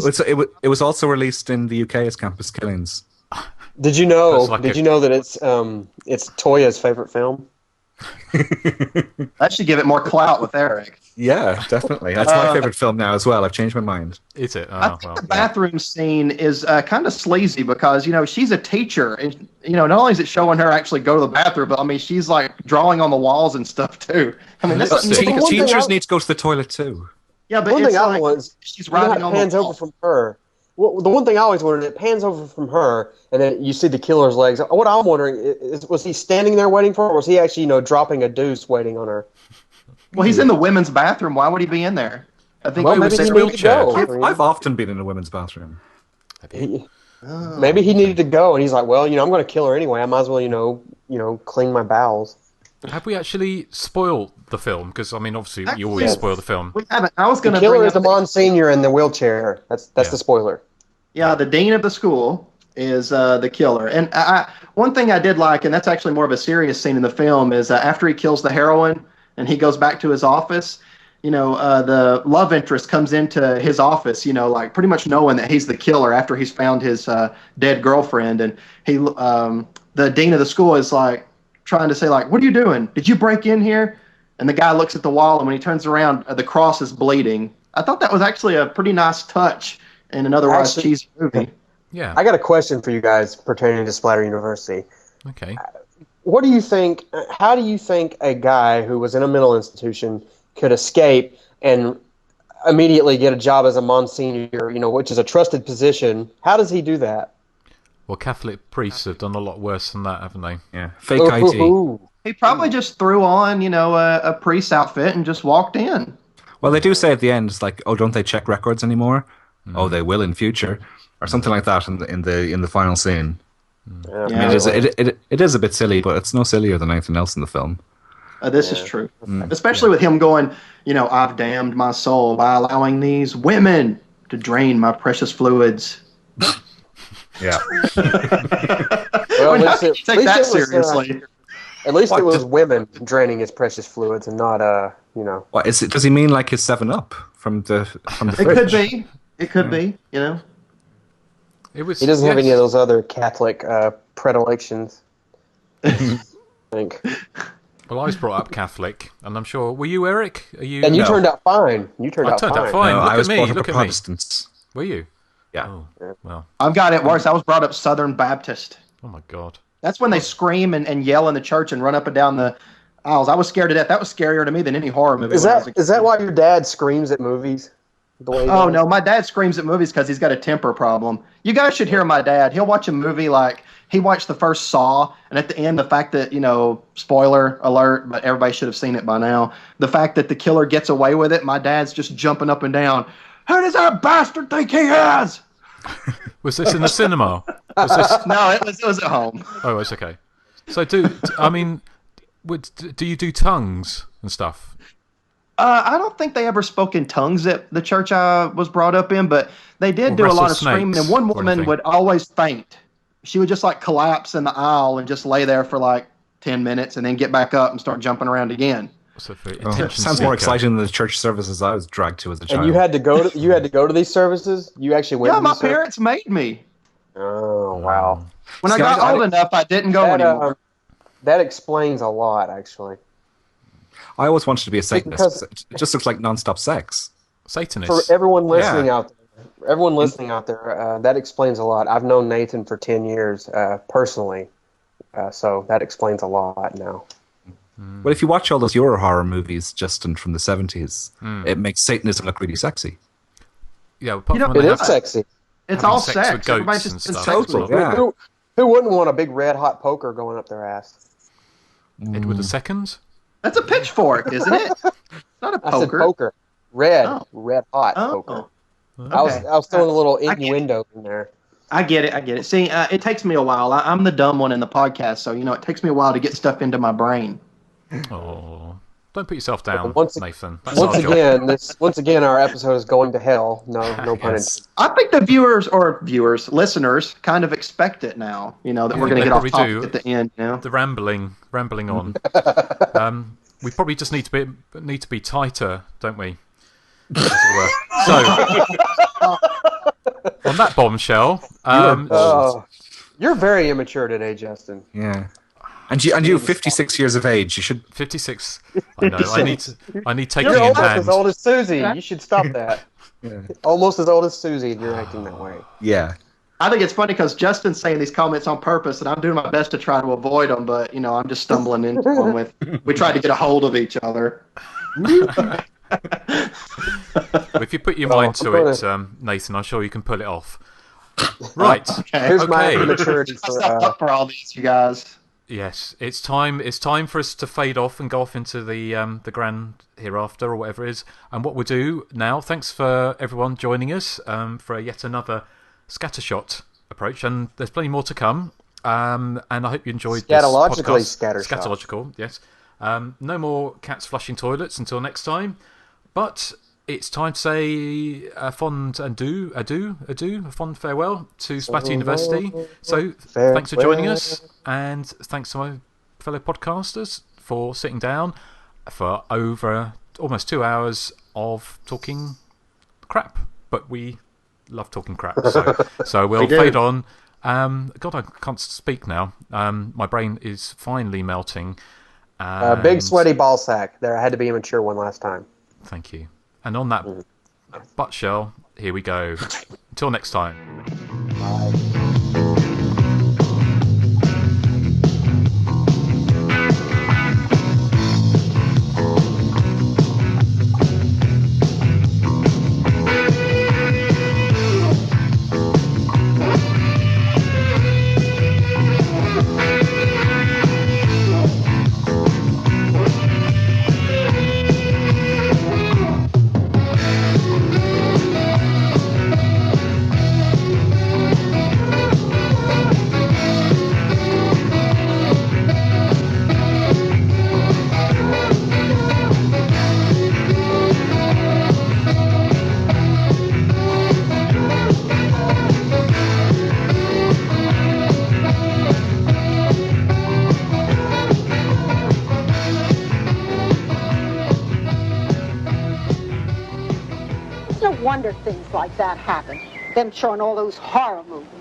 it was also released in the UK as Campus Killings. Did you know? Did you know that it's Toya's favorite film? That should give it more clout with Erik. Yeah, definitely. That's my favorite film now as well. I've changed my mind. Is it? I think the bathroom scene is kind of sleazy because, she's a teacher. And, not only is it showing her actually go to the bathroom, but, I mean, she's, like, drawing on the walls and stuff, too. I mean, teachers need to go to the toilet, too. Yeah, but one it's thing like was, she's riding on the pans over from her. Well, the one thing I always wondered, it pans over from her, and then you see the killer's legs. What I'm wondering is, was he standing there waiting for her, or was he actually, dropping a deuce waiting on her? Well, he's in the women's bathroom. Why would he be in there? I think maybe he he needed to go. I've often been in a women's bathroom. Maybe he needed to go, and he's like, well, I'm going to kill her anyway. I might as well, clean my bowels. Have we actually spoiled the film? Because, I mean, obviously, you always spoil the film. We haven't. I was going The to killer is the Monsignor in the wheelchair. That's the spoiler. Yeah, the dean of the school is the killer. And one thing I did like, and that's actually more of a serious scene in the film, is after he kills the heroine and he goes back to his office, the love interest comes into his office, like pretty much knowing that he's the killer after he's found his dead girlfriend. And the dean of the school is like trying to say, like, what are you doing? Did you break in here? And the guy looks at the wall, and when he turns around, the cross is bleeding. I thought that was actually a pretty nice touch in an otherwise cheesy movie. Yeah. I got a question for you guys pertaining to Splatter University. Okay. What do you think? How do you think a guy who was in a mental institution could escape and immediately get a job as a Monsignor, which is a trusted position? How does he do that? Well, Catholic priests have done a lot worse than that, haven't they? Yeah. Fake ID. He probably just threw on, a priest outfit and just walked in. Well, they do say at the end, it's like, oh, don't they check records anymore? Oh, they will in future, or something like that in the final scene. Yeah. I mean, it is a bit silly, but it's no sillier than anything else in the film. This is true, especially with him going, I've damned my soul by allowing these women to drain my precious fluids. Yeah. Well, take that seriously. At least it was women draining his precious fluids and not, What is it? Does he mean like his 7-Up from the It fridge? could be. It could be. It was. He doesn't have any of those other Catholic predilections. I think. Well, I was brought up Catholic, and I'm sure. Were you, Erik? Are you? And you turned out fine. I turned out fine. No, Look I was at me. brought up Look a at me. Protestant. Were you? Yeah. Oh, well. I've got it worse. I was brought up Southern Baptist. Oh my God. That's when they scream and yell in the church and run up and down the aisles. I was scared to death. That was scarier to me than any horror movie. Is that why your dad screams at movies? No, my dad screams at movies because he's got a temper problem. You guys should hear my dad. He'll watch a movie like he watched the first Saw, and at the end, the fact that, spoiler alert, but everybody should have seen it by now, the fact that the killer gets away with it, my dad's just jumping up and down. Who does that bastard think he is? Was this in the cinema? No, it was at home. Oh, it's okay. So, do you do tongues and stuff? I don't think they ever spoke in tongues at the church I was brought up in, but they did do a lot of screaming, and one woman would always faint. She would just like collapse in the aisle and just lay there for like 10 minutes and then get back up and start jumping around again. So sounds more exciting than the church services I was dragged to as a child. And you had to go to these services? You actually went to my these parents made me. Oh, wow. When I got old enough, I didn't go anymore. That explains a lot, actually. I always wanted to be a Satanist. It just looks like non-stop sex. Satanist. For everyone listening out there, that explains a lot. I've known Nathan for 10 years personally, so that explains a lot now. Well, if you watch all those Euro horror movies, Justin, from the 70s, it makes Satanism look really sexy. Yeah, it is sexy. It's all sex sex. with goats Everybody's and just been stuff. sexual. Yeah. Who wouldn't want a big red hot poker going up their ass? Edward II? That's a pitchfork, isn't it? It's not a poker. I said poker. Red hot poker. Okay. I was throwing a little innuendo in there. I get it. See, it takes me a while. I'm the dumb one in the podcast, so it takes me a while to get stuff into my brain. Oh, don't put yourself down, Nathan. That's Once our job. again, our episode is going to hell. No pun intended. I think the listeners kind of expect it now. That we're going to get off topic at the end. The rambling on. We probably just need to be tighter, don't we? So, on that bombshell, you're very immature today, Justin. Yeah. And you 56 years of age. You should 56. I know. I need taking You're in almost hand. as old as Susie. You should stop that. Yeah. Almost as old as Susie, and you're acting that way. Yeah. I think it's funny because Justin's saying these comments on purpose, and I'm doing my best to try to avoid them, but, I'm just stumbling into them with, we tried to get a hold of each other. If you put your mind to it, Nathan, I'm sure you can pull it off. Right. Okay. Here's my maturity for all these, you guys. Yes, it's time. It's time for us to fade off and go off into the grand hereafter or whatever it is. And what we'll do now. Thanks for everyone joining us for yet another scattershot approach, and there's plenty more to come. And I hope you enjoyed this podcast. Scatological, yes. No more cats flushing toilets until next time. But it's time to say a fond adieu, a fond farewell to Splatter University. So thanks for joining us, and thanks to my fellow podcasters for sitting down for over almost 2 hours of talking crap. But we love talking crap, so we'll fade on. God, I can't speak now. My brain is finally melting. Big sweaty ball sack. There, I had to be a mature one last time. Thank you. And on that butt shell, here we go. Until next time. Bye. No wonder things like that happen. Them showing all those horror movies.